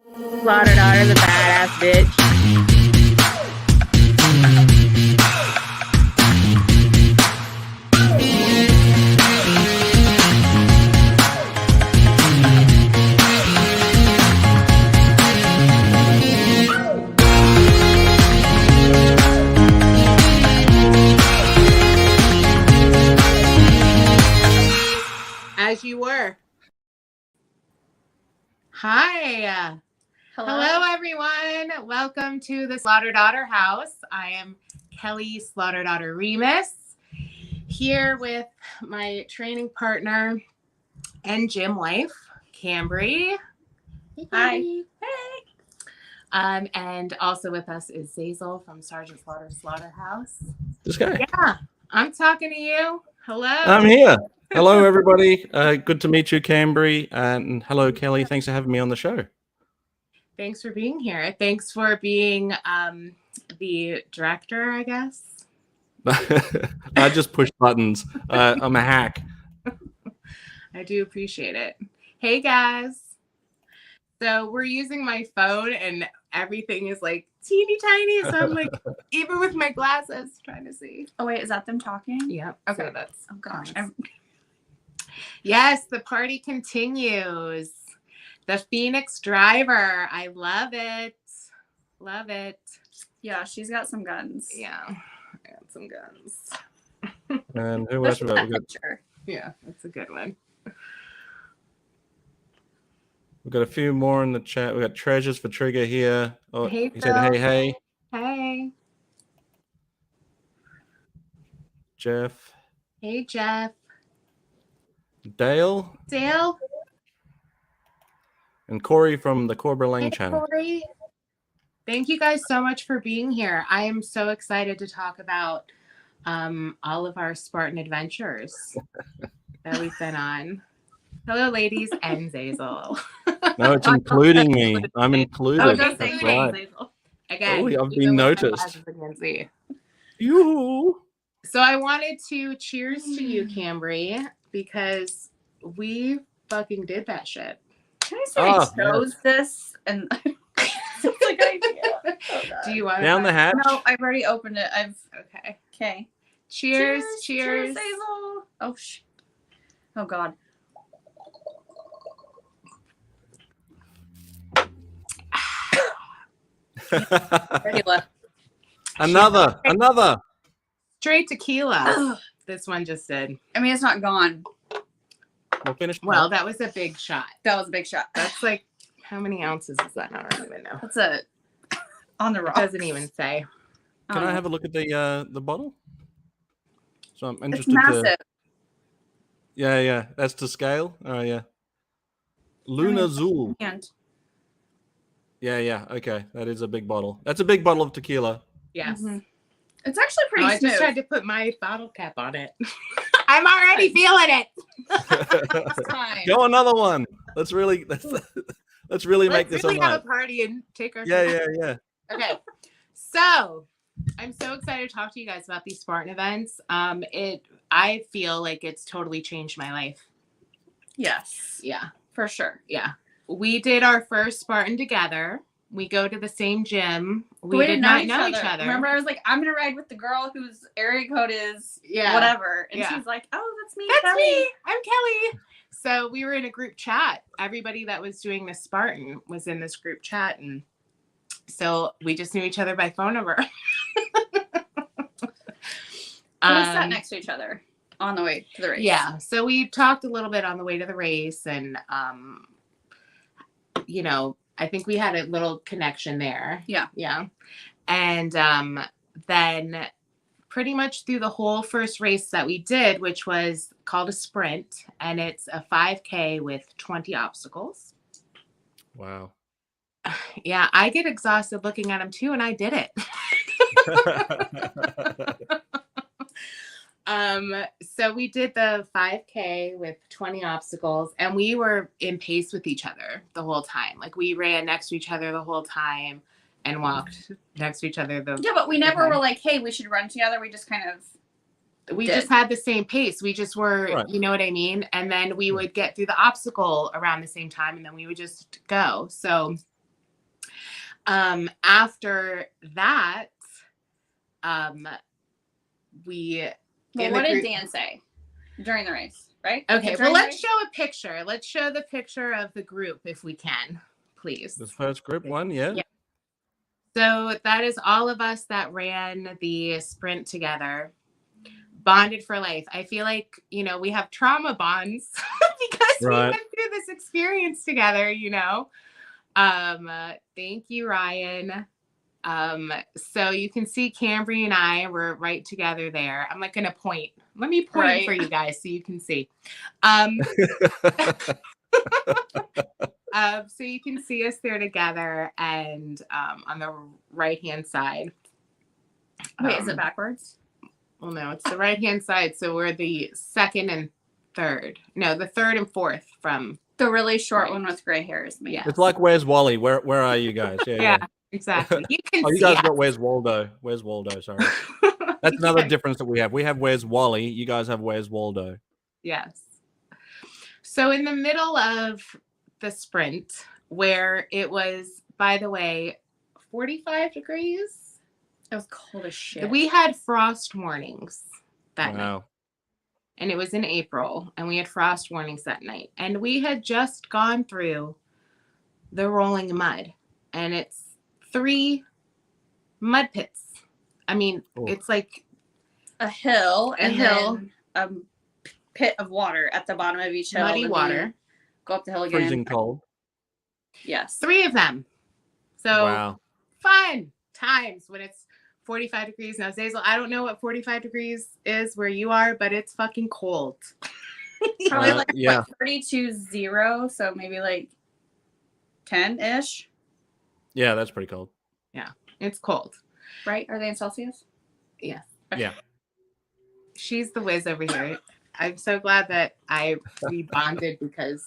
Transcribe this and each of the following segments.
Slaughter Daughter's a badass bitch. As you were. Hi. Hello, everyone. Welcome to the Slaughter Daughter House. I am Kelly Slaughter Daughter Remus, here with my training partner and gym wife, Cambrie. Hi. Hey. And also with us is Zazel from Sergeant Slaughter's Slaughterhouse. This guy. Yeah, I'm talking to you. Hello. I'm here. Hello, everybody. Good to meet you, Cambrie. And hello, Kelly. Thanks for having me on the show. Thanks for being here. Thanks for being the director, I guess. I just push buttons. I'm a hack. I do appreciate it. Hey, guys. So we're using my phone and everything is like teeny tiny. So I'm like, even with my glasses, trying to see. Oh wait, is that them talking? Yeah. Okay. So that's, Oh gosh. yes, the party continues. The Phoenix driver. I love it. Love it. Yeah, she's got some guns. Yeah. I got some guns. And who else? We got? Picture. Yeah, that's a good one. We've got a few more in the chat. We got treasures for Trigger here. Oh, Hey, he said, Phil. hey. Hey. Jeff. Hey, Jeff. Dale. Dale. And Corey from the Cobra Lane Hey, channel. Corey. Thank you guys so much for being here. I am so excited to talk about all of our Spartan adventures that we've been on. Hello, ladies, and Zazel. No, it's including me. I'm included. Oh, just That's including right. Zazel. Again, Oh, I've even been with my noticed. glasses, I can't see. You. So I wanted to cheers to you, Cambrie, because we fucking did that shit. Can I say I Oh, chose this and it's a good idea. Oh, God. Do you want Down the hatch. No, I've already opened it. Okay. Okay. Cheers. Cheers, Hazel. Oh shit. Oh God. Tequila. Another. Straight tequila. Ugh. This one just did. I mean, it's not gone. We'll finish. Well, that was a big shot. That was a big shot. That's like, how many ounces is that? I don't even know. That's a on the It rock. doesn't even say. Can I have a look at the bottle? So I'm It's interested massive. to. Yeah, that's to scale. Oh yeah. Luna Zool. And Yeah. Okay, that is a big bottle. That's a big bottle of tequila. Yes. Mhm. It's actually Oh, pretty I smooth. just tried to put my bottle cap on it. I'm already feeling it. It's time. Go another one. Let's really make Let's this really a have night. a party and take our Yeah. Okay. So I'm so excited to talk to you guys about these Spartan events. I feel like it's totally changed my life. Yes, Yeah. for sure. Yeah. We did our first Spartan together. We go to the same gym. We did didn't not know each other. Remember, I was like, I'm gonna ride with the girl whose area code is Yeah. whatever, and Yeah. she's like, oh, that's me. That's Kelly. me. I'm Kelly. So we were in a group chat. Everybody that was doing the Spartan was in this group chat. And so we just knew each other by phone number. So we sat next to each other on the way to the race. Yeah. So we talked a little bit on the way to the race. And, I think we had a little connection there. Yeah. Yeah. And then pretty much through the whole first race that we did, which was called a sprint, and it's a 5K with 20 obstacles. Wow. Yeah, I get exhausted looking at them too, and I did it. So we did the 5K with 20 obstacles, and we were in pace with each other the whole time. Like, we ran next to each other the whole time and walked next to each other. Yeah, but we never were like, hey, we should run together. We just kind of just had the same pace. We just were, Right. You know what I mean? And then we would get through the obstacle around the same time, and then we would just go. So After that, we. Well, what did Dan say during the race, right? Okay, well, let's show a picture. Let's show the picture of the group if we can, please. The first group one, yeah. So that is all of us that ran the sprint together, bonded for life. I feel like, you know, we have trauma bonds because we went through this experience together, you know. Thank you, Ryan. So you can see Cambrie and I were right together there. I'm like going to point. Let me point for you guys so you can see. So you can see us there together, and on the right-hand side. Wait, is it backwards? Well, no, it's the right-hand side. So we're the second and third. No, the third and fourth from the really short one with gray hairs. Yeah, it's like Where's Wally? Where are you guys? Yeah. Exactly. You can you guys got Where's Waldo? Where's Waldo? Sorry, that's another difference that we have. We have Where's Wally. You guys have Where's Waldo. Yes. So in the middle of the sprint, where it was, by the way, 45 degrees. It was cold as shit. We had frost warnings that Wow. night. And it was in April, and we had frost warnings that night. And we had just gone through the rolling mud, and it's 3 mud pits. I mean, it's like a hill and then a pit of water at the bottom of each hill. Muddy water. Go up the hill again. Freezing cold. Yes. 3 of them. So wow. Fun times when it's 45 degrees. Now, Zazel, I don't know what 45 degrees is where you are, but it's fucking cold. Probably like what, 32.0, so maybe like 10-ish. Yeah, that's pretty cold. Yeah, it's cold. Right? Are they in Celsius? Yeah. Okay. Yeah. She's the whiz over here. I'm so glad that we bonded because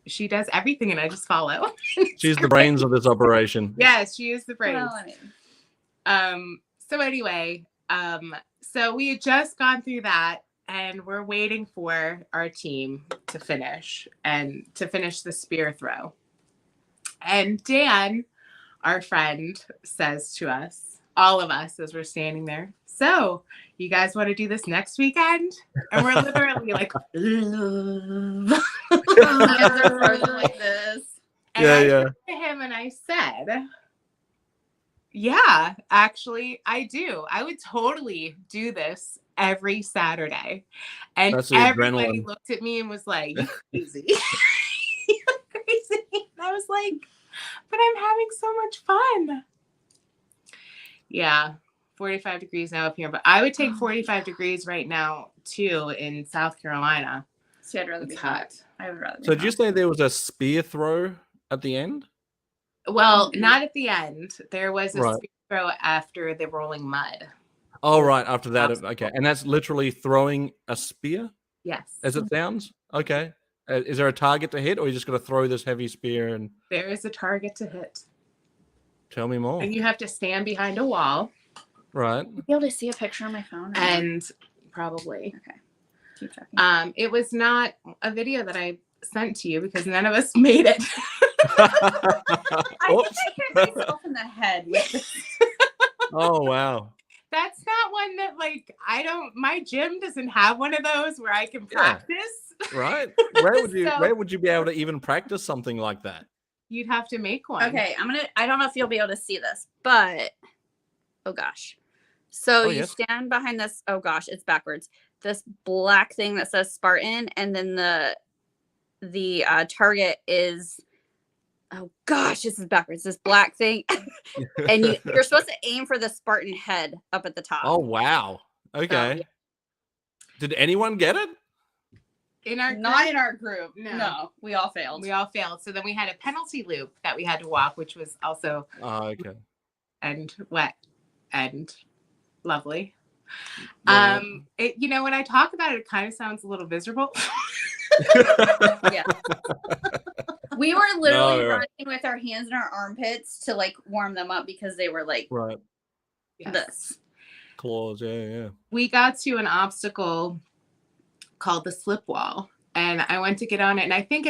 she does everything and I just follow. She's the brains of this operation. Yes, she is the brains. Well, I mean. So anyway, so we had just gone through that and we're waiting for our team to finish the spear throw. And Dan, our friend, says to us, all of us as we're standing there, so you guys want to do this next weekend? And we're literally like, like this. And I turned to him and I said, yeah, actually, I do. I would totally do this every Saturday. And everybody looked at me and was like, you're crazy. You're crazy. And I was like, but I'm having so much fun. Yeah, 45 degrees now up here. But I would take 45 degrees right now, too, in South Carolina. See, I'd rather be hot. I would rather be So did you say there was a spear throw at the end? Well, not at the end. There was a spear throw after the rolling mud. Oh, right. After that. Okay. And that's literally throwing a spear? Yes. As it sounds? Okay. Is there a target to hit or you just got to throw this heavy spear? And there is a target to hit. Tell me more. And you have to stand behind a wall. Right. I'll be able to see a picture on my phone. And probably. Okay. Keep checking. It was not a video that I sent to you because none of us made it. I think I hit myself in the head with this. Oh, wow. That's not one that, like, my gym doesn't have one of those where I can practice. Right. Where would you be able to even practice something like that? You'd have to make one. Okay, I don't know if you'll be able to see this, but oh gosh. So you stand behind this, oh gosh, it's backwards. This black thing that says Spartan, and then the target is, oh gosh, this is backwards. This black thing. And you're supposed to aim for the Spartan head up at the top. Oh wow. Okay. So, did anyone get it? Not in our group. No, we all failed. So then we had a penalty loop that we had to walk, which was also okay. And wet and lovely. Yeah. When I talk about it, it kind of sounds a little miserable. Yeah. We were literally running with our hands in our armpits to like warm them up because they were like this. Claws, yeah. We got to an obstacle called the slip wall, and I went to get on it. And I think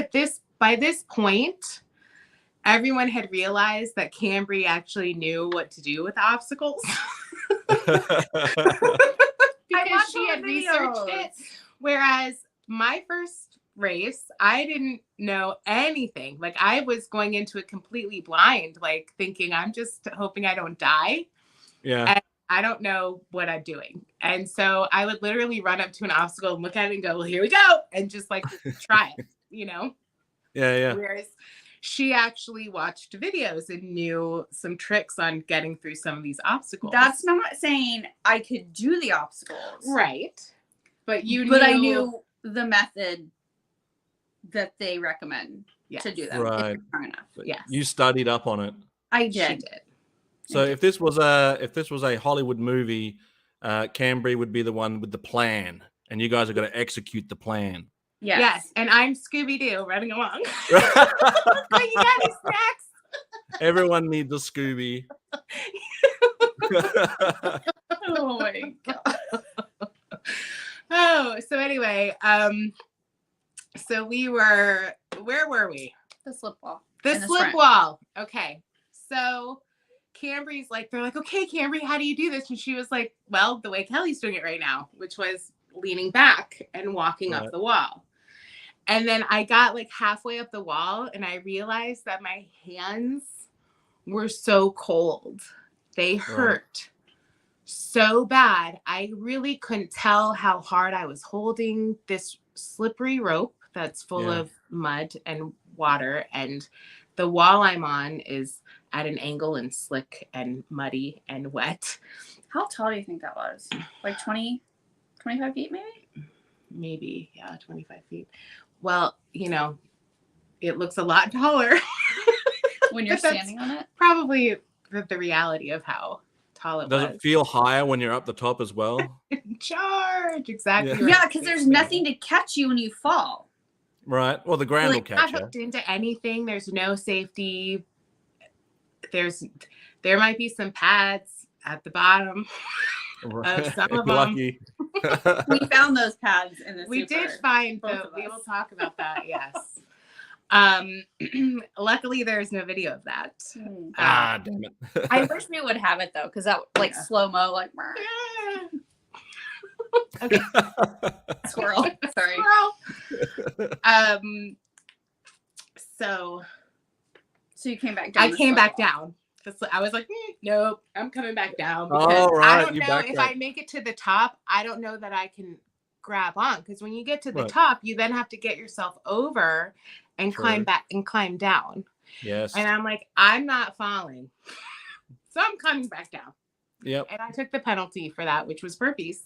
by this point, everyone had realized that Cambrie actually knew what to do with obstacles. Because she had researched it. Whereas my first race, I didn't know anything. Like, I was going into it completely blind, like thinking I'm just hoping I don't die. Yeah. And I don't know what I'm doing. And so I would literally run up to an obstacle and look at it and go, well, here we go. And just like try it, you know? Yeah. Whereas she actually watched videos and knew some tricks on getting through some of these obstacles. That's not saying I could do the obstacles. Right. But I knew the method that they recommend to do them. Right. Enough. Yes. You studied up on it. I did. She did. So if this was a Hollywood movie, Cambrie would be the one with the plan, and you guys are going to execute the plan. Yes. And I'm Scooby-Doo running along. You got any snacks? Everyone needs a Scooby. Oh my God. Oh, so anyway, so where were we? The slip wall. The slip wall. Okay. So Cambrie's like, they're like, okay, Cambrie, how do you do this? And she was like, well, the way Kelly's doing it right now, which was leaning back and walking up the wall. And then I got like halfway up the wall and I realized that my hands were so cold. They hurt so bad. I really couldn't tell how hard I was holding this slippery rope that's full of mud and water. And the wall I'm on is at an angle and slick and muddy and wet. How tall do you think that was? Like 20, 25 feet maybe? Maybe, yeah, 25 feet. Well, you know, it looks a lot taller. When you're standing on it? Probably the reality of how tall it was. Does it feel higher when you're up the top as well? Charge, exactly. Yeah, yeah, because there's nothing to catch you when you fall. Right. Well, the ground will catch you. Not hooked into anything. There's no safety. There might be some pads at the bottom of some of them. Lucky. We found those pads in the We super. did find those. We will talk about that. Yes. Luckily, there's no video of that. Damn it. I wish we would have it though, because that like slow-mo, like okay. Squirrel. Sorry. Squirrel. So you came back down. I came back down. I was like, nope, I'm coming back down. All right. I don't know if I make it to the top. I don't know that I can grab on, because when you get to the top, you then have to get yourself over and climb back and climb down. Yes. And I'm like, I'm not falling. So I'm coming back down. Yep. And I took the penalty for that, which was burpees.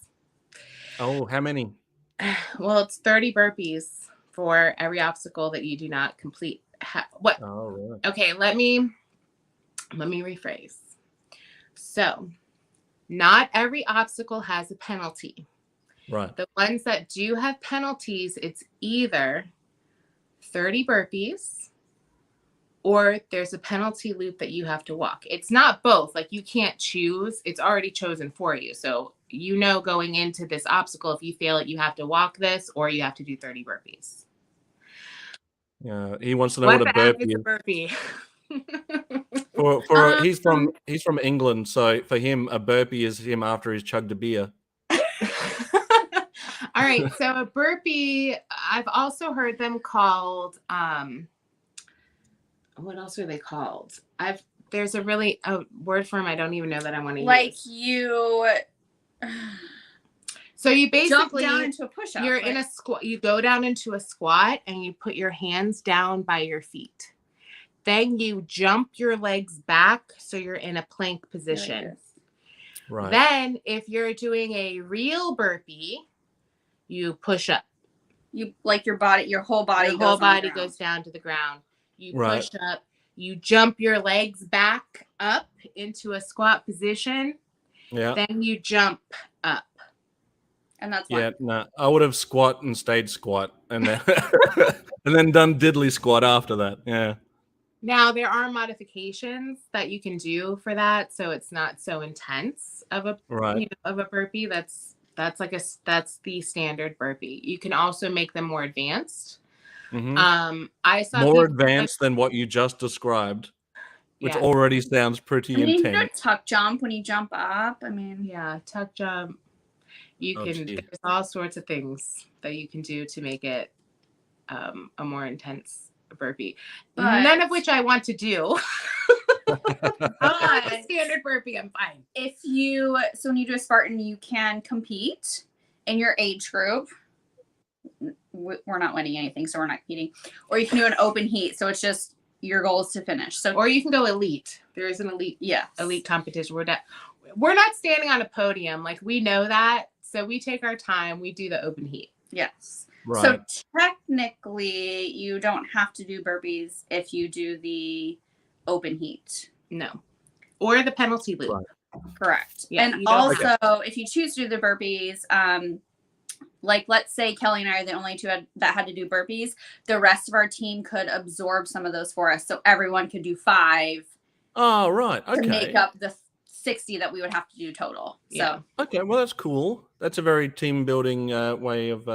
Oh, how many? Well, it's 30 burpees for every obstacle that you do not complete. What? Oh, really? Okay, let me rephrase. So, not every obstacle has a penalty. Right. The ones that do have penalties, it's either 30 burpees or there's a penalty loop that you have to walk. It's not both. Like, you can't choose. It's already chosen for you. So, you know, going into this obstacle, if you fail it, you have to walk this or you have to do 30 burpees. Yeah, he wants to know what a burpee is. A burpee? He's from England, so for him a burpee is him after he's chugged a beer. All right, so a burpee, I've also heard them called what else are they called? There's a word for them I don't even know that I want to use. Like you So you basically jump down into a push-up. You're in a squat. You go down into a squat and you put your hands down by your feet. Then you jump your legs back so you're in a plank position. Right. Then if you're doing a real burpee, you push up. You like your whole body goes down to the ground. You push up. You jump your legs back up into a squat position. Yeah. Then you jump up. And that's no. I would have squat and stayed squat and then and then done diddly squat after that. Yeah. Now there are modifications that you can do for that, so it's not so intense of a of a burpee. That's the standard burpee. You can also make them more advanced. I saw more advanced than what you just described, which already sounds pretty intense. You can do a tuck jump when you jump up. I mean, yeah, tuck jump. You can. There's all sorts of things that you can do to make it a more intense burpee. But none of which I want to do. Standard burpee, I'm fine. So when you do a Spartan, you can compete in your age group. We're not winning anything, so we're not competing. Or you can do an open heat, so it's just your goal is to finish. So, or you can go elite. There is an elite, elite competition. We're not standing on a podium, like we know that. So we take our time. We do the open heat. Yes. Right. So technically, you don't have to do burpees if you do the open heat. No. Or the penalty loop. Right. Correct. Yeah, and also, if you choose to do the burpees, like let's say Kelly and I are the only two that had to do burpees, the rest of our team could absorb some of those for us. So everyone could do 5. Oh, right. Okay. To make up the 60 that we would have to do total. Yeah. So okay, well that's cool. That's a very team building way of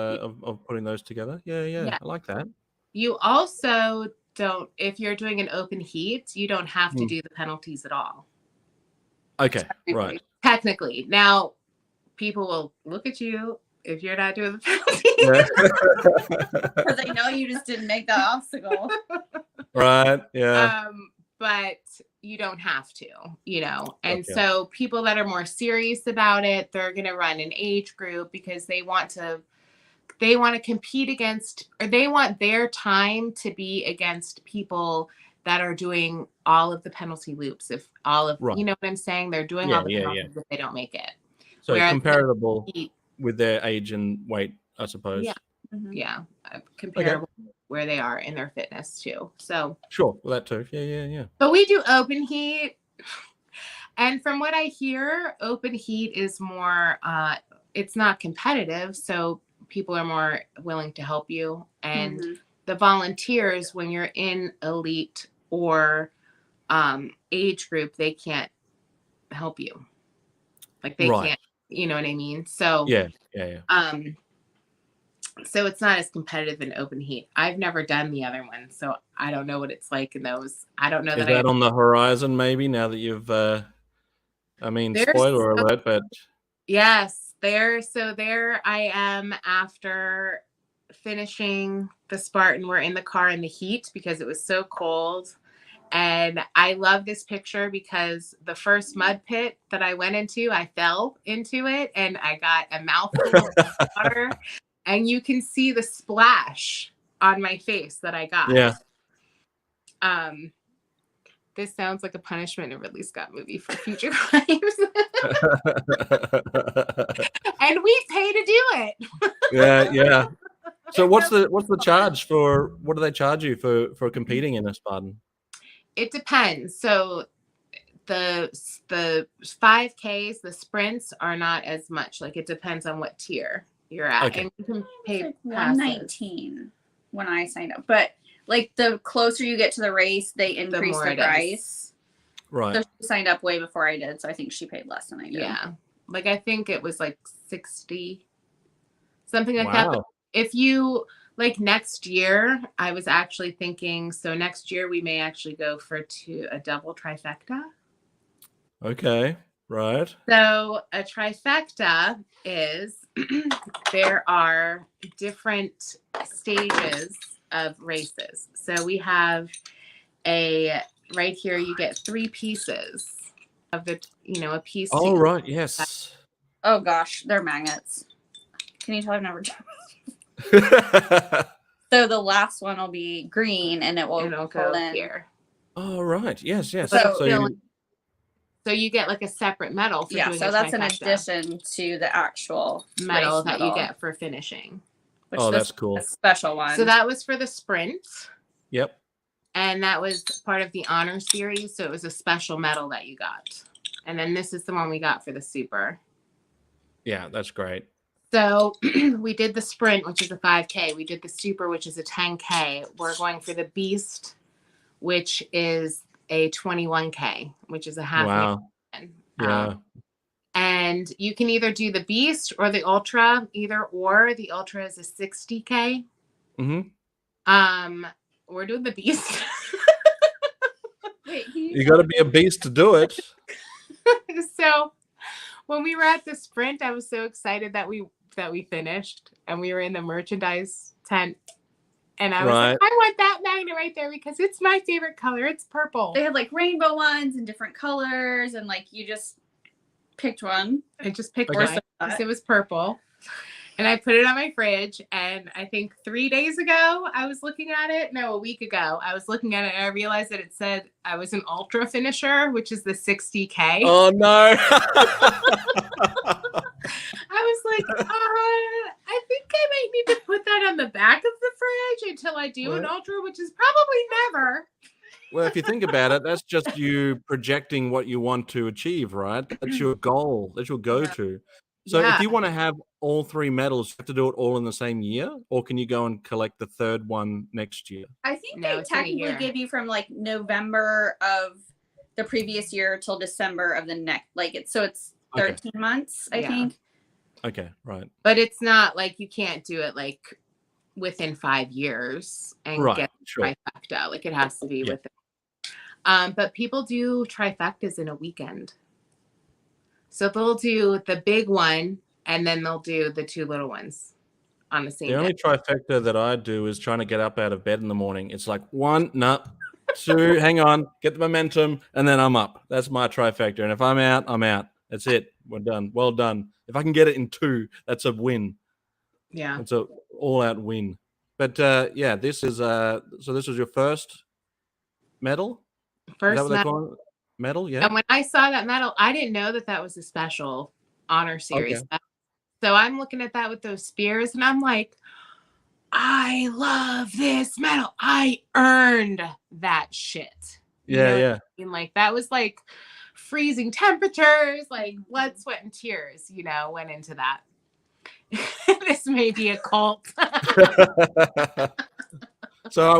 putting those together. Yeah. I like that. You also don't, if you're doing an open heat, you don't have to do the penalties at all. Okay, right. Technically. Now, people will look at you if you're not doing the penalties. Because they know you just didn't make the obstacle. Right, yeah. But you don't have to, And so people that are more serious about it, they're going to run an age group because they want to compete against, or they want their time to be against people that are doing all of the penalty loops. If all of, you know what I'm saying? They're doing all the penalties if they don't make it. So comparable with their age and weight, I suppose. Yeah. Mm-hmm. Yeah. Comparable where they are in their fitness too. So sure. Well, that too. Yeah. But we do open heat. And from what I hear, open heat is more, it's not competitive. So people are more willing to help you. And the volunteers, when you're in elite or age group, they can't help you. Like they can't, you know what I mean? So yeah. So it's not as competitive in open heat. I've never done the other one, so I don't know what it's like in those. I don't know Is that on the horizon maybe now that you've spoiler alert, but yes, there I am after finishing the Spartan. We're in the car in the heat because it was so cold. And I love this picture because the first mud pit that I went into, I fell into it and I got a mouthful of water. And you can see the splash on my face that I got. Yeah. This sounds like a punishment in Ridley Scott movie for future crimes. And we pay to do it. Yeah. So what's the charge for? What do they charge you for competing in a Spartan? It depends. So the 5Ks, the sprints are not as much. Like it depends on what tier you're at. Okay. And you can pay like 119 when I signed up. But like the closer you get to the race, they increase the price. Right. So she signed up way before I did, so I think she paid less than I did. Yeah. Like I think it was like 60, something like that. But if you like next year, I was actually thinking, so next year we may actually go for a double trifecta. Okay. Right. So a trifecta is there are different stages of races. So we have right here, you get 3 pieces of the, a piece. Oh, right. Yes. Oh gosh, they're magnets. Can you tell I've never done So the last one will be green and it'll go in here. Oh, right. Yes. So you get like a separate medal for doing so that's an addition to the actual medal that you get for finishing. That's cool. A special one. So that was for the sprint. Yep. And that was part of the honor series. So it was a special medal that you got. And then this is the one we got for the super. Yeah, that's great. So we did the sprint, which is a 5K. We did the super, which is a 10K. We're going for the beast, which is a 21K, which is a half marathon. Yeah. And you can either do the beast or the ultra, either or. The ultra is a 60K. Mm-hmm. We're doing the beast. Wait, You got to be a beast to do it. So when we were at the sprint, I was so excited that we finished, and we were in the merchandise tent. And I was like, I want that magnet right there because it's my favorite color. It's purple. They had like rainbow ones and different colors, and like you just picked one. I just picked one because it was purple. And I put it on my fridge. And I think 3 days ago, I was looking at it. No, a week ago, I was looking at it and I realized that it said I was an ultra finisher, which is the 60K. Oh, no. I was like, I think I might need to put that on the back of the fridge until I do an ultra, which is probably never. Well, if you think about it, that's just you projecting what you want to achieve, right? That's your goal. That's your go-to. So if you want to have all 3 medals, you have to do it all in the same year? Or can you go and collect the 3rd one next year? I think they technically give you from like November of the previous year till December of the next. Like it's 13 months, I think. Okay, right. But it's not like you can't do it like within 5 years and get trifecta. Like it has to be within. But people do trifectas in a weekend. So they'll do the big one and then they'll do the 2 little ones on the same day. The only trifecta that I do is trying to get up out of bed in the morning. It's like 1, no, 2, hang on, get the momentum, and then I'm up. That's my trifecta. And if I'm out, I'm out. That's it. We're done. Well done. If I can get it in 2, that's a win. Yeah. It's a all-out win. But this is so this was your first medal? First medal. Medal, yeah. And when I saw that medal, I didn't know that was a special honor series. Okay. So I'm looking at that with those spears, and I'm like, I love this medal. I earned that shit. Yeah. I mean, like that was like freezing temperatures, like blood, sweat, and tears. Went into that. This may be a cult. So I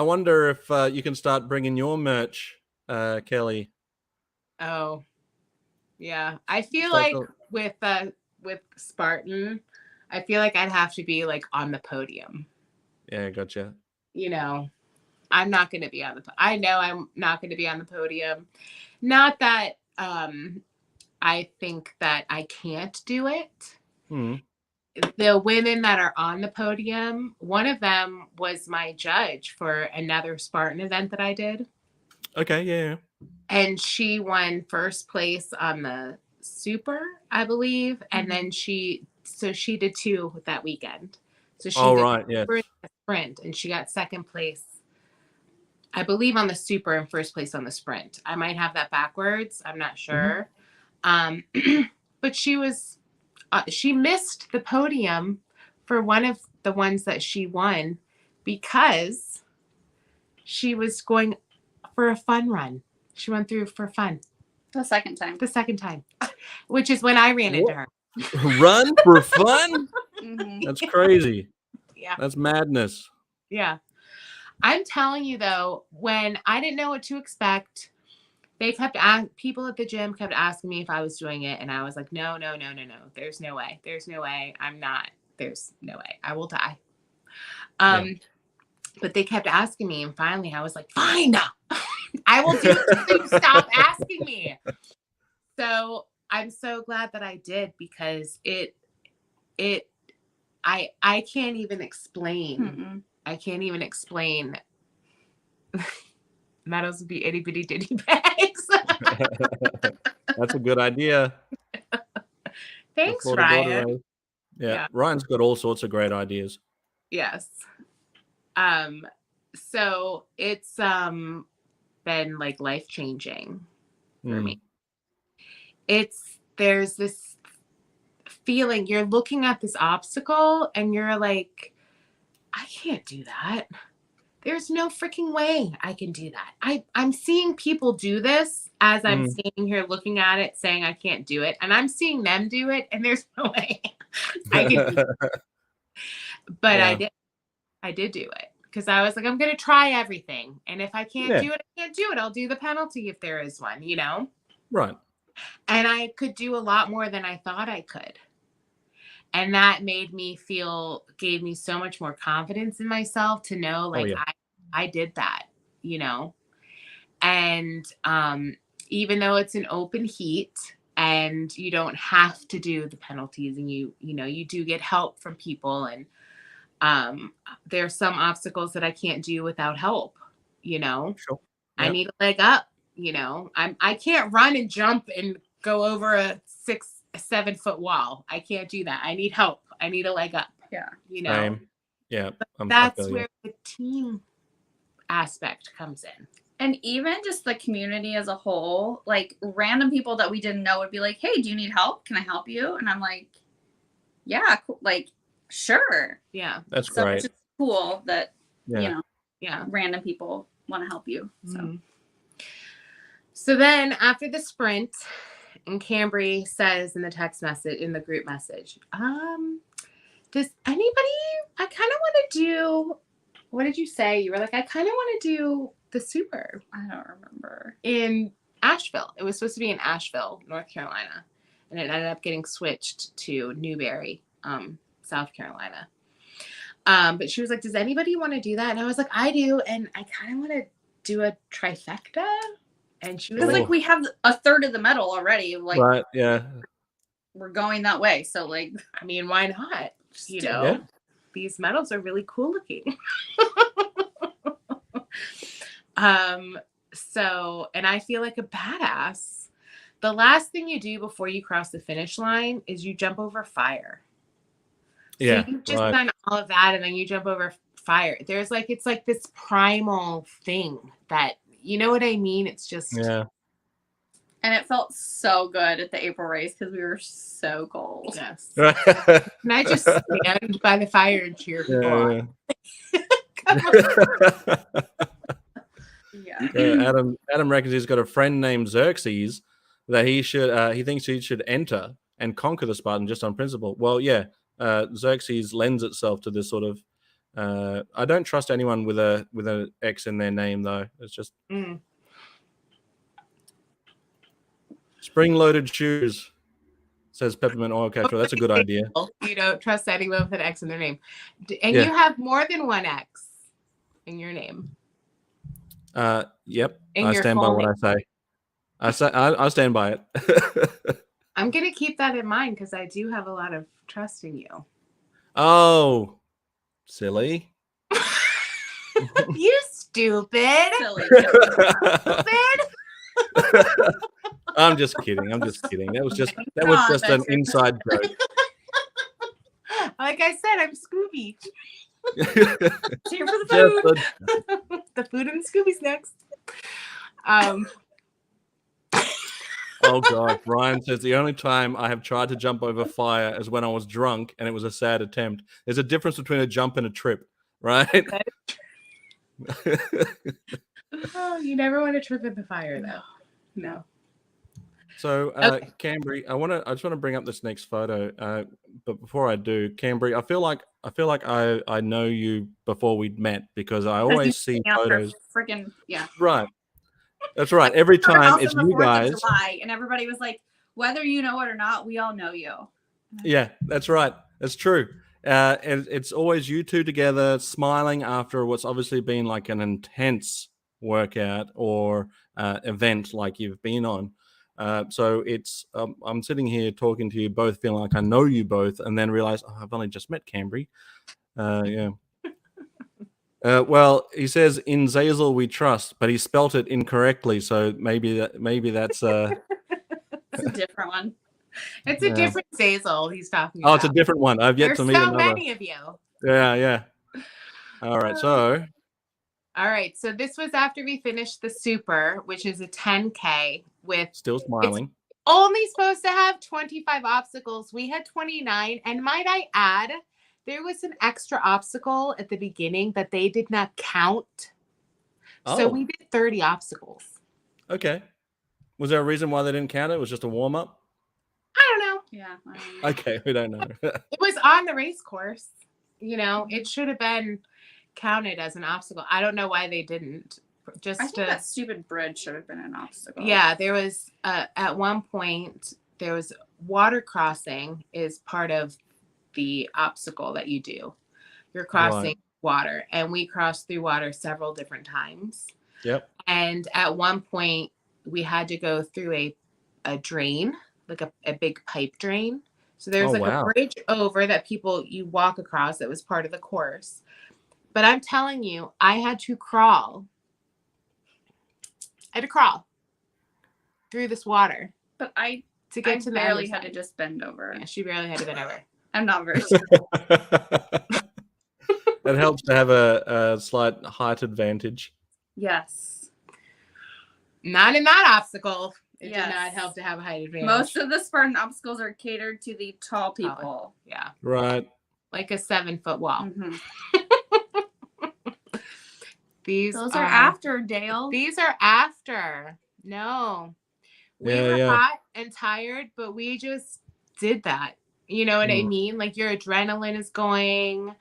wonder if you can start bringing your merch. Kelly. Oh, yeah. I feel like with Spartan, I feel like I'd have to be like on the podium. Yeah, gotcha. I'm not going to be on the. I know I'm not going to be on the podium. Not that I think that I can't do it. The women that are on the podium, one of them was my judge for another Spartan event that I did. Okay, yeah. And she won first place on the super, I believe. And then she did 2 that weekend. So she did sprint, and she got second place, I believe, on the super and first place on the sprint. I might have that backwards. I'm not sure. But she missed the podium for one of the ones that she won because she was going for a fun run. She went through for fun. The second time, which is when I ran into her. Run for fun? That's crazy. Yeah. That's madness. Yeah. I'm telling you though, when I didn't know what to expect, people at the gym kept asking me if I was doing it. And I was like, no. There's no way. There's no way. I'm not. There's no way. I will die. But they kept asking me. And finally I was like, fine. I will do it until you stop asking me. So I'm so glad that I did because I can't even explain. I can't even explain. Medals would be itty bitty ditty bags. That's a good idea. Thanks, Ryan. Yeah, Ryan's got all sorts of great ideas. Yes. So it's been like life-changing for me. There's this feeling, you're looking at this obstacle and you're like, I can't do that. There's no freaking way I can do that. I'm seeing people do this as I'm standing here looking at it saying I can't do it. And I'm seeing them do it and there's no way I can do it. But I did do it. Because I was like, I'm going to try everything. And if I can't do it, I can't do it. I'll do the penalty if there is one, Right. And I could do a lot more than I thought I could. And that gave me so much more confidence in myself to know, like, I did that, you know? And even though it's an open heat and you don't have to do the penalties, and you do get help from people, and there's some obstacles that I can't do without help, you know? Sure. Yep. I need a leg up, you know? I can't run and jump and go over a 6-7 foot wall. I can't do that. I need help. I need a leg up. Yeah. You know? Same. Yeah. That's where the team aspect comes in. And even just the community as a whole, like random people that we didn't know would be like, hey, do you need help? Can I help you? And I'm like, yeah, cool. Like, sure. Yeah. That's great. It's just cool that, yeah. Random people want to help you. So. Mm-hmm. So then after the sprint, and Cambrie says in the text message, in the group message, does anybody, I kind of want to do, what did you say? You were like, I kind of want to do the super. I don't remember. In Asheville. It was supposed to be in Asheville, North Carolina. And it ended up getting switched to Newberry, South Carolina. But she was like, does anybody want to do that? And I was like, I do. And I kind of want to do a trifecta. And she was like, we have a third of the medal already. Like, right, yeah. We're going that way. So, like, I mean, why not? You know, these medals are really cool looking. So, and I feel like a badass. The last thing you do before you cross the finish line is you jump over fire. Yeah. So you've just done all of that, and then you jump over fire. There's like, it's like this primal thing that, you know what I mean? It's just. Yeah. And it felt so good at the April race because we were so cold. Yes. And I just stand by the fire and cheer people on. Come on. Yeah. Adam reckons he's got a friend named Xerxes that he thinks he should enter and conquer the Spartan just on principle. Well, yeah, Xerxes lends itself to this sort of. I don't trust anyone with an X in their name though. It's just spring-loaded shoes. Says Peppermint Oil Capsule. That's a good idea. You don't trust anyone with an X in their name, and you have more than one X in your name. Yep. I stand by what I say. I stand by it. I'm gonna keep that in mind because I do have a lot of trust in you. Oh, silly. You stupid. Silly. I'm just kidding. That was just an inside joke. Like I said, I'm Scooby. Cheer for the food. The food and the Scooby snacks. Oh God, Ryan says the only time I have tried to jump over fire is when I was drunk, and it was a sad attempt. There's a difference between a jump and a trip, right? Oh, you never want to trip in the fire, though. No. So, Cambrie, I just want to bring up this next photo. But before I do, Cambrie, I feel like I know you before we met because I always see photos. Freaking yeah. Right. That's right. Every time it's you guys. July, and everybody was like, whether you know it or not, we all know you. Yeah, that's right. That's true. And it's always you two together smiling after what's obviously been like an intense workout or event like you've been on. So it's I'm sitting here talking to you both, feeling like I know you both, and then realize I've only just met Cambrie. Yeah. Well, he says in Zazel we trust, but he spelt it incorrectly. So maybe that's It's a different one. It's a different Zazel he's talking about. Oh, it's a different one. I've yet to meet another. There's so many of you. Yeah. All right. So this was after we finished the super, which is a 10K with still smiling. Only supposed to have 25 obstacles. We had 29, and might I add, there was an extra obstacle at the beginning that they did not count. Oh. So we did 30 obstacles. Okay. Was there a reason why they didn't count it? It was just a warm-up? I don't know. Yeah. I don't know. Okay, we don't know. It was on the race course. You know, it should have been counted as an obstacle. I don't know why they didn't. I think that stupid bridge should have been an obstacle. Yeah, there was at one point there was water crossing is part of the obstacle that you do. You're crossing water, and we crossed through water several different times. Yep. And at one point, we had to go through a drain, like a big pipe drain. So there's a bridge over that you walk across that was part of the course. But I'm telling you, I had to crawl. I had to crawl through this water. But I barely had to just bend over. Yeah, she barely had to bend over. I'm not very sure. It helps to have a slight height advantage. Yes. Not in that obstacle. It did not help to have a height advantage. Most of the Spartan obstacles are catered to the tall people. Yeah. Right. Like a 7-foot wall. Mm-hmm. Those are after, Dale. These are after. No. We were hot and tired, but we just did that. You know what I mean? Like your adrenaline is going.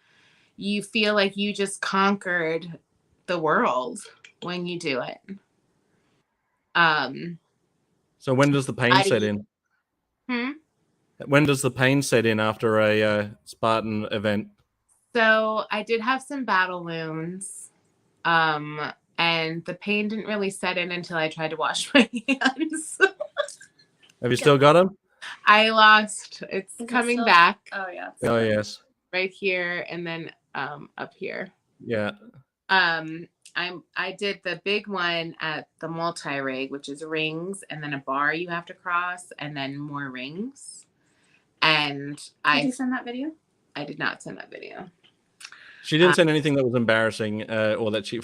You feel like you just conquered the world when you do it. So when does the pain set in? When does the pain set in after a Spartan event? So I did have some battle wounds. And the pain didn't really set in until I tried to wash my hands. Have you still got them? I lost. It's coming back. Oh, yeah. Oh, yes. Right here and then up here. Yeah. I did the big one at the multi-rig, which is rings and then a bar you have to cross and then more rings. And Did you send that video? I did not send that video. She didn't send anything that was embarrassing or that she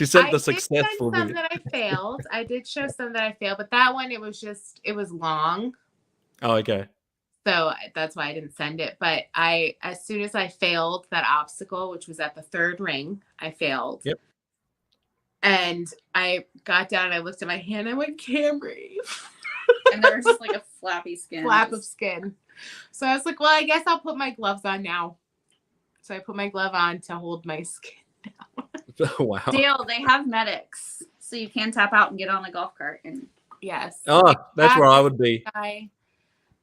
sent the successful video. I did send some that I failed. I did show some that I failed, but that one, it was long. Oh, okay. So that's why I didn't send it. But as soon as I failed that obstacle, which was at the third ring, I failed. Yep. And I got down and I looked at my hand. I went, Cambrie. And there was just like a flappy skin. Flap of skin. So I was like, well, I guess I'll put my gloves on now. So I put my glove on to hold my skin down. Wow. Dale, they have medics. So you can tap out and get on a golf cart. And yes. Oh, that's where I would be. Guy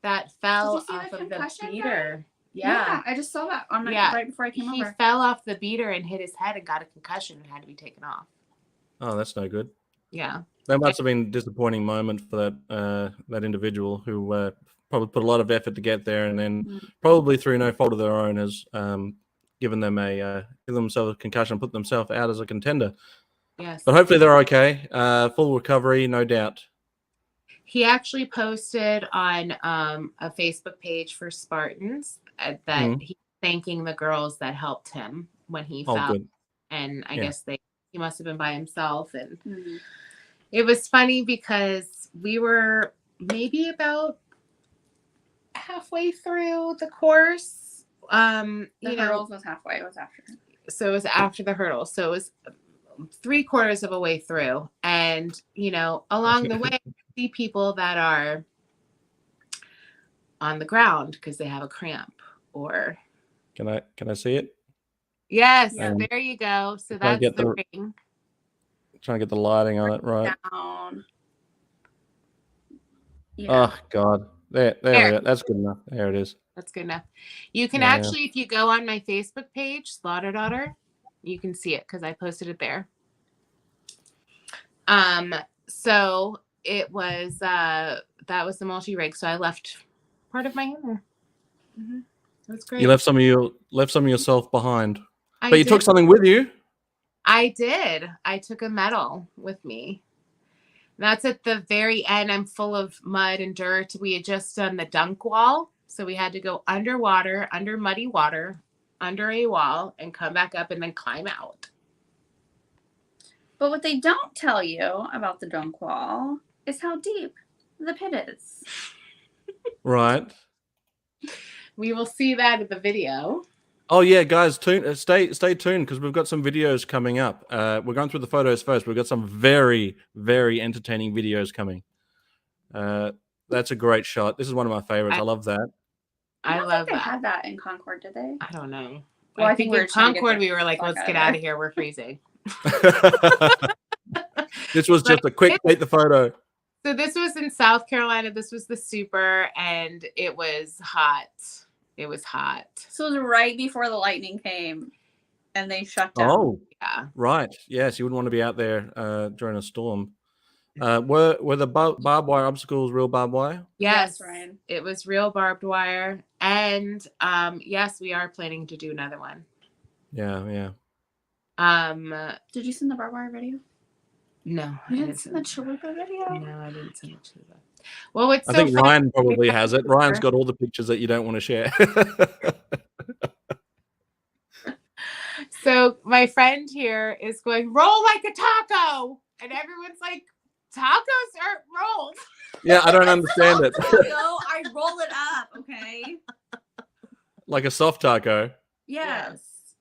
that fell off of the beater. Yeah. I just saw that on right before I came over. He fell off the beater and hit his head and got a concussion and had to be taken off. Oh, that's no good. Yeah. That must have been a disappointing moment for that individual who probably put a lot of effort to get there and then probably through no fault of their own has given themselves a concussion, put themselves out as a contender. Yes. But hopefully they're okay. Full recovery, no doubt. He actually posted on a Facebook page for Spartans that he's thanking the girls that helped him when he fell. Good. And I guess he must have been by himself. And it was funny because we were maybe about halfway through the course. The hurdles was halfway. It was after. So it was after the hurdle. So it was 3/4 of a way through. And, along the way, you see people that are on the ground because they have a cramp or. Can I see it? Yes. There you go. So that's the ring. Trying to get the lighting on it right. Down. Yeah. Oh, God. There we go. That's good enough. There it is. That's good enough. You can actually, if you go on my Facebook page, Slaughter Daughter, you can see it because I posted it there. So it was that was the multi-rig. So I left part of my hand there. That's great. You left some of yourself behind, but you took something with you. I did. I took a medal with me. That's at the very end. I'm full of mud and dirt. We had just done the dunk wall. So we had to go underwater, under muddy water, under a wall, and come back up and then climb out. But what they don't tell you about the dunk wall is how deep the pit is. Right. We will see that in the video. Oh yeah, guys, stay tuned because we've got some videos coming up. We're going through the photos first. We've got some very, very entertaining videos coming. That's a great shot. This is one of my favorites. I love that. I love that. They had that in Concord, did they? I don't know. Well, I think in Concord we were like, let's get out of here. We're freezing. This was just a quick take the photo. So this was in South Carolina. This was the Super, and it was hot. It was hot. So it was right before the lightning came and they shut down. Oh, yeah. Right. Yes, you wouldn't want to be out there during a storm. Were the barbed wire obstacles real barbed wire? Yes, Ryan. It was real barbed wire. And yes, we are planning to do another one. Yeah. Did you send the barbed wire video? No. You didn't send the chalupa video? No, I didn't send the chalupa. Well, I think Ryan probably has it. Ryan's got all the pictures that you don't want to share. So my friend here is going, roll like a taco. And everyone's like, tacos aren't rolled. Yeah, I don't understand it. Taco, I roll it up, okay? Like a soft taco. Yes.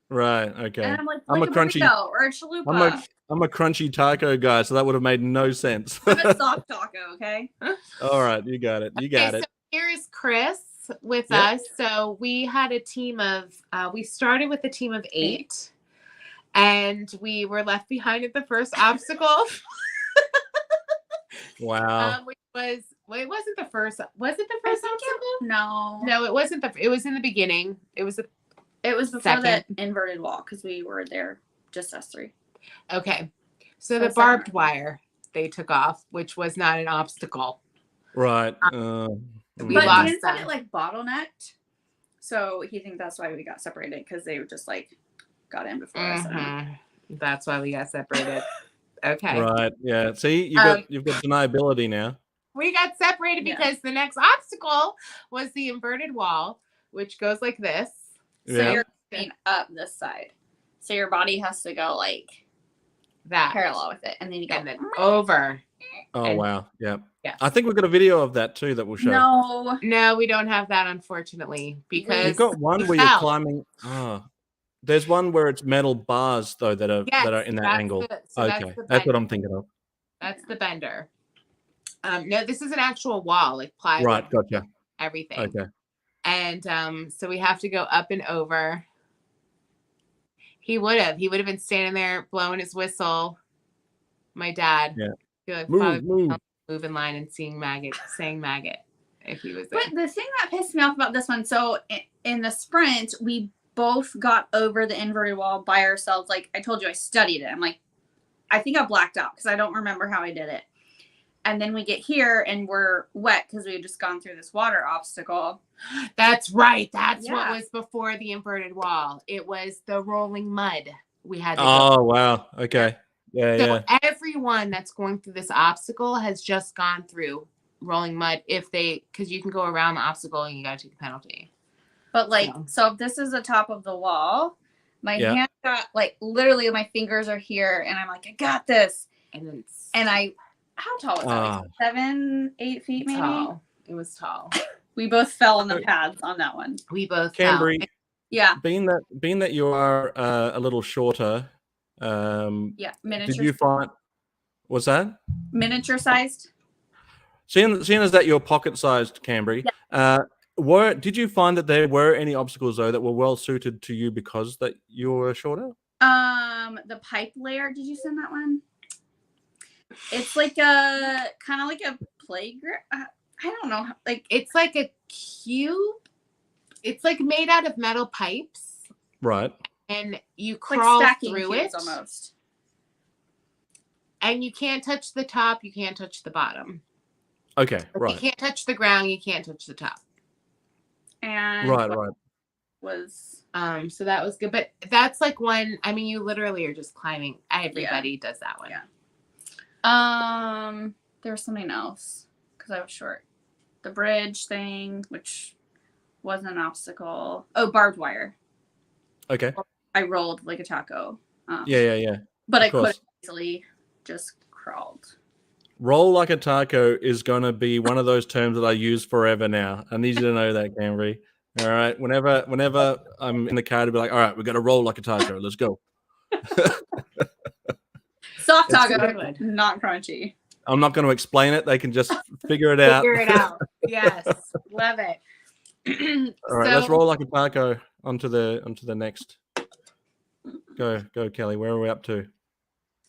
Right, okay. And I'm like I'm a crunchy burrito or a chalupa. I'm a crunchy taco guy, so that would have made no sense. I'm a soft taco, okay? All right, you got it. You got it. So here is Chris with us. So we had a team of, we started with a team of 8. And we were left behind at the first obstacle. Wow. Which was, it wasn't the first. Was it the first obstacle? No, it wasn't it was in the beginning. It was before second. that inverted wall because we were there, just us 3. Okay. So the barbed wire they took off, which was not an obstacle. Right. We But lost Dan that. said it like bottlenecked. So he thinks that's why we got separated because they were just like got in before us. That's why we got separated. Okay. Right. Yeah. See, you've got deniability now. We got separated because the next obstacle was the inverted wall, which goes like this. So you're going up this side. So your body has to go like that parallel with it, and then you go and then over. Oh wow. Yeah. Yeah. I think we've got a video of that too that we'll show. No, we don't have that, unfortunately, because you've got one where you're climbing. There's one where it's metal bars though that are in that angle. Okay, that's what I'm thinking of. That's the bender. No, this is an actual wall, like plywood. Right, gotcha. Everything. Okay. And so we have to go up and over. He would have been standing there blowing his whistle. My dad. Yeah. Move in line and saying maggot if he was there. But the thing that pissed me off about this one, so in the sprint, we both got over the inverted wall by ourselves. Like I told you, I studied it. I'm like, I think I blacked out because I don't remember how I did it. And then we get here and we're wet because we had just gone through this water obstacle. That's right. That's what was before the inverted wall. It was the rolling mud we had to go. Wow. Okay. Yeah. Everyone that's going through this obstacle has just gone through rolling mud because you can go around the obstacle and you got to take a penalty. But so if this is the top of the wall, my hand got literally my fingers are here and I'm like, I got this. And how tall was that? 7, 8 feet maybe? Tall. It was tall. We both fell on the pads on that one. We both Cambrie, fell. Yeah. Being that you are a little shorter, miniature. Did you find what's that? Miniature sized. Seeing as that you're pocket sized, Cambrie, did you find that there were any obstacles though that were well suited to you because that you were shorter? The pipe layer. Did you send that one? It's like a kind of like a playground. I don't know. Like it's like a cube. It's like made out of metal pipes. Right. And you crawl through it almost. And you can't touch the top. You can't touch the bottom. Okay. Right. You can't touch the ground. You can't touch the top. And right. Was so that was good. But that's like one. I mean, you literally are just climbing. Everybody does that one. Yeah. There was something else because I was short. The bridge thing, which wasn't an obstacle. Oh, barbed wire. Okay. I rolled like a taco. Yeah. But I could easily just crawled. Roll like a taco is going to be one of those terms that I use forever now. I need you to know that, Cambrie. All right. Whenever I'm in the car to be like, all right, we've got to roll like a taco. Let's go. Soft taco, not crunchy. I'm not going to explain it. They can just figure it out. Figure it out. Yes. Love it. All right, let's roll like a taco onto the next. Go, Kelly. Where are we up to?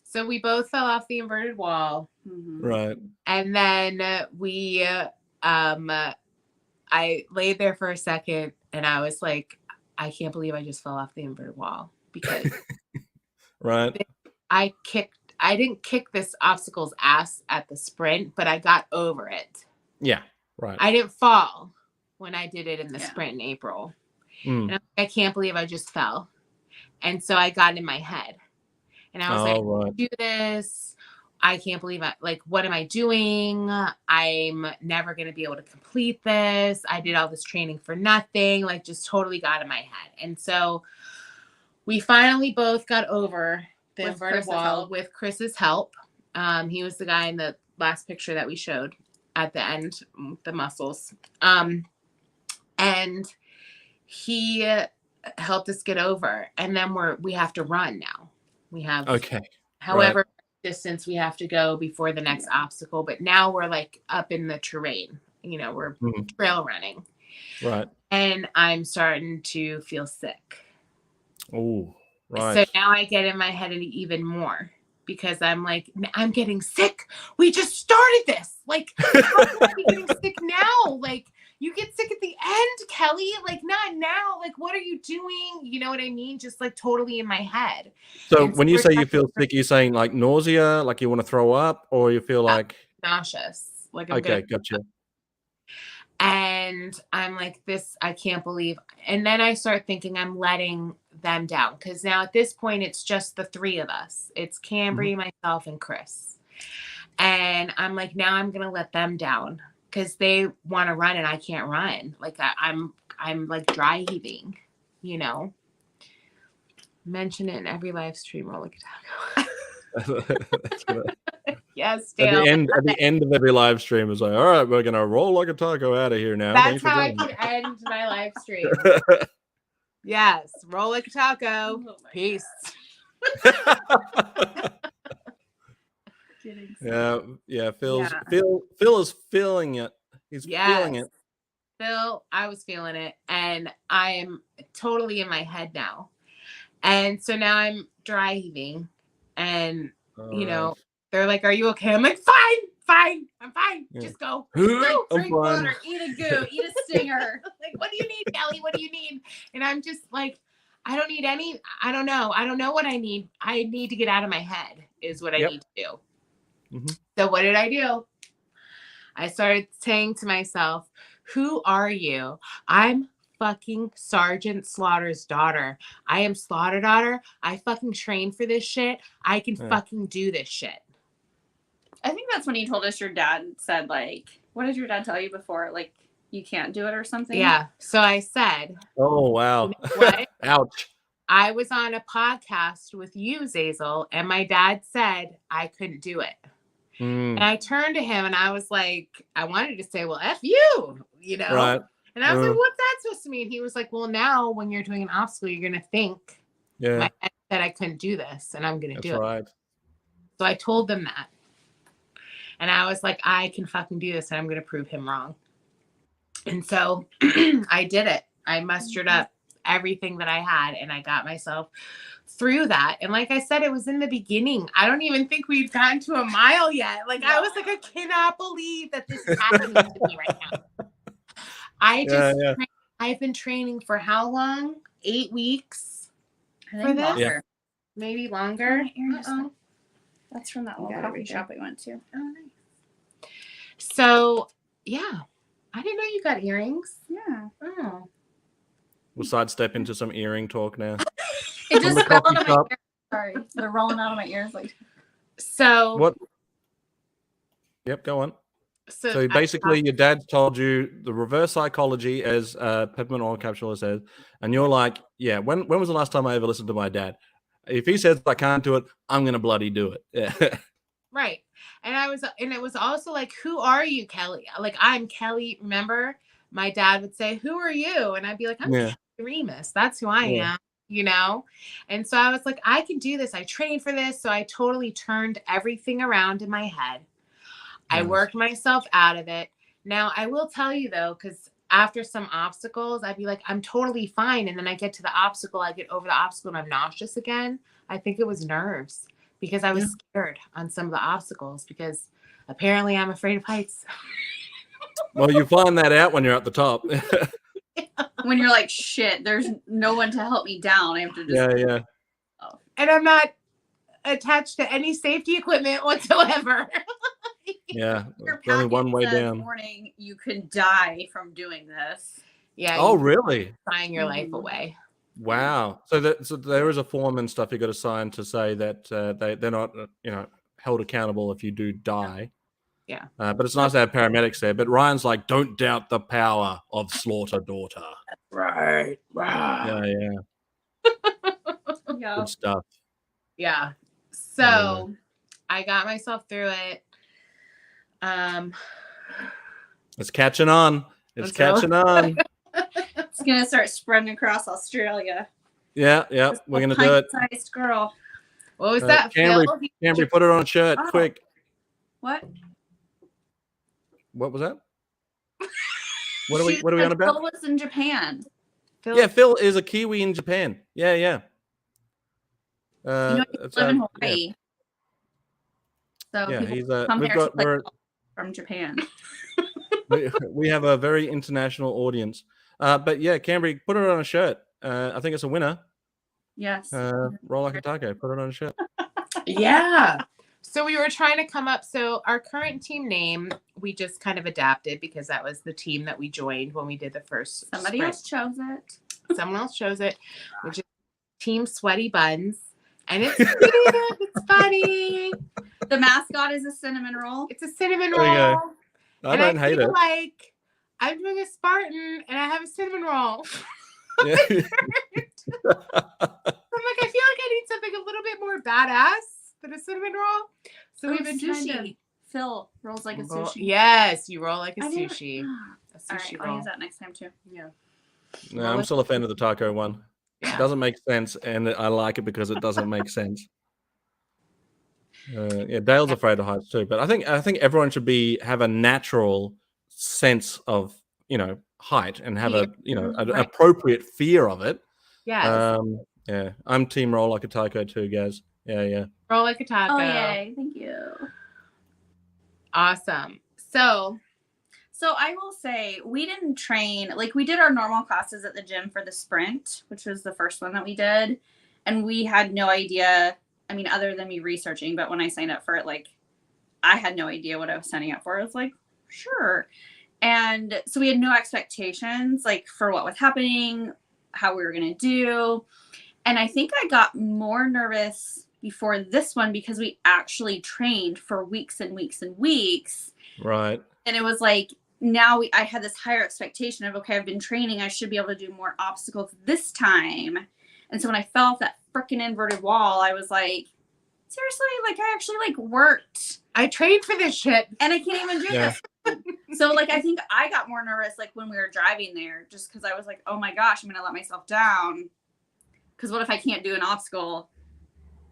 So we both fell off the inverted wall. Mm-hmm. Right. And then I laid there for a second And I was like, I can't believe I just fell off the inverted wall because right. I didn't kick this obstacle's ass at the sprint, but I got over it. Yeah, right. I didn't fall when I did it in the sprint in April. And I can't believe I just fell. And so I got in my head. And I was like, do this. I can't believe what am I doing? I'm never going to be able to complete this. I did all this training for nothing. Like, just totally got in my head. And so we finally both got over the inverted wall with Chris's help. He was the guy in the last picture that we showed at the end, the muscles. And he helped us get over. And then we have to run now. We have however distance we have to go before the next obstacle. But now we're like up in the terrain. You know, we're trail running. Right. And I'm starting to feel sick. Oh, right. So now I get in my head even more because I'm like, I'm getting sick. We just started this. Like, how am I getting sick now? Like, you get sick at the end, Kelly. Like, not now. Like, what are you doing? You know what I mean? Just like totally in my head. So when you say you feel sick, you're saying like nausea, like you want to throw up, or you feel like nauseous? Like, gotcha. And I'm like, this, I can't believe. And then I start thinking I'm letting them down because now at this point it's just the three of us. It's Cambrie, myself, and Chris. And I'm like, now I'm gonna let them down because they want to run and I can't run. Like I'm like dry heaving, you know. Mention it in every live stream. Roll like a taco. Yes, Dale. At the end of every live stream is like, all right, we're gonna roll like a taco out of here now. That's how I can end my live stream. Yes, roll like a taco. Peace. Yeah. Phil is feeling it. He's feeling it. Phil, I was feeling it, and I am totally in my head now. And so now I'm dry heaving, and you know, they're like, "Are you okay?" I'm like, "Fine, I'm fine. Yeah. Just go. Drink water, eat a goo, eat a stinger." Like, what do you need, Kelly? What do you need? And I'm just like, I don't need any. I don't know what I need. I need to get out of my head is what I need to do. So what did I do? I started saying to myself, who are you? I'm fucking Sergeant Slaughter's daughter. I am Slaughter daughter. I fucking trained for this shit. I can fucking do this shit. I think that's when you told us your dad said, like, what did your dad tell you before? Like, you can't do it or something? Yeah. So I said, oh, wow. You know what? Ouch. I was on a podcast with you, Zazel, and my dad said I couldn't do it. And I turned to him and I was like, I wanted to say, well, F you, you know? Right. And I was like, what's that supposed to mean? He was like, well, now when you're doing an obstacle, you're going to think my dad said I couldn't do this and I'm going to do it. So I told them that. And I was like, I can fucking do this and I'm going to prove him wrong. And so I did it. I mustered up everything that I had and I got myself through that. And like I said, it was in the beginning. I don't even think we've gotten to a mile yet. Like I was like, I cannot believe that this is happening to me right now. I've been training for how long? 8 weeks for this? Longer. Maybe longer. That's from that little coffee shop we went to. Oh, nice. So, yeah. I didn't know you got earrings. Yeah. Oh. We'll sidestep into some earring talk now. It just fell out of my ears. Sorry. They're rolling out of my ears. Like. So. What? Yep, go on. So basically, your dad told you the reverse psychology, as Peppermint Oil Capsule says, and you're like, yeah, when was the last time I ever listened to my dad? If he says I can't do it, I'm gonna bloody do it. Yeah. Right. And it was also like, who are you, Kelly? Like, I'm Kelly. Remember, my dad would say, who are you? And I'd be like, I'm Kelly Remus. That's who I am, you know? And so I was like, I can do this. I trained for this. So I totally turned everything around in my head. I worked myself out of it. Now, I will tell you, though, because after some obstacles, I'd be like, I'm totally fine. And then I get to the obstacle, I get over the obstacle and I'm nauseous again. I think it was nerves because I was scared on some of the obstacles because apparently I'm afraid of heights. Well, you find that out when you're at the top. when you're like, shit, there's no one to help me down. I have to just. Yeah. Oh. And I'm not attached to any safety equipment whatsoever. Yeah. Only one way down. Morning, you could die from doing this. Yeah. Oh, really? Sign your life away. Wow. So there is a form and stuff you got to sign to say that they're not, held accountable if you do die. Yeah. But it's nice to have paramedics there. But Ryan's like, don't doubt the power of Slaughter Daughter. Right. Yeah. Yeah. Good stuff. Yeah. So I got myself through it. It's catching on. It's catching on. It's gonna start spreading across Australia. Yeah. We're gonna do it. Pint-sized girl. What was that? Cambrie, put it on a shirt, quick. What? What was that? What are we on about? Phil was in Japan. Phil is a Kiwi in Japan. Yeah. You live in Hawaii. So he's from Japan. we have a very international audience. But yeah, Cambrie, put it on a shirt. I think it's a winner. Yes. Roll like a taco. Put it on a shirt. Yeah. So we were trying to come up. So our current team name, we just kind of adapted because that was the team that we joined when we did the first. Somebody else chose it. Someone else chose it, which is Team Sweaty Buns. And it's cute. It's funny. The mascot is a cinnamon roll. It's a cinnamon There you roll. go. I don't hate it. Like I'm doing a Spartan and I have a cinnamon roll. Yeah. I'm like, I feel like I need something a little bit more badass than a cinnamon roll. So we've been trying to. Phil rolls like a sushi. Yes, you roll like a sushi. A sushi roll. I'll use that next time too. Yeah. No, I'm still a fan of the taco one. Yeah. It doesn't make sense, and I like it because it doesn't make sense. Dale's afraid of heights too, but I think everyone should have a natural sense of height and have an appropriate fear of it. Yeah. I'm team roll like a taco too, Gaz. Yeah. Roll like a taco. Oh yay! Thank you. Awesome. So I will say we didn't train, like we did our normal classes at the gym for the sprint, which was the first one that we did. And we had no idea, I mean, other than me researching, but when I signed up for it, like I had no idea what I was signing up for. I was like, sure. And so we had no expectations like for what was happening, how we were going to do. And I think I got more nervous before this one because we actually trained for weeks and weeks and weeks. Right. And it was like, now I had this higher expectation of, okay, I've been training. I should be able to do more obstacles this time. And so when I fell off that freaking inverted wall, I was like, seriously? Like I actually worked. I trained for this shit. And I can't even do this. So like, I think I got more nervous like when we were driving there, just because I was like, oh my gosh, I'm going to let myself down. Because what if I can't do an obstacle?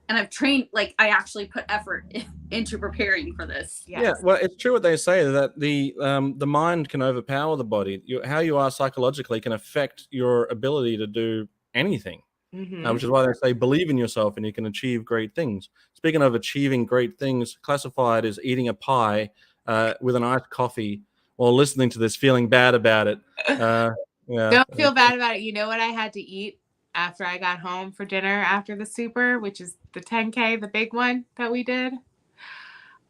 And I've trained, like I actually put effort into preparing for this. Yes. Yeah, well, it's true what they say that the mind can overpower the body. How you are psychologically can affect your ability to do anything, which is why they say believe in yourself and you can achieve great things. Speaking of achieving great things, classified as eating a pie with an iced coffee while listening to this, feeling bad about it. Don't feel bad about it. You know what I had to eat after I got home for dinner after the super, which is the 10K, the big one that we did?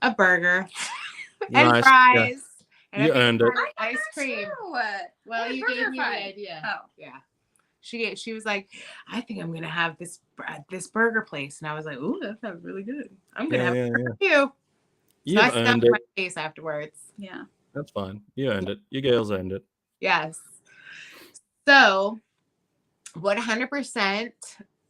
A burger and fries. Yeah. And you earned it. Ice cream. Well, you gave me the idea. Oh, yeah. She was like, I think I'm gonna have this burger place, and I was like, ooh, that sounds really good. I'm gonna have a burger too. You earned it. My face afterwards. Yeah, that's fine. You earned it. You girls earned it. Yes. So 100%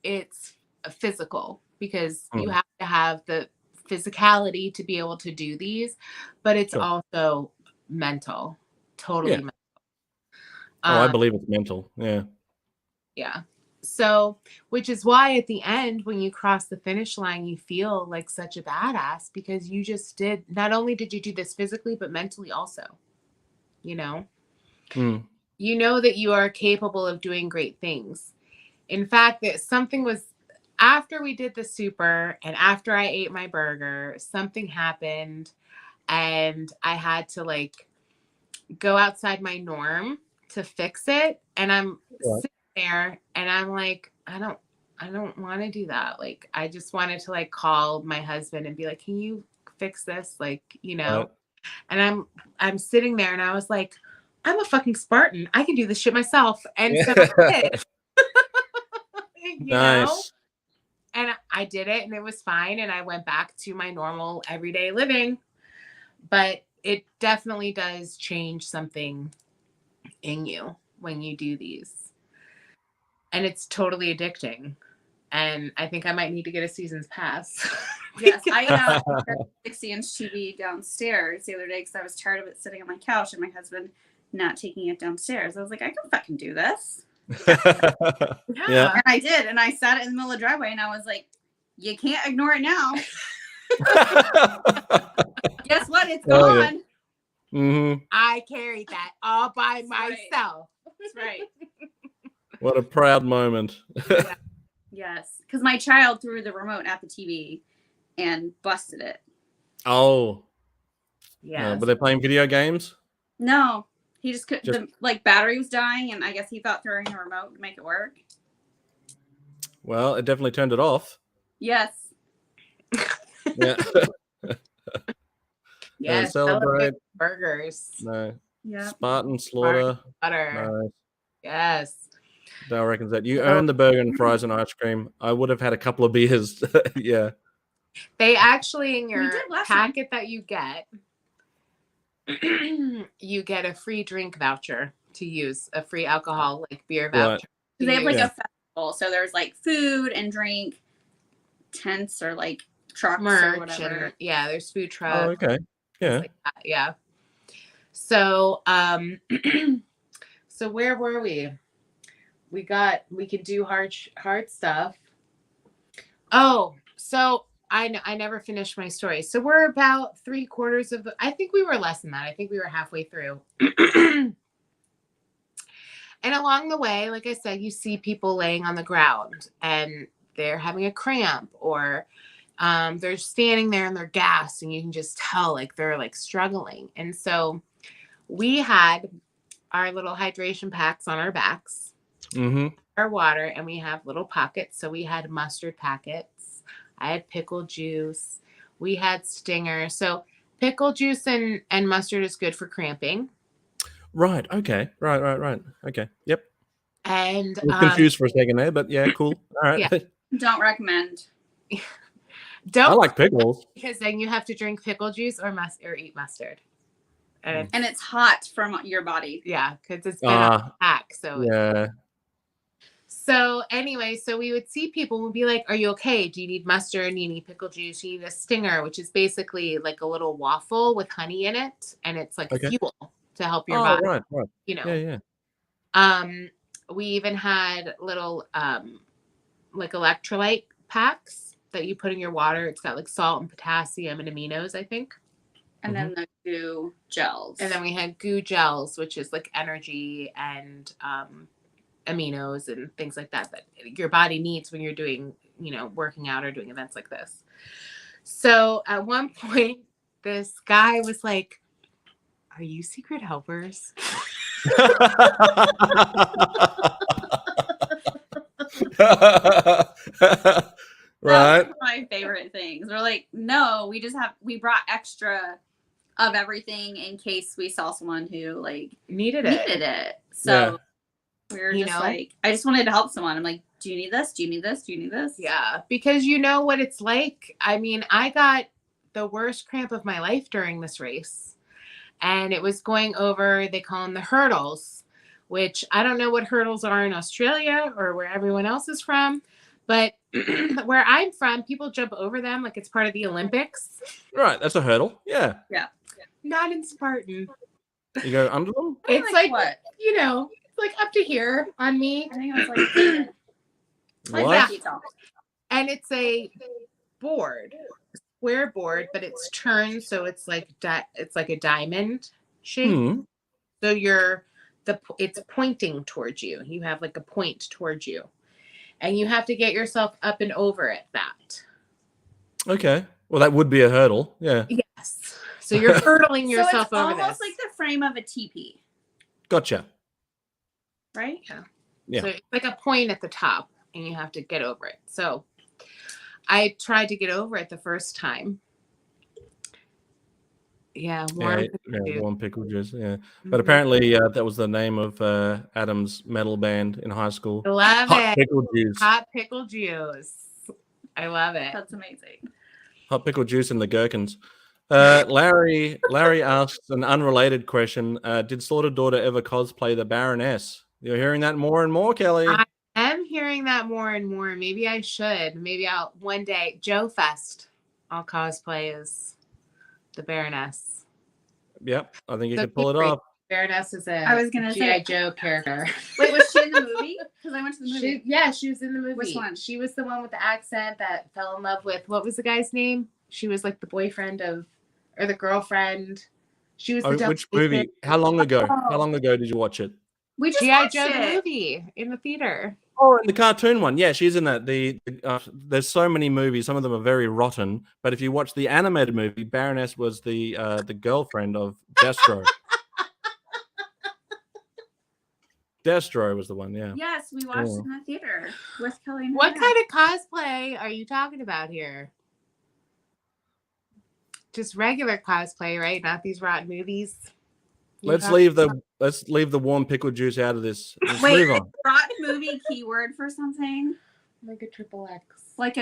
it's physical because you have to have the physicality to be able to do these, but it's also mental, totally mental. I believe it's mental. Yeah. So, which is why at the end, when you cross the finish line, you feel like such a badass because you just not only did you do this physically, but mentally also, you know that you are capable of doing great things. In fact, that something was after we did the super and after I ate my burger, something happened and I had to go outside my norm to fix it, and I'm sitting there and I'm like, I don't want to do that. Like, I just wanted to like call my husband and be like, can you fix this? Like, and I'm sitting there and I was like, I'm a fucking Spartan. I can do this shit myself. And so I did. Nice. And I did it and it was fine. And I went back to my normal everyday living. But it definitely does change something in you when you do these. And it's totally addicting. And I think I might need to get a season's pass. Yes, I got a 60-inch TV downstairs the other day because I was tired of it sitting on my couch and my husband not taking it downstairs. I was like, I can fucking do this. Yeah. And I did. And I sat it in the middle of the driveway and I was like, you can't ignore it now. Guess what? It's gone. Yeah. Mm-hmm. I carried that all by myself. That's right. What a proud moment. Yeah. Yes. Because my child threw the remote at the TV and busted it. Oh. Yeah. Were they playing video games? No. He just couldn't. The battery was dying, and I guess he thought throwing the remote would make it work. Well, it definitely turned it off. Yes. Yeah. Yeah. Celebrate burgers. No. Yeah. Spartan slaughter. Butter. No. Yes. Dale reckons that you earned the burger and fries and ice cream. I would have had a couple of beers. Yeah. They actually, in your packet that you get, you get a free drink voucher to use, a free alcohol, like beer voucher. Right. They have like a festival. So there's like food and drink tents or like trucks merch or whatever. And, there's food trucks. Oh, okay. Yeah. Like that. Yeah. So, so where were we? We can do hard stuff. Oh, so I never finished my story. So we're about 3/4 of I think we were less than that. I think we were halfway through. And along the way, like I said, you see people laying on the ground and they're having a cramp, or they're standing there and they're gassed, and you can just tell like they're like struggling. And so we had our little hydration packs on our backs. Mm-hmm. Our water, and we have little pockets. So we had mustard packets. I had pickle juice. We had Stinger. So pickle juice and mustard is good for cramping. Right. Okay. Right. Okay. Yep. And I was confused for a second there, but yeah, cool. All right. Yeah. Don't recommend. I like pickles. Because then you have to drink pickle juice or eat mustard. And it's hot from your body. Yeah, because it's been a pack. So yeah. So anyway, so we would see people and we'd be like, are you okay? Do you need mustard? Do you need pickle juice? Do you need a Stinger, which is basically like a little waffle with honey in it. And it's like fuel to help your body. Right. You know. Yeah. We even had little like electrolyte packs that you put in your water. It's got like salt and potassium and aminos, I think. And then the goo gels. And then we had goo gels, which is like energy and aminos and things like that your body needs when you're doing, working out or doing events like this. So at one point, this guy was like, are you secret helpers? Right. That's my favorite things. We're like, no, we brought extra of everything in case we saw someone who like needed it. So we were just like, I just wanted to help someone. I'm like, do you need this? Do you need this? Do you need this? Yeah, because you know what it's like. I mean, I got the worst cramp of my life during this race. And it was going over, they call them the hurdles, which I don't know what hurdles are in Australia or where everyone else is from. But where I'm from, people jump over them like it's part of the Olympics. Right, that's a hurdle. Yeah. Yeah. Not in Spartan. You go under them? It's like what? Like up to here on me. I think it was like what? Yeah. And it's a board, square board, but it's turned so it's like a diamond shape. So it's pointing towards you. You have like a point towards you, and you have to get yourself up and over it. That. Okay. Well, that would be a hurdle. Yeah. Yes. So you're hurdling yourself over this. Almost like the frame of a teepee. Gotcha. right? Yeah. So it's like a point at the top, and you have to get over it. So I tried to get over it the first time. Yeah, warm pickle juice. Yeah, but apparently that was the name of Adam's metal band in high school. I love Hot it. Pickle juice. Hot pickle juice. I love it. That's amazing. Hot pickle juice and the gherkins. Larry asks an unrelated question. Did Slaughter Daughter ever cosplay the Baroness? You're hearing that more and more, Kelly. I am hearing that more and more. Maybe I should. Maybe I'll one day, Joe Fest, I'll cosplay as the Baroness. Yep, I think you could pull it off. Baroness is I was gonna G.I. say Joe character. Wait, was she in the movie? Because I went to the movie. She was in the movie. Which one? She was the one with the accent that fell in love with, what was the guy's name? She was like the boyfriend of, or the girlfriend. She was the which movie? How long ago? How long ago did you watch it? We just G.I. watched Joe it. the movie in the theater. Oh, and the cartoon one. Yeah, she's in that. There's so many movies. Some of them are very rotten. But if you watch the animated movie, Baroness was the girlfriend of Destro. Destro was the one. Yeah. Yes, we watched it in the theater with Kelly. And What kind of cosplay are you talking about here? Just regular cosplay, right? Not these rotten movies. Let's leave the warm pickle juice out of this. Let's Wait, move on. is rotten movie keyword for something? Like a triple X. Like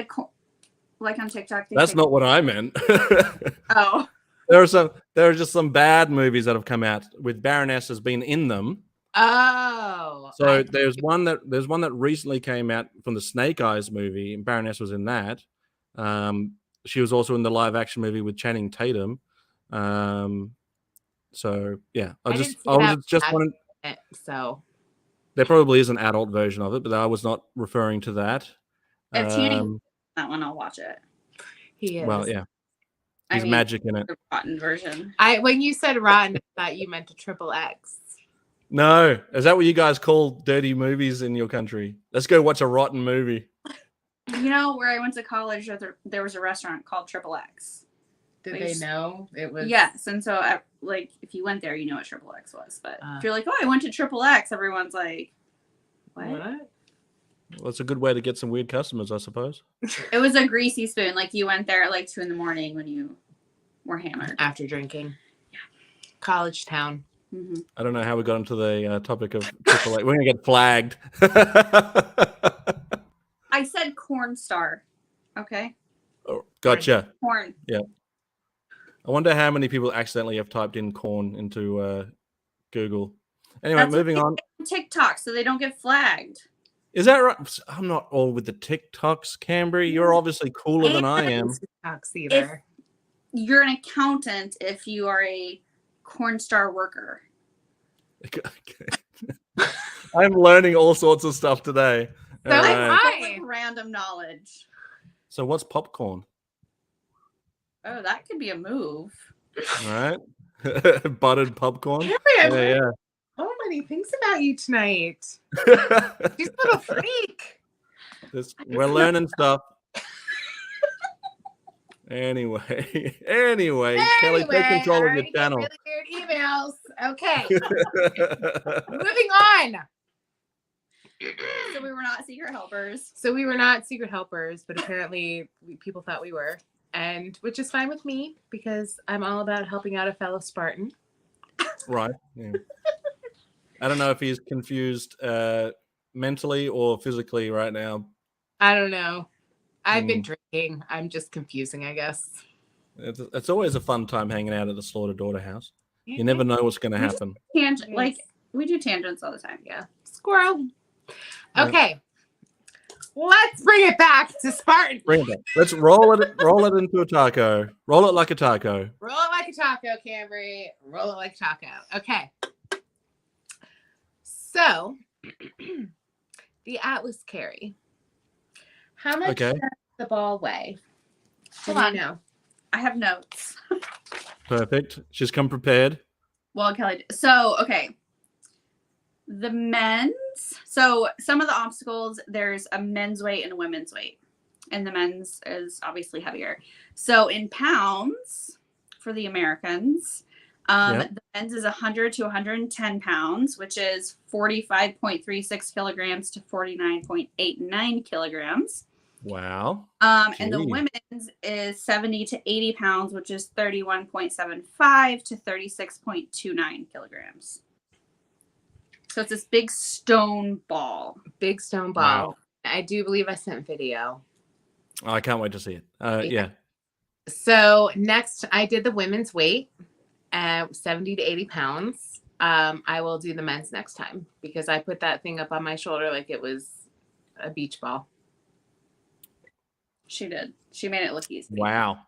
on TikTok. That's not what I meant. Oh. There are just some bad movies that have come out with Baroness has been in them. Oh. So there's one that recently came out from the Snake Eyes movie, and Baroness was in that. She was also in the live action movie with Channing Tatum. So yeah, so there probably is an adult version of it, but I was not referring to that. If Channing that one, I'll watch it. He is. Well, yeah. There's magic in it. The rotten version. When you said rotten, I thought you meant a triple X. No, is that what you guys call dirty movies in your country? Let's go watch a rotten movie. You know, where I went to college, there was a restaurant called Triple X. Did they know it was? Yes, and so if you went there, you know what Triple X was. But if you're like, oh, I went to Triple X, everyone's like, what? Well, it's a good way to get some weird customers, I suppose. It was a greasy spoon. Like you went there at like 2 a.m. when you were hammered after drinking. Yeah, college town. Mm-hmm. I don't know how we got into the topic of Triple X. We're gonna get flagged. I said corn star. Okay. Oh, gotcha. Corn. Yeah. I wonder how many people accidentally have typed in corn into Google. Anyway, moving on. TikTok, so they don't get flagged. Is that right? I'm not all with the TikToks, Cambrie. You're obviously cooler than I am. TikToks either. If you're an accountant if you are a corn star worker. Okay. I'm learning all sorts of stuff today. So like random knowledge. So what's popcorn? Oh, that could be a move. All right. Buttered popcorn. Yeah. So many things about you tonight. She's a little freak. We're learning stuff. Anyway, Kelly, take control of your channel. Really weird emails. Okay. Moving on. So we were not secret helpers. But apparently people thought we were. And which is fine with me because I'm all about helping out a fellow Spartan. Right. Yeah. I don't know if he's confused mentally or physically right now. I don't know. I've been drinking. I'm just confusing, I guess. It's always a fun time hanging out at the Slaughter Daughter house. You never know what's going to happen. We do tangents all the time. Yeah. Squirrel. Okay. Let's bring it back to Spartan. Bring it back. Let's roll it into a taco. Roll it like a taco. Roll it like a taco, Cambrie. Roll it like a taco. Okay. So, the Atlas carry. How much does the ball weigh? Hold on. Know? I have notes. Perfect. She's come prepared. Well, Kelly. So, okay. The men's. So, some of the obstacles, there's a men's weight and a women's weight. And the men's is obviously heavier. So, in pounds for the Americans, The men's is 100 to 110 pounds, which is 45.36 kilograms to 49.89 kilograms. Wow. And the women's is 70 to 80 pounds, which is 31.75 to 36.29 kilograms. So it's this big stone ball. Big stone ball. Wow. I do believe I sent video. Oh, I can't wait to see it. Yeah. So next, I did the women's weight at 70 to 80 pounds. I will do the men's next time because I put that thing up on my shoulder like it was a beach ball. She did. She made it look easy. Wow.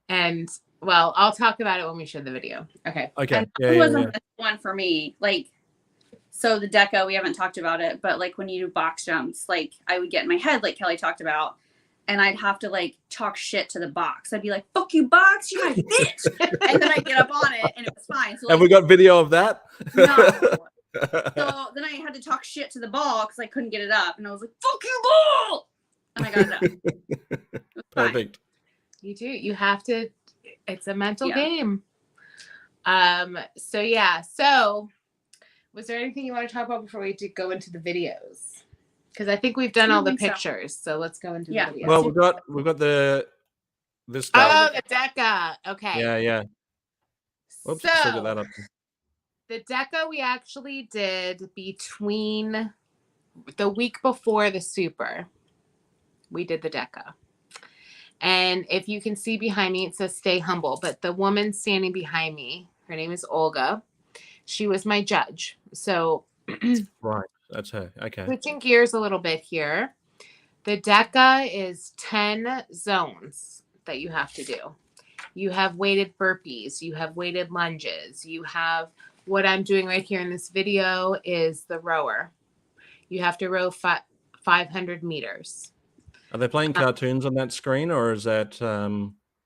And well, I'll talk about it when we show the video. Okay. And it wasn't this one for me. Like, so the deca, we haven't talked about it, but like when you do box jumps, like I would get in my head, like Kelly talked about, and I'd have to like talk shit to the box. I'd be like, "Fuck you, box, you my bitch," and then I get up on it, and it was fine. So, like, have we got video of that? No. So then I had to talk shit to the ball because I couldn't get it up, and I was like, "Fuck you, ball," and I got it up. It was Perfect. fine. You do. You have to. It's a mental game. So was there anything you want to talk about before we go into the videos? Because I think we've done all the pictures, so let's go into the videos. Well, we've got this stuff. Oh, the deca. Okay. Yeah. Oops, still got that up. The deca we actually did between the week before the super. We did the deca. And if you can see behind me, it says stay humble. But the woman standing behind me, her name is Olga. She was my judge. So right, that's her. Okay. Switching gears a little bit here. The deca is 10 zones that you have to do. You have weighted burpees. You have weighted lunges. You have what I'm doing right here in this video is the rower. You have to row 500 meters. Are they playing cartoons on that screen, or is that?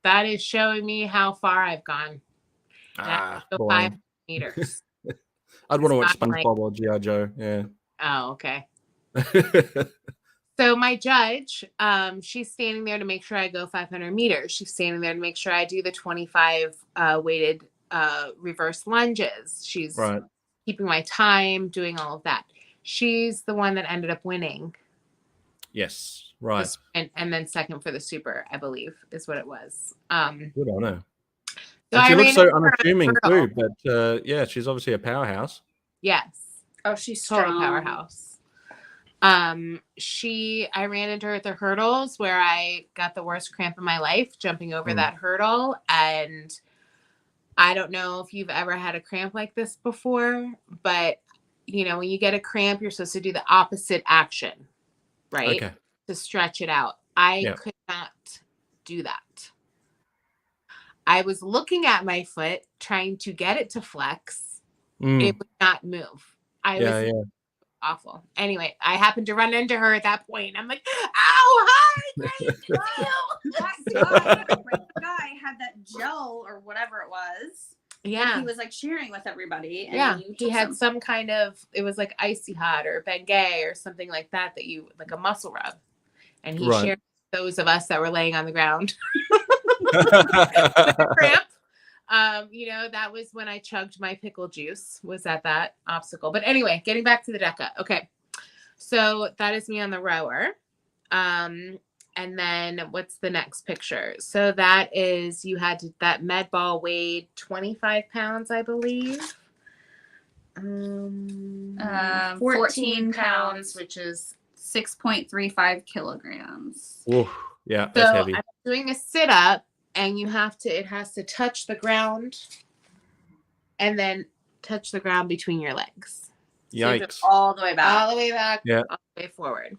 That is showing me how far I've gone. 5 meters. I'd want to watch SpongeBob or G.I. Joe. Yeah. Oh, okay. So my judge, she's standing there to make sure I go 500 meters. She's standing there to make sure I do the 25 weighted reverse lunges. She's keeping my time, doing all of that. She's the one that ended up winning. Yes, right. And then second for the super, I believe, is what it was. Good on her. So she looks so unassuming too, but yeah, she's obviously a powerhouse. Yes. Oh, she's total powerhouse. I ran into her at the hurdles where I got the worst cramp in my life jumping over that hurdle. And I don't know if you've ever had a cramp like this before, but you know, when you get a cramp, you're supposed to do the opposite action, right? Okay. To stretch it out. I could not do that. I was looking at my foot, trying to get it to flex. It would not move. I was awful. Anyway, I happened to run into her at that point. I'm like, "Ow, hi, great, that guy had that gel or whatever it was. Yeah, he was like sharing with everybody. And he had some kind of. It was like Icy Hot or Bengay or something like that. That you like a muscle rub, and he shared with those of us that were laying on the ground. With a cramp. You know, that was when I chugged my pickle juice, was at that obstacle. But anyway, getting back to the deca. Okay. So that is me on the rower. And then what's the next picture? So that is, that med ball weighed 25 pounds, I believe. 14 pounds, which is 6.35 kilograms. Ooh, yeah, that's heavy. I'm doing a sit up. And it has to touch the ground and then touch the ground between your legs. Yikes. So all the way back. All the way back, all the way forward.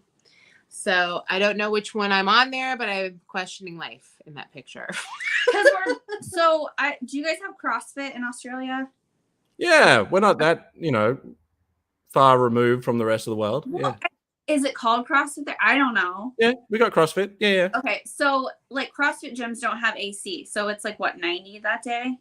So I don't know which one I'm on there, but I'm questioning life in that picture. Do you guys have CrossFit in Australia? Yeah, we're not that, far removed from the rest of the world. Well, is it called CrossFit there? I don't know. Yeah, we got CrossFit. Yeah. Okay, so like CrossFit gyms don't have AC, so it's like 90 that day,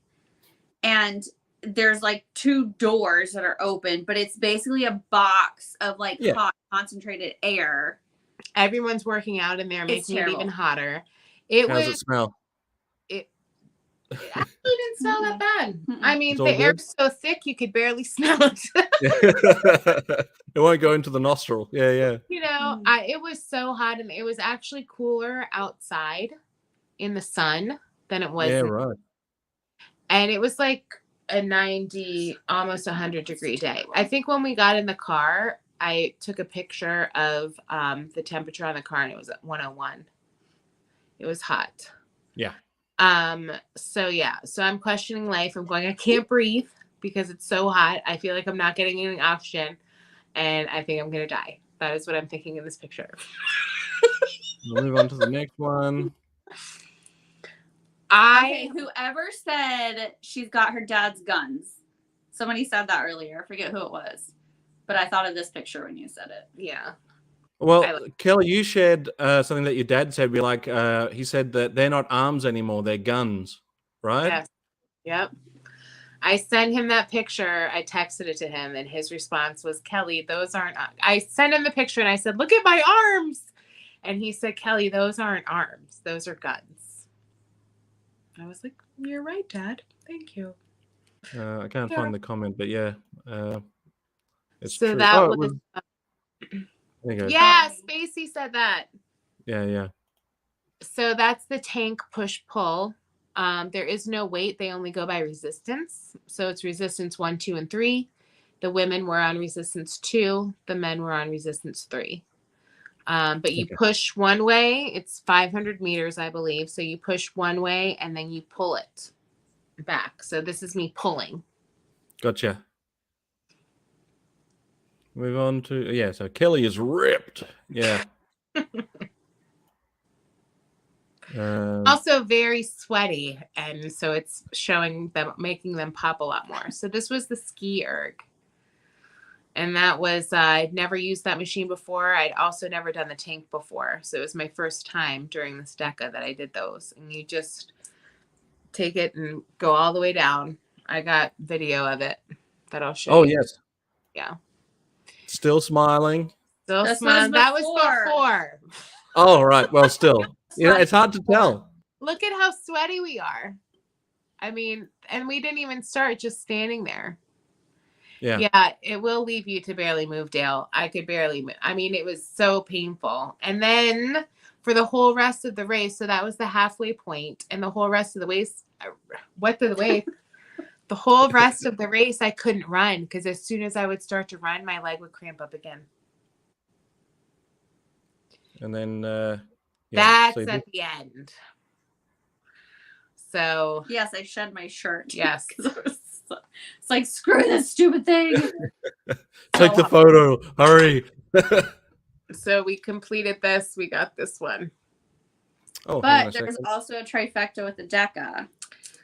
and there's like 2 doors that are open, but it's basically a box of like hot concentrated air. Everyone's working out in there, making it even hotter. How does it smell? It actually didn't smell that fun. I mean, the air's so thick you could barely smell it. It won't go into the nostril. Yeah. You know, it was so hot, and it was actually cooler outside in the sun than it was. Yeah, right. And it was like a 90, almost 100-degree day. I think when we got in the car, I took a picture of the temperature on the car, and it was at 101. It was hot. Yeah. So I'm questioning life. I'm going, I can't breathe because it's so hot. I feel like I'm not getting any oxygen, and I think I'm going to die. That is what I'm thinking in this picture. We'll move on to the next one. Okay, whoever said she's got her dad's guns. Somebody said that earlier. I forget who it was. But I thought of this picture when you said it. Yeah. Well, Kelly, you shared something that your dad said. He said that they're not arms anymore; they're guns, right? Yes. Yep. I sent him that picture. I texted it to him, and his response was, "Kelly, those aren't." I sent him the picture, and I said, "Look at my arms," and he said, "Kelly, those aren't arms; those are guns." I was like, "You're right, Dad. Thank you." I can't find the comment, but yeah, it's so true. That was. There you go. Yeah, Spacey said that. Yeah. So that's the tank push-pull. There is no weight. They only go by resistance. So it's resistance 1, 2, and 3. The women were on resistance 2. The men were on resistance 3. But you push one way. It's 500 meters, I believe. So you push one way, and then you pull it back. So this is me pulling. Gotcha. Move on to, so Kelly is ripped. Yeah. Also very sweaty, and so it's showing them, making them pop a lot more. So this was the ski erg, and that was I'd never used that machine before. I'd also never done the tank before, so it was my first time during this DECA that I did those. And you just take it and go all the way down. I got video of it that I'll show you. Yes. Yeah. Still smiling. Still smiling. That was before. Oh, right. Well, still. It's hard to tell. Look at how sweaty we are. I mean, and we didn't even start, just standing there. Yeah, it will leave you to barely move, Dale. I could barely move. I mean, it was so painful. And then for the whole rest of the race, so that was the halfway point, and the whole rest of the race, the whole rest of the race, I couldn't run because as soon as I would start to run, my leg would cramp up again. And then that's at the end. So yes, I shed my shirt. Yes. It's like, screw this stupid thing. Take the photo. Hurry. So we completed this. We got this one. Oh, but there's also a trifecta with the DECA.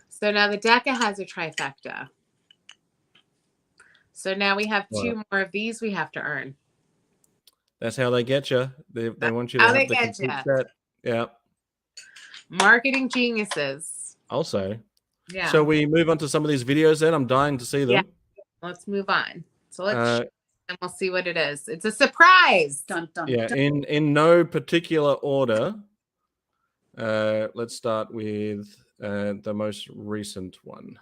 So now the DECA has a trifecta. So now we have 2 more of these we have to earn. That's how they get you. They want you to have the complete set. Yeah. Marketing geniuses. Also. Yeah. So we move on to some of these videos then. I'm dying to see them. Yeah. Let's move on. So let's and we'll see what it is. It's a surprise. Dun, dun, yeah, dun. in no particular order. Let's start with the most recent one.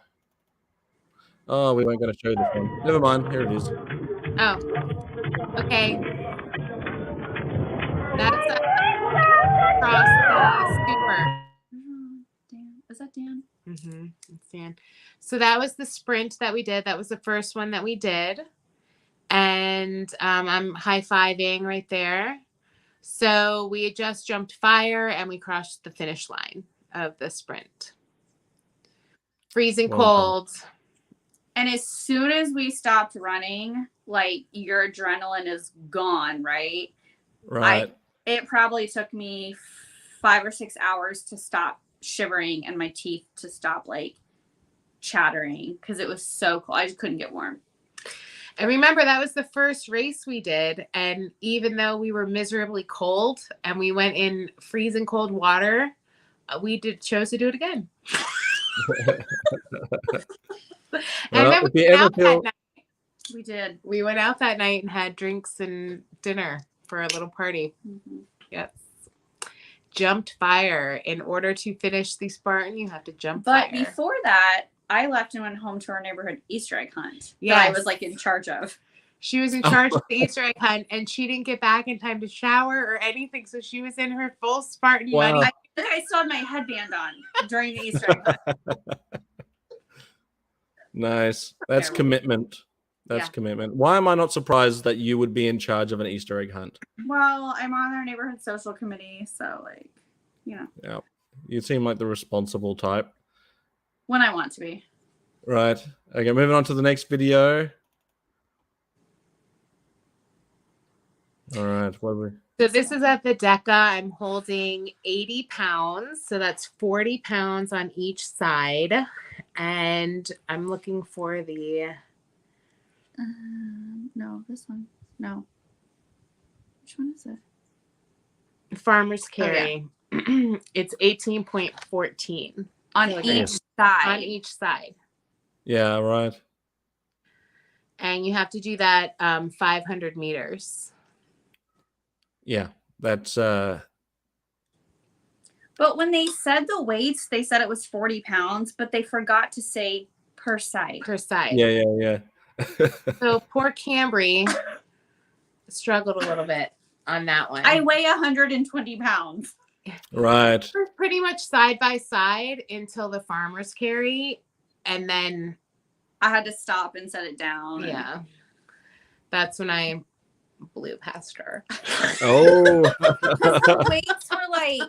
Oh, we weren't going to show this one. Never mind. Here it is. Oh. Okay. That's across the super. Dan. Is that Dan? Mm-hmm. It's Dan. So that was the sprint that we did. That was the first one that we did. And I'm high-fiving right there. So we had just jumped fire and we crossed the finish line of the sprint. Freezing cold. And as soon as we stopped running, like, your adrenaline is gone, right? Right. It probably took me 5 or 6 hours to stop shivering and my teeth to stop, like, chattering because it was so cold. I just couldn't get warm. And remember, that was the first race we did. And even though we were miserably cold and we went in freezing cold water, we chose to do it again. And then we went out that night. We did. We went out that night and had drinks and dinner for a little party. Mm-hmm. Yes. Jumped fire. In order to finish the Spartan, you have to jump fire. But before that, I left and went home to our neighborhood Easter egg hunt Yeah, that I was like in charge of. She was in charge of the Easter egg hunt, and she didn't get back in time to shower or anything, so she was in her full Spartan muddy. I think I still had my headband on during the Easter egg hunt. Nice. That's commitment. That's commitment. Why am I not surprised that you would be in charge of an Easter egg hunt? Well, I'm on our neighborhood social committee, so like, you know. Yeah. You seem like the responsible type. When I want to be. Right. Okay, moving on to the next video. All right. What are we? So this is at the DECA. I'm holding 80 pounds. So that's 40 pounds on each side. And I'm looking for the... no, this one. No. Which one is it? Farmer's Carry. Oh, yeah. It's 18.14. On each side. On each side. Yeah, right. And you have to do that 500 meters. Yeah, that's... But when they said the weights, they said it was 40 pounds, but they forgot to say per side. Per side. Yeah. So poor Cambrie struggled a little bit on that one. I weigh 120 pounds. Right. We're pretty much side by side until the Farmer's Carry, and then I had to stop and set it down. Yeah. That's when I blew past her. Oh. The weights were like,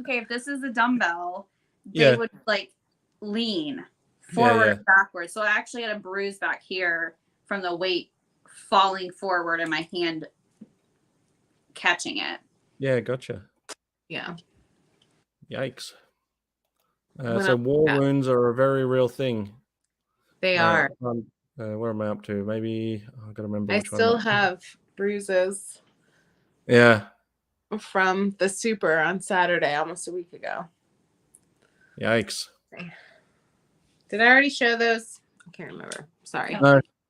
okay, if this is a dumbbell, they would like lean forward, backwards. So I actually had a bruise back here from the weight falling forward and my hand catching it. Yeah, gotcha. Yeah. Yikes. So war wounds are a very real thing. They are. Where am I up to? Maybe I've got to remember. I still have bruises. Yeah. From the super on Saturday, almost a week ago. Yikes. Did I already show those? I can't remember. Sorry.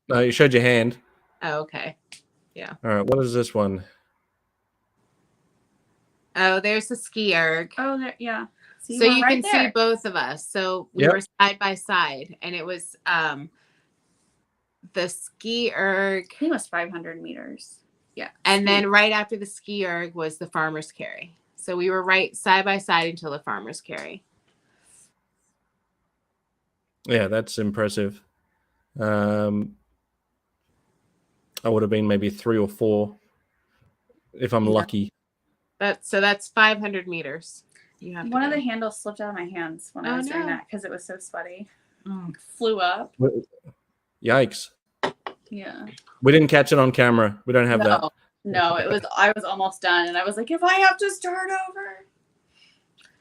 No, you showed your hand. Oh, okay. Yeah. All right. What is this one? Oh, there's the ski erg. Oh, there, yeah. So you can see both of us. So we were side by side, and it was the ski erg. I think it was 500 meters. Yeah. And then right after the ski erg was the Farmer's Carry. So we were right side by side until the Farmer's Carry. Yeah, that's impressive. I would have been maybe 3 or 4 if I'm lucky. That's 500 meters. You have one of the handles slipped out of my hands when I was doing that because it was so sweaty. Flew up. Yikes. Yeah. We didn't catch it on camera. We don't have that. No, it was. I was almost done, and I was like, if I have to start over,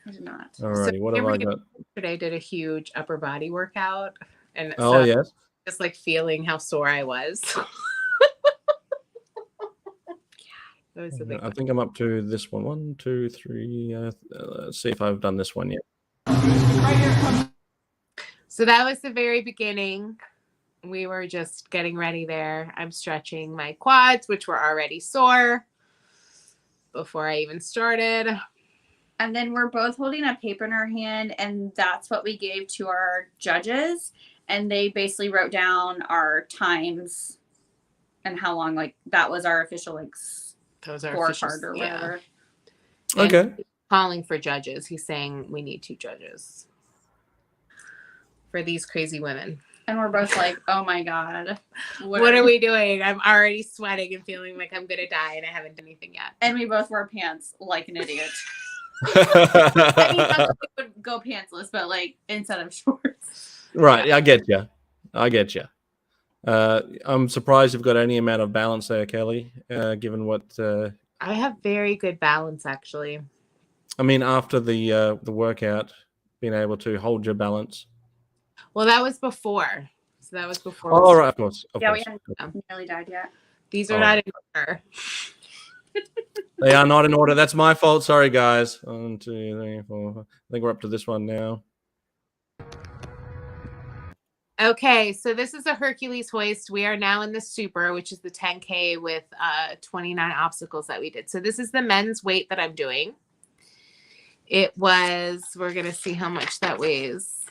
I did not. Alrighty, what have I got? Today did a huge upper body workout, and yes, just like feeling how sore I was. I think I'm up to this one. 1, 2, 3. Let's see if I've done this one yet. So that was the very beginning. We were just getting ready there. I'm stretching my quads, which were already sore before I even started. And then we're both holding a paper in our hand, and that's what we gave to our judges. And they basically wrote down our times and how long, like that was our official scorecard or whatever. Okay. And calling for judges. He's saying we need 2 judges for these crazy women. And we're both like, oh my God. What are we doing? I'm already sweating and feeling like I'm going to die and I haven't done anything yet. And we both wear pants like an idiot. I mean, we would go pantsless, but like instead of shorts. Right. Yeah. I get you. I'm surprised you've got any amount of balance there, Kelly, given what... I have very good balance, actually. I mean, after the workout, being able to hold your balance. Well, that was before. So that was before. Oh, right, of course. We haven't nearly died yet. These are not in order. They are not in order. That's my fault. Sorry, guys. 1, 2, 3, 4. I think we're up to this one now. Okay, so this is a Hercules hoist. We are now in the super, which is the 10K with 29 obstacles that we did. So this is the men's weight that I'm doing. It was, we're going to see how much that weighs.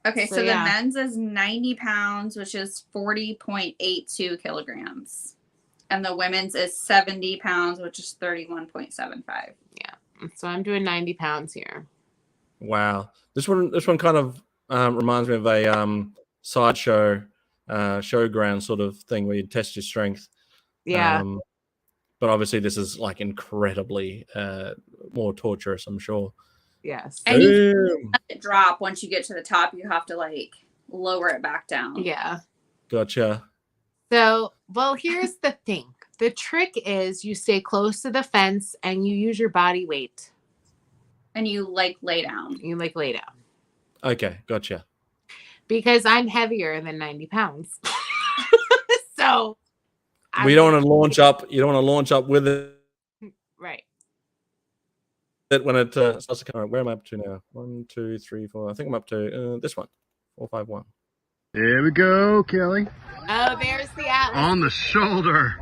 Okay, so the men's is 90 pounds, which is 40.82 kilograms. And the women's is 70 pounds, which is 31.75. Yeah. So I'm doing 90 pounds here. Wow. This one kind of reminds me of a sideshow, showground sort of thing where you test your strength. Yeah. But obviously this is like incredibly more torturous, I'm sure. Yes. And you let it drop once you get to the top. You have to like lower it back down. Yeah. Gotcha. So, well, here's the thing. The trick is you stay close to the fence and you use your body weight. And you like lay down. You like lay down. Okay, gotcha. Because I'm heavier than 90 pounds. So we don't want to launch up. You don't want to launch up with it. Right. When it starts to come out. Where am I up to now? 1, 2, 3, 4. I think I'm up to this one. 4, 5, 1. There we go, Kelly. Oh, there's the Atlas. On the shoulder.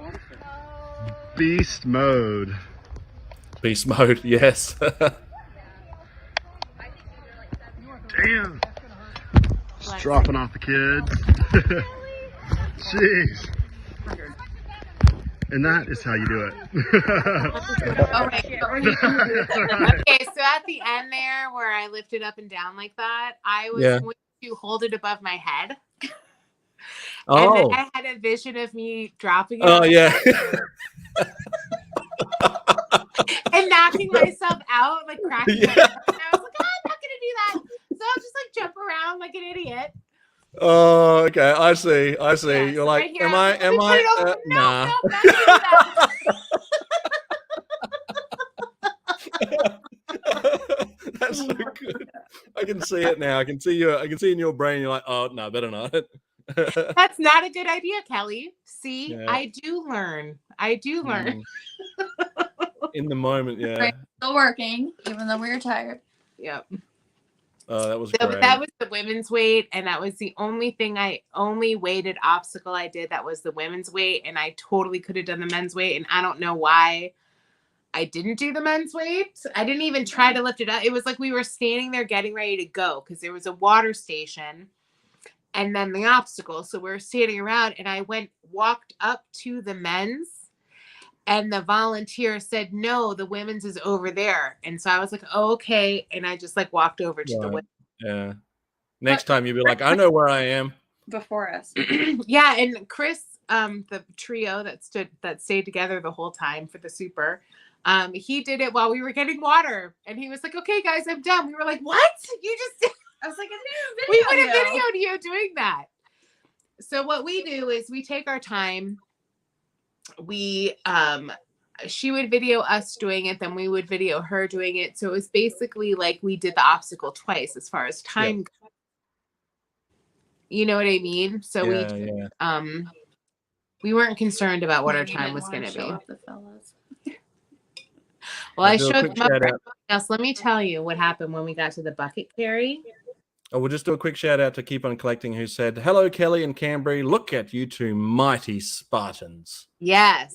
Beast mode. Beast mode, yes. Damn. Just dropping off the kids. Jeez. And that is how you do it. Okay, so at the end there where I lifted up and down like that, I was going to hold it above my head. And then I had a vision of me dropping it. Oh, yeah. And knocking myself out, like cracking my head. And I was like, I'm not going to do that. So I'll just like jump around like an idiot. Oh, okay. I see. Yes, you're like, right here, am I? Nah. That's so good. I can see it now. I can see in your brain. You're like, oh no, better not. That's not a good idea, Kelly. See, yeah. I do learn. In the moment, yeah. Right. Still working, even though we were tired. Yep. Oh, that was great. That was the women's weight, and that was the only weighted obstacle I did. That was the women's weight, and I totally could have done the men's weight, and I don't know why I didn't do the men's weight. I didn't even try to lift it up. It was like we were standing there getting ready to go because there was a water station and then the obstacle. So we were standing around, and I walked up to the men's, and the volunteer said, no, the women's is over there. And so I was like, oh, okay. And I just like walked over to the women's. Yeah. Next time you'll be like, I know where I am. Before us. Yeah. And Chris, the trio that stayed together the whole time for the super, he did it while we were getting water. And he was like, okay, guys, I'm done. We were like, what? You just did? I was like, we would have videoed you doing that. So what we do is we take our time. She would video us doing it, then we would video her doing it. So it was basically like we did the obstacle twice as far as time goes. You know what I mean? So we weren't concerned about what our time was going to be. Well, I showed them up. Else, let me tell you what happened when we got to the bucket carry. Oh, we'll just do a quick shout out to Keep On Collecting, who said, hello, Kelly and Cambrie. Look at you two mighty Spartans. Yes.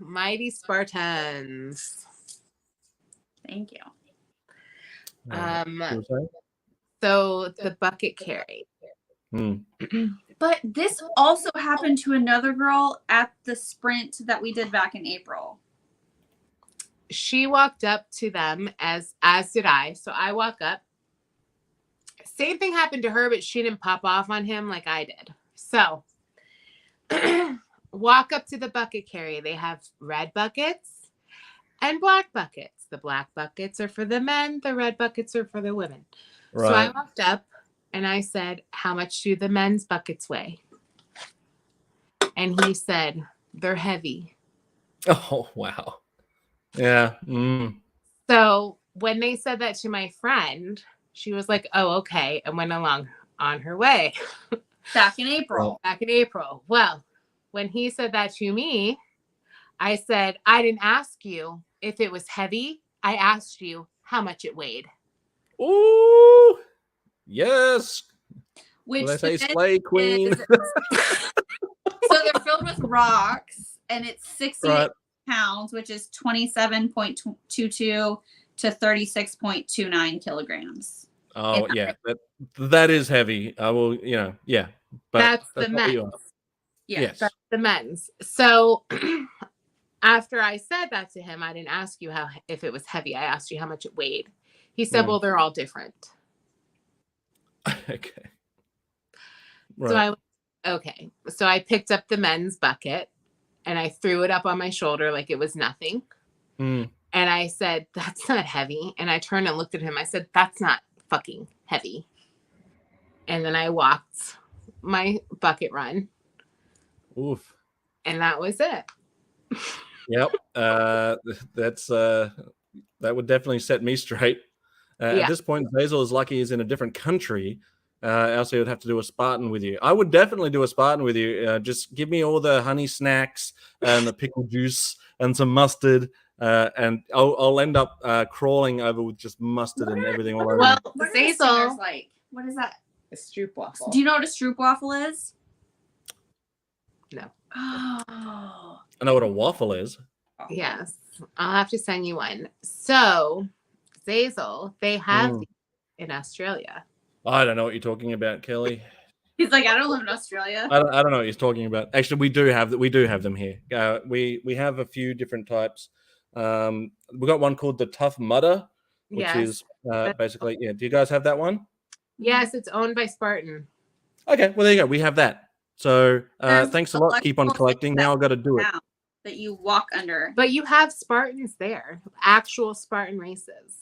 Mighty Spartans. Thank you. So the bucket carry. But this also happened to another girl at the sprint that we did back in April. She walked up to them as did I. So I walk up. Same thing happened to her, but she didn't pop off on him like I did. So walk up to the bucket carry. They have red buckets and black buckets. The black buckets are for the men. The red buckets are for the women. Right. So I walked up and I said, how much do the men's buckets weigh? And he said, they're heavy. Oh, wow. Yeah. So when they said that to my friend, she was like, oh, okay, and went along on her way. Back in April. Well, when he said that to me, I said, I didn't ask you if it was heavy. I asked you how much it weighed. Ooh, yes. Which they say slay queen. So they're filled with rocks, and it's 68 pounds, which is 27.22 to 36.29 kilograms. Oh yeah, that is heavy. I will, yeah. But that's the men's. Yes, that's the men's. So after I said that to him, I didn't ask you if it was heavy. I asked you how much it weighed. He said, "Well, they're all different." Okay. Right. So I picked up the men's bucket and I threw it up on my shoulder like it was nothing. Mm. And I said, "That's not heavy." And I turned and looked at him. I said, "That's not fucking heavy." And then I walked my bucket run. Oof. And that was it. Yep. That's that would definitely set me straight. At this point, Basil is lucky he's in a different country. Else he would have to do a Spartan with you. I would definitely do a Spartan with you. Just give me all the honey snacks and the pickle juice and some mustard. And I'll end up crawling over with just mustard and everything all over. Well, Basil, like, what is that? A stroopwafel. Do you know what a stroopwafel is? No. Oh. I know what a waffle is. Yes. I'll have to send you one. So, Basil, they have in Australia. I don't know what you're talking about, Kelly. He's like, I don't live in Australia. I don't know what he's talking about. Actually, we do have them here. We have a few different types. We got one called the Tough Mudder, which is basically, Do you guys have that one? Yes, it's owned by Spartan. Okay, well there you go. We have that. So thanks a lot. Keep on collecting. Now I've got to do it. That you walk under. But you have Spartans there, actual Spartan races.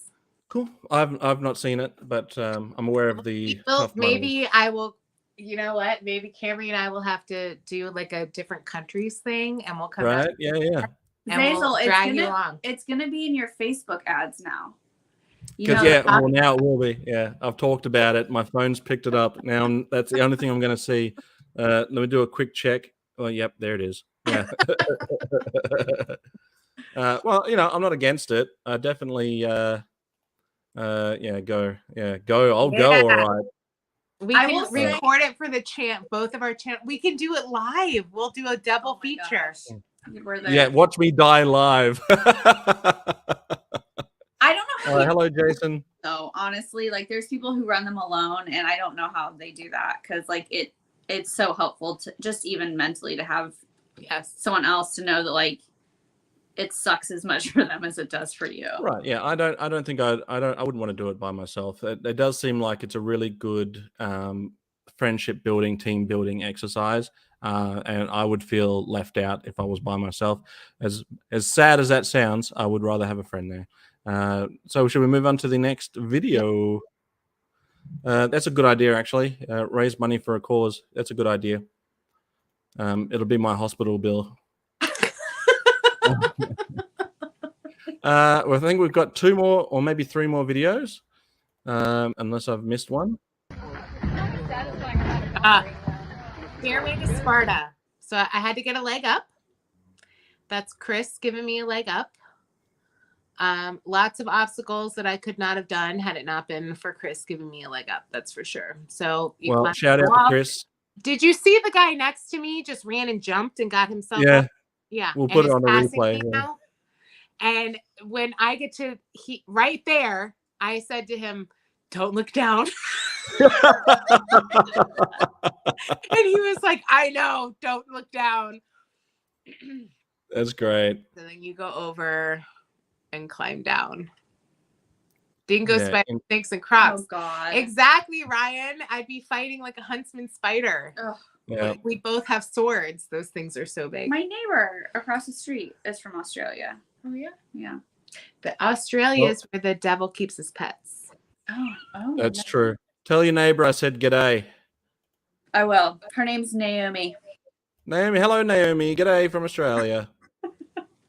Cool. I've not seen it, but I'm aware of the. Maybe I will. You know what? Maybe Cambrie and I will have to do like a different countries thing, and we'll come. Right? Yeah. And Basil, we'll drag you along. It's gonna be in your Facebook ads now. Well, now it will be. Yeah, I've talked about it. My phone's picked it up. Now that's the only thing I'm going to see. Let me do a quick check. Oh, yep, there it is. Yeah. Well, I'm not against it. Definitely. Go. Yeah, go. I'll go. All right. We can record it for the both of our channel. We can do it live. We'll do a double feature. Yeah, watch me die live. I don't know how. Hello, Jason. So honestly, like, there's people who run them alone, and I don't know how they do that because, like, it's so helpful to just even mentally to have someone else to know that, like, it sucks as much for them as it does for you. Right. Yeah. I don't think I wouldn't want to do it by myself. It does seem like it's a really good friendship building, team building exercise. And I would feel left out if I was by myself. As sad as that sounds, I would rather have a friend there. So should we move on to the next video? That's a good idea, actually. Raise money for a cause. That's a good idea. It'll be my hospital bill. Well, I think we've got 2 more or maybe 3 more videos, unless I've missed one. Stairway to Sparta. So I had to get a leg up. That's Chris giving me a leg up. Lots of obstacles that I could not have done had it not been for Chris giving me a leg up. That's for sure. So shout out to Chris. Did you see the guy next to me just ran and jumped and got himself up? Yeah. We'll put it on the replay. Now. And when I get to right there, I said to him, "Don't look down." And he was like, "I know, don't look down." That's great. So then you go over and climb down. Dingo, spider, snakes, and crocs. Oh God! Exactly, Ryan. I'd be fighting like a huntsman spider. Ugh. Yeah. We both have swords. Those things are so big. My neighbor across the street is from Australia. Oh yeah, yeah. But Australia is where the devil keeps his pets. Oh, that's true. Tell your neighbor I said g'day. I will. Her name's Naomi. Naomi, hello, Naomi. G'day from Australia.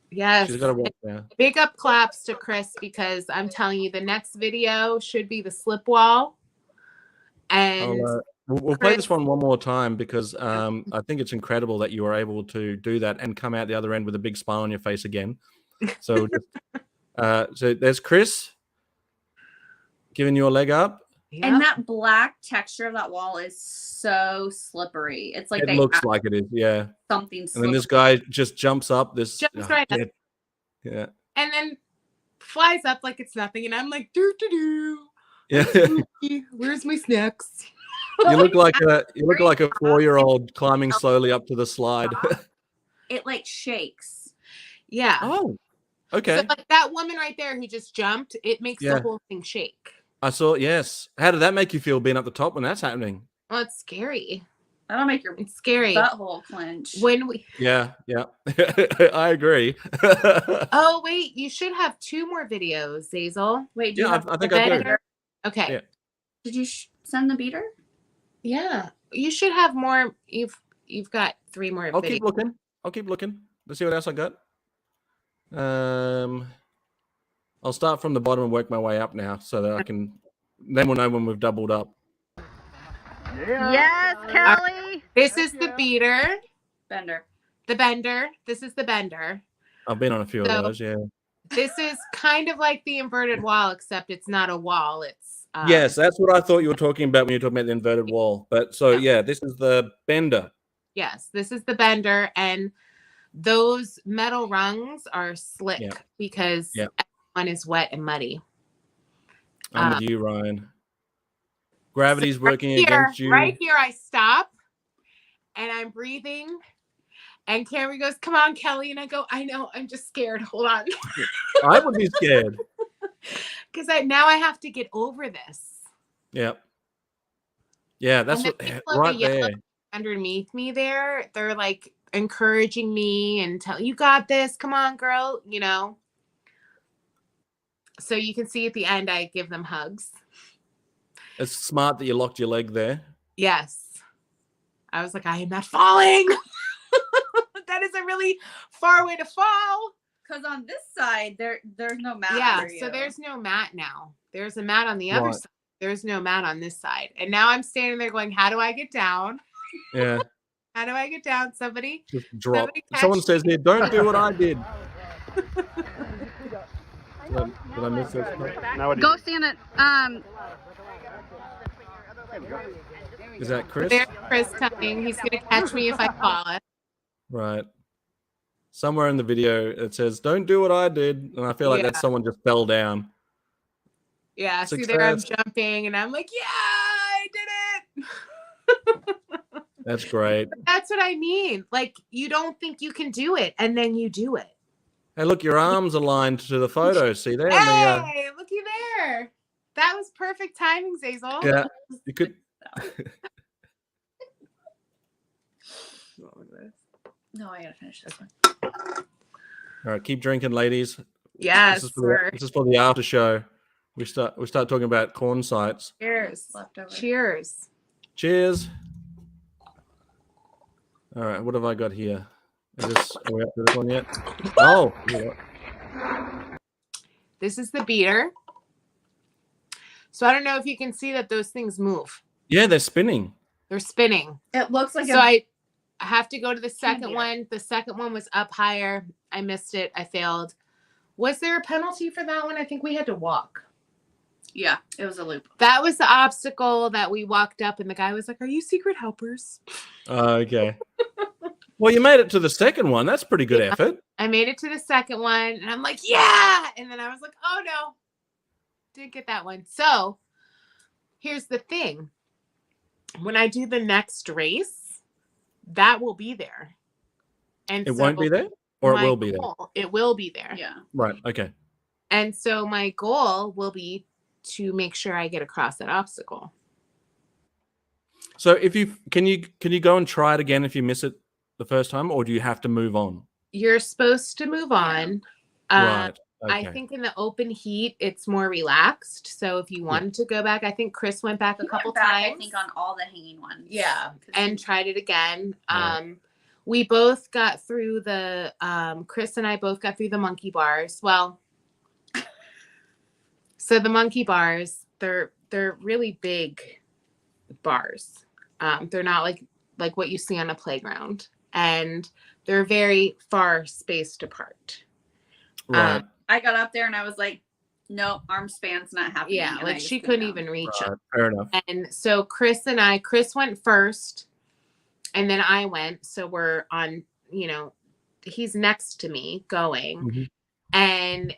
Yes. She's got to walk now. Big up claps to Chris because I'm telling you, the next video should be the slip wall. And we'll play this one more time because I think it's incredible that you were able to do that and come out the other end with a big smile on your face again. So, so there's Chris giving you a leg up. Yep. And that black texture of that wall is so slippery. It's like it looks like it is, yeah. Something slippery. And then this guy just jumps up. Jumps right up. Yeah. And then flies up like it's nothing. And I'm like, doo doo doo. Yeah. Where's my snacks? You look like a 4-year-old climbing slowly up to the slide. It like shakes. Yeah. Oh, okay. So like that woman right there who just jumped, it makes the whole thing shake. I saw. Yes. How did that make you feel being up the top when that's happening? Well, it's scary. That'll make your scary butthole clench. When we. Yeah. I agree. Oh wait, you should have 2 more videos, Zazel. Wait, do you have? I think I do. Okay. Yeah. Did you send the beater? Yeah, you should have more. You've got 3 more. I'll keep looking. Let's see what else I got. I'll start from the bottom and work my way up now, so that I can. Then we'll know when we've doubled up. Yeah. Yes, Kelly. This is the beater. Bender. The bender. This is the bender. I've been on a few of those. Yeah. This is kind of like the inverted wall, except it's not a wall. It's yes, that's what I thought you were talking about when you were talking about the inverted wall. But so yeah, this is the bender. Yes, this is the bender, and those metal rungs are slick because everyone is wet and muddy. I'm with you, Ryan. Gravity's working against you. Right here, I stop, and I'm breathing. And Cambrie goes, "Come on, Kelly." And I go, "I know, I'm just scared. Hold on." I would be scared. Because now I have to get over this. Yeah. Yeah, that's what right there. Underneath me there, they're like encouraging me and telling, "You got this. Come on, girl." You know. So you can see at the end, I give them hugs. It's smart that you locked your leg there. Yes. I was like, I am not falling. That is a really far way to fall. Because on this side, there's no mat. Yeah, so there's no mat now. There's a mat on the other side. There's no mat on this side. And now I'm standing there going, how do I get down? Yeah. How do I get down? Somebody just drop. Someone says here, don't do what I did. Did I miss this? Go stand it. Is that Chris? There's Chris coming. He's gonna catch me if I fall. Right. Somewhere in the video it says, "Don't do what I did," and I feel like that someone just fell down. Yeah. Success. See there, I'm jumping, and I'm like, "Yeah, I did it." That's great. That's what I mean. Like, you don't think you can do it, and then you do it. Hey, look, your arms aligned to the photo. See there? Hey, looky there. That was perfect timing, Zazel. Yeah, you could. No, I gotta finish this one. All right, keep drinking, ladies. Yes, this is for the after show. We start talking about corn sites. Cheers. Leftover. Cheers. Cheers. All right, what have I got here? Are we up to this one yet? Oh. Yeah. This is the beater. So I don't know if you can see that those things move. Yeah, they're spinning. They're spinning. It looks like I have to go to the second one. The second one was up higher. I missed it. I failed. Was there a penalty for that one? I think we had to walk. Yeah, it was a loop. That was the obstacle that we walked up, and the guy was like, "Are you secret helpers?" Okay. Well, you made it to the second one. That's pretty good effort. I made it to the second one, and I'm like, "Yeah!" And then I was like, "Oh no, didn't get that one." So here's the thing: when I do the next race, that will be there, and it won't be there, or it will be there. It will be there. Yeah. Right. Okay. And so my goal will be to make sure I get across that obstacle. So if can you go and try it again if you miss it the first time, or do you have to move on? You're supposed to move on. Right. Okay. I think in the open heat it's more relaxed. So if you wanted to go back, I think Chris went back a couple times. I think on all the hanging ones. Yeah, and tried it again. Yeah. We both got through the Chris and I both got through the monkey bars. Well, so the monkey bars, they're really big bars. They're not like what you see on a playground, and they're very far spaced apart. Right. I got up there and I was like, no, arm span's not happening. Yeah, like she couldn't even reach it. Fair enough. And so Chris went first, and then I went. So we're on, he's next to me going. Mm-hmm. And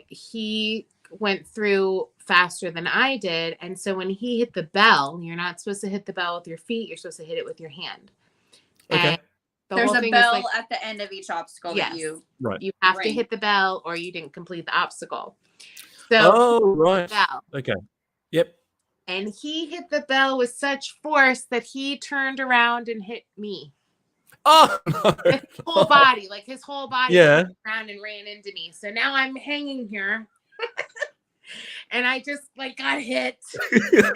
he went through faster than I did. And so when he hit the bell, you're not supposed to hit the bell with your feet. You're supposed to hit it with your hand. Okay. And there's a bell at the end of each obstacle that you have to hit the bell or you didn't complete the obstacle. So okay. Yep. And he hit the bell with such force that he turned around and hit me. Oh, no. His whole body, his whole body turned around and ran into me. So now I'm hanging here. And I just got hit.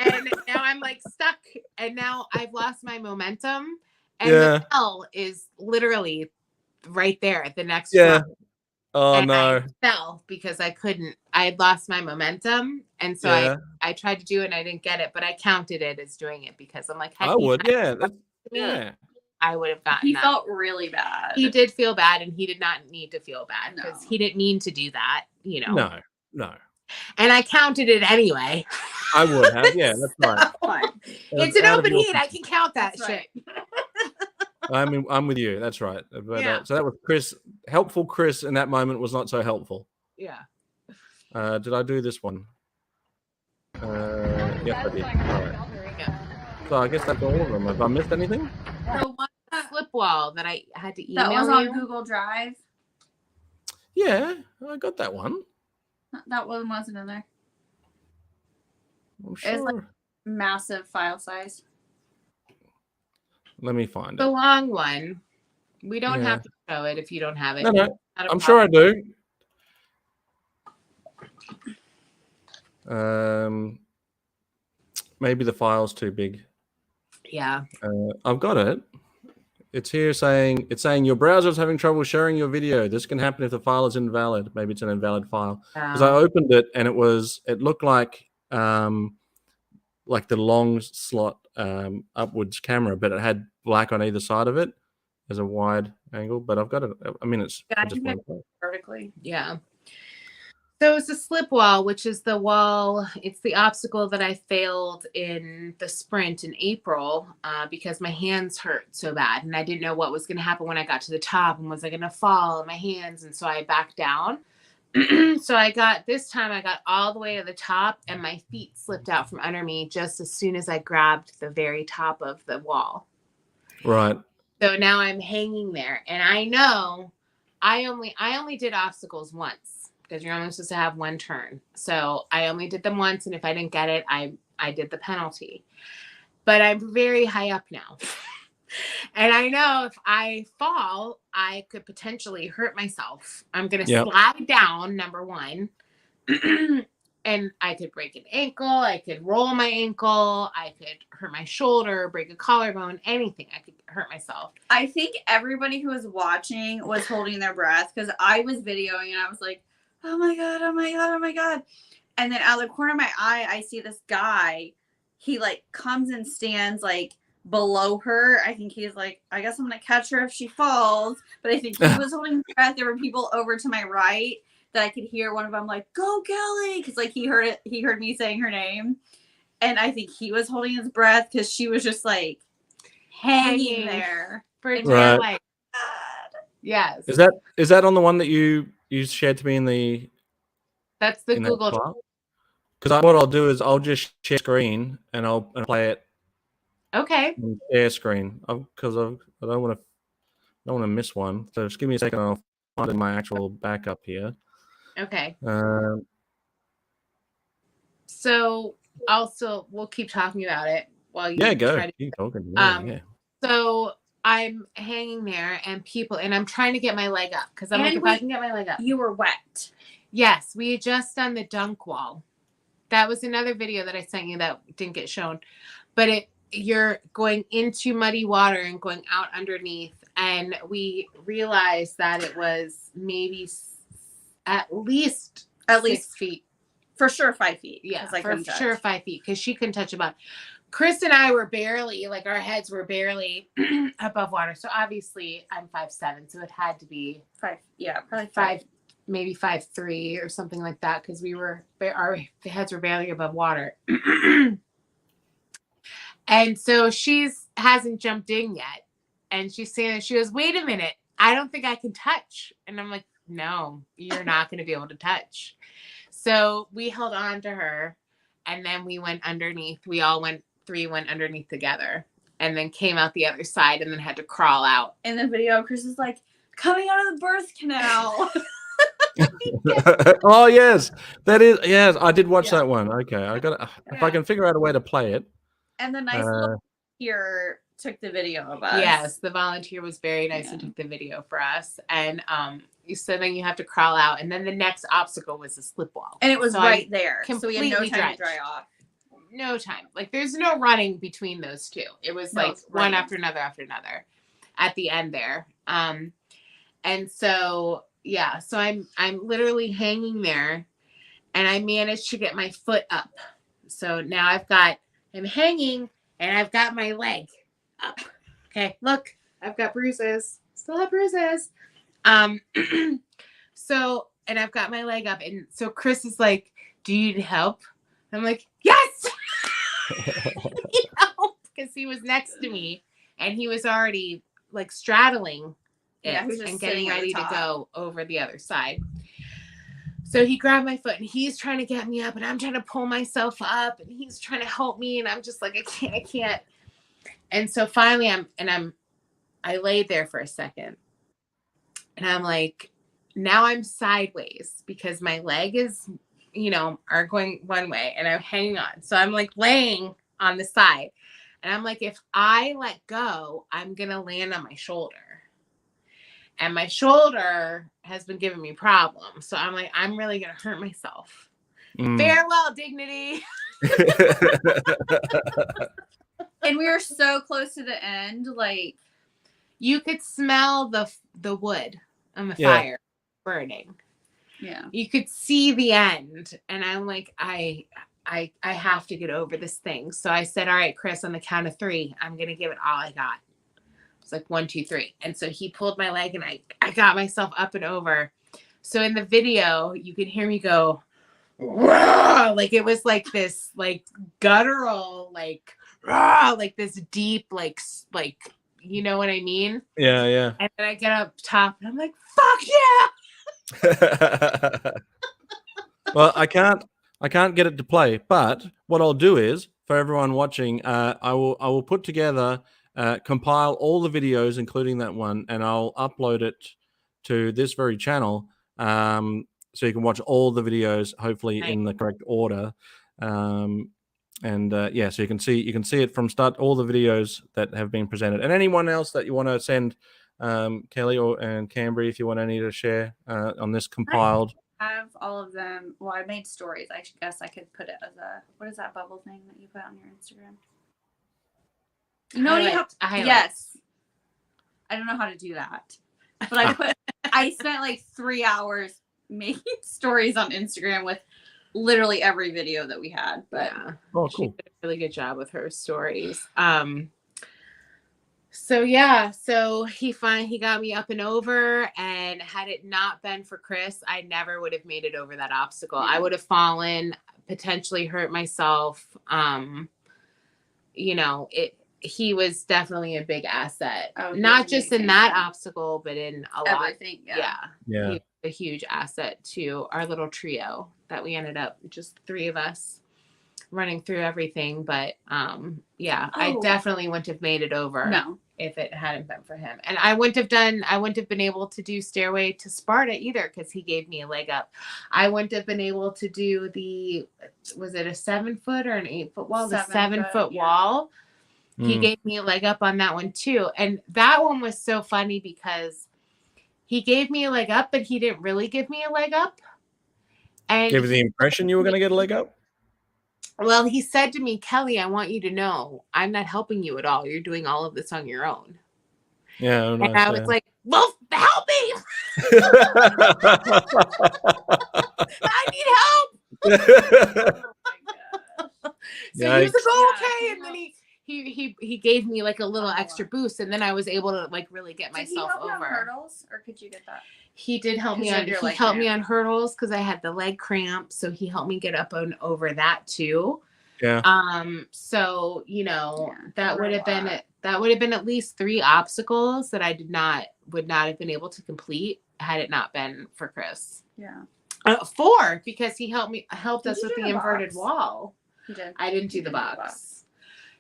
And now I'm stuck. And now I've lost my momentum. And the bell is literally right there at the next one. Oh, and no. I fell because I had lost my momentum. And so I tried to do it and I didn't get it, but I counted it as doing it because I'm like, I would. Yeah. I would have gotten He felt really bad. He did feel bad and he did not need to feel bad because he didn't mean to do that, No. And I counted it anyway. I would have. Yeah, that's right. It's an open heat. I can count that shit. I'm with you. That's right. But, so that was Chris. Helpful Chris in that moment was not so helpful. Yeah. Did I do this one? Yes, I did. All right. So I guess that's all of them. Have I missed anything? The one slip wall that I had to email that was on Google Drive. Yeah, I got that one. That one wasn't in there. I'm sure. It's massive file size. Let me find it. The long one. We don't have to show it if you don't have it. No. I'm sure I do. Maybe the file's too big. Yeah. I've got it. It's here saying your browser is having trouble sharing your video. This can happen if the file is invalid. Maybe it's an invalid file. Because I opened it and it looked like the long slot upwards camera, but it had black on either side of it as a wide angle. But I've got it. I mean, it's just perfectly. Yeah. So it's a slip wall, which is the wall. It's the obstacle that I failed in the sprint in April because my hands hurt so bad. And I didn't know what was going to happen when I got to the top. And was I going to fall on my hands? And so I backed down. So I got all the way to the top and my feet slipped out from under me just as soon as I grabbed the very top of the wall. Right. So now I'm hanging there. And I know I only did obstacles once. Because you're only supposed to have one turn. So I only did them once. And if I didn't get it, I did the penalty. But I'm very high up now. And I know if I fall, I could potentially hurt myself. I'm going to slide down, number one. And I could break an ankle. I could roll my ankle. I could hurt my shoulder, break a collarbone, anything. I could hurt myself. I think everybody who was watching was holding their breath because I was videoing and I was like, oh my God, oh my God, oh my God. And then out of the corner of my eye, I see this guy. He comes and stands below her. I think he's I guess I'm going to catch her if she falls. But I think he was holding his breath. There were people over to my right that I could hear one of them go Kelly. Because he heard me saying her name. And I think he was holding his breath because she was just hanging there. For right. Yes. Is that on the one that you shared to me in the? That's the Google. Because what I'll do is I'll just share screen and I'll play it. Okay. Share screen because I don't want to miss one. So just give me a second. I'll find my actual backup here. Okay. So we'll keep talking about it while you. Yeah, go. Keep talking. Yeah. So I'm hanging there and I'm trying to get my leg up because I'm if I can get my leg up. You were wet. Yes, we had just done the dunk wall. That was another video that I sent you that didn't get shown. But you're going into muddy water and going out underneath. And we realized that it was maybe at least 6 feet. For sure 5 feet. Yeah, for sure 5 feet because she couldn't touch the bottom. Chris and I were barely, our heads were barely above water. So obviously I'm 5'7", so it had to be 5. Yeah, probably 5, maybe 5'3" or something like that because our heads were barely above water. And so hasn't jumped in yet. And she's saying, she goes, wait a minute, I don't think I can touch. And I'm like, no, you're not going to be able to touch. So we held on to her, and then we went underneath. We all went underneath together, and then came out the other side, and then had to crawl out. In the video, Chris is like, coming out of the birth canal. Oh yes, that is yes. I did watch that one. Okay, I got if I can figure out a way to play it. And the nice little volunteer took the video of us. Yes, the volunteer was very nice and took the video for us. And so then you have to crawl out, and then the next obstacle was a slip wall, and it was right there, so we had no time drenched. to dry off. No time. Like there's no running between those two. It was like one after another at the end there. And so yeah, so I'm literally hanging there, and I managed to get my foot up. So now I'm hanging, and I've got my leg up. Okay, look, I've got bruises. Still have bruises. So, and I've got my leg up, and so Chris is like, "Do you need help?" I'm like, "Yes." Because he was next to me, and he was already like straddling it and getting ready to go over the other side. So he grabbed my foot, and he's trying to get me up, and I'm trying to pull myself up, and he's trying to help me, and I'm just like, I can't. And so finally I laid there for a second, and I'm like, now I'm sideways because my leg is, are going one way, and I'm hanging on. So I'm like laying on the side, and I'm like, if I let go, I'm going to land on my shoulder. And my shoulder has been giving me problems. So I'm like, I'm really going to hurt myself. Farewell, dignity. And we were so close to the end. Like, you could smell the wood on the fire burning. Yeah. You could see the end. And I'm like, I have to get over this thing. So I said, all right, Chris, on the count of 3, I'm going to give it all I got. It's like 1, 2, 3. And so he pulled my leg, and I got myself up and over. So in the video, you can hear me go, "Rah!" Like it was like this, like guttural, like, "Rah!" Like this deep, like, you know what I mean? Yeah, yeah. And then I get up top, and I'm like, fuck yeah. Well, I can't get it to play, but what I'll do is, for everyone watching, I will put together, compile all the videos, including that one, and I'll upload it to this very channel, so you can watch all the videos, hopefully in the correct order. So you can see it from start, all the videos that have been presented, and anyone else that you want to send, Kelly and Cambrie, if you want any to share on this compiled. I have all of them. Well, I made stories. I guess I could put it as what is that bubble thing that you put on your Instagram? You know, yes. I don't know how to do that, but I spent like 3 hours making stories on Instagram with literally every video that we had. But cool. She did a really good job with her stories. So yeah, so he got me up and over, and had it not been for Chris, I never would have made it over that obstacle. I would have fallen, potentially hurt myself. He was definitely a big asset, not just in that obstacle, but in everything. Yeah. He was a huge asset to our little trio that we ended up just 3 of us running through everything. But I definitely wouldn't have made it over if it hadn't been for him. And I wouldn't have been able to do Stairway to Sparta either, because he gave me a leg up. I wouldn't have been able to do was it a 7-foot or an 8-foot wall? The 7-foot wall. He gave me a leg up on that one too. And that one was so funny because he gave me a leg up, but he didn't really give me a leg up. And gave you the impression you were going to get a leg up? Well, he said to me, Kelly, I want you to know I'm not helping you at all. You're doing all of this on your own. Yeah. And I was like, well, help me. I need help. So he was like, okay. And then he gave me like a little extra boost, and then I was able to like really get myself over. On hurdles, or could you get that? He did help me on. He helped me on hurdles because I had the leg cramp, so he helped me get up and over that too. Yeah. So that would have been at least 3 obstacles that I would not have been able to complete had it not been for Chris. Yeah. 4 because he helped us you with do the the inverted box? wall. You did. I didn't do the box.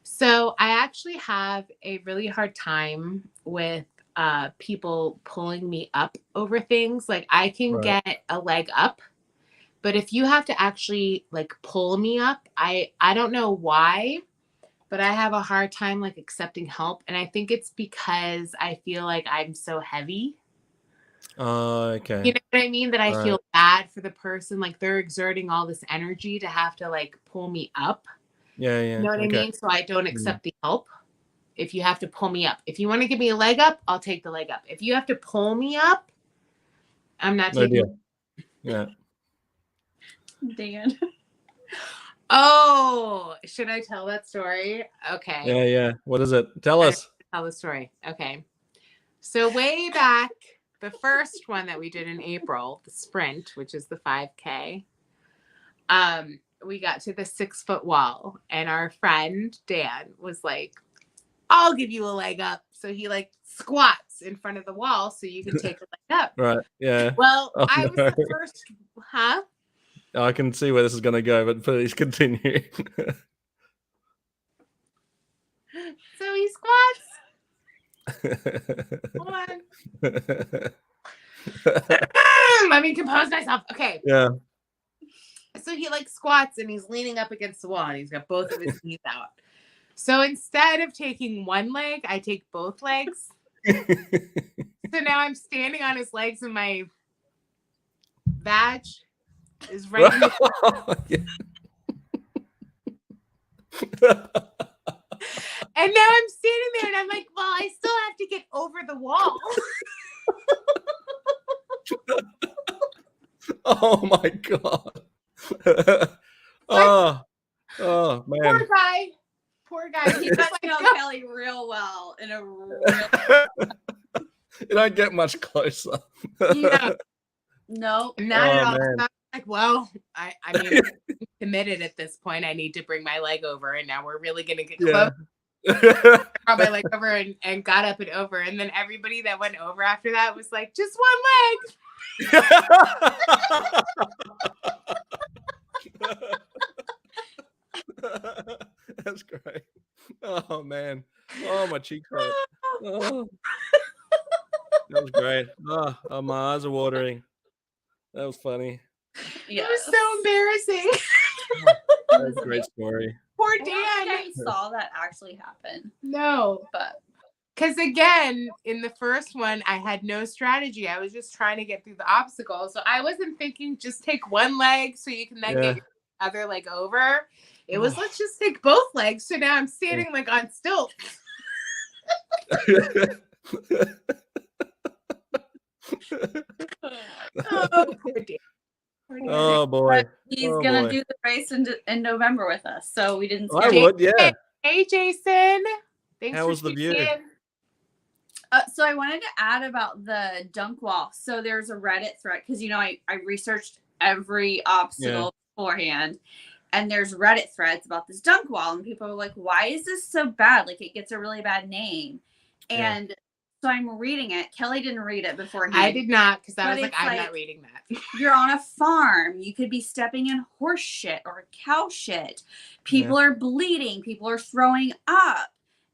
So I actually have a really hard time with people pulling me up over things. Like I can get a leg up, but if you have to actually like pull me up, I don't know why, but I have a hard time like accepting help. And I think it's because I feel like I'm so heavy. Okay. You know what I mean? That I feel bad for the person. Like they're exerting all this energy to have to like pull me up. Yeah. You know what I mean? So I don't accept the help. If you have to pull me up. If you want to give me a leg up, I'll take the leg up. If you have to pull me up, I'm not taking it. Yeah. Dan. Oh, should I tell that story? Okay. Yeah. What is it? Tell us. Tell the story. Okay. So way back, the first one that we did in April, the sprint, which is the 5K, we got to the 6-foot wall and our friend Dan was like, I'll give you a leg up. So he like squats in front of the wall so you can take a leg up. Right. Yeah. Well, I was the first, huh? I can see where this is going to go, but please continue. So he squats. Hold on. Let me compose myself. Okay. Yeah. So he like squats and he's leaning up against the wall and he's got both of his knees out. So instead of taking one leg, I take both legs. So now I'm standing on his legs and my vag is right in the And now I'm standing there and I'm like, well, I still have to get over the wall. Oh my God. Oh man. Poor guy. He does know Kelly real well in a real You don't get much closer. Yeah. No, not at all. So I'm like, well, I mean, I'm committed at this point. I need to bring my leg over, and now we're really gonna get close. I brought my leg over and got up and over, and then everybody that went over after that was like, just one leg. That's great. Oh man. Oh, my cheeks hurt. Oh. That was great. Oh, my eyes are watering. That was funny. Yeah, it was so embarrassing. That was a great story. Poor Dan. I saw that actually happen. No, but because again, in the first one, I had no strategy. I was just trying to get through the obstacle. So I wasn't thinking just take one leg so you can then get your other leg over. It was let's just take both legs. So now I'm standing like on stilts. Oh, poor Dan. Oh boy. But he's gonna do the race in November with us, so we didn't. I would, yeah. Hey, Jason. Thanks. How was the view? So I wanted to add about the dunk wall. So there's a Reddit thread because I researched every obstacle beforehand, and there's Reddit threads about this dunk wall, and people are like, "Why is this so bad? Like it gets a really bad name," and so I'm reading it. Kelly didn't read it beforehand. I did not because I was like, I'm not reading that. You're on a farm. You could be stepping in horse shit or cow shit. People are bleeding. People are throwing up.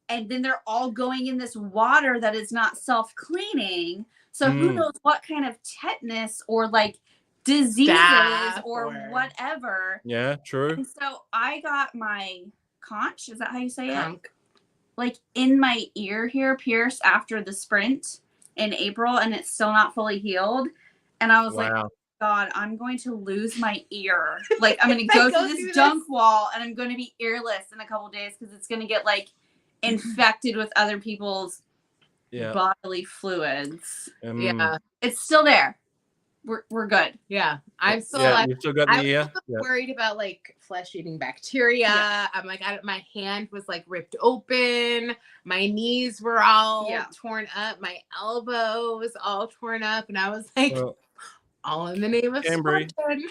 And then they're all going in this water that is not self-cleaning. So who knows what kind of tetanus or like diseases or whatever. Yeah, true. And so I got my conch. Is that how you say it? Like in my ear here, pierced after the sprint in April, and it's still not fully healed. And I was like, oh, God, I'm going to lose my ear. Like I'm going to go through this dunk wall, and I'm going to be earless in a couple days because it's going to get like infected with other people's bodily fluids. It's still there. We're good. Yeah, I'm still you still got the ear. Worried about like flesh-eating bacteria. I'm like, my hand was like ripped open. My knees were all torn up. My elbow was all torn up, and I was like, all in the name of Cambrie. Spartan.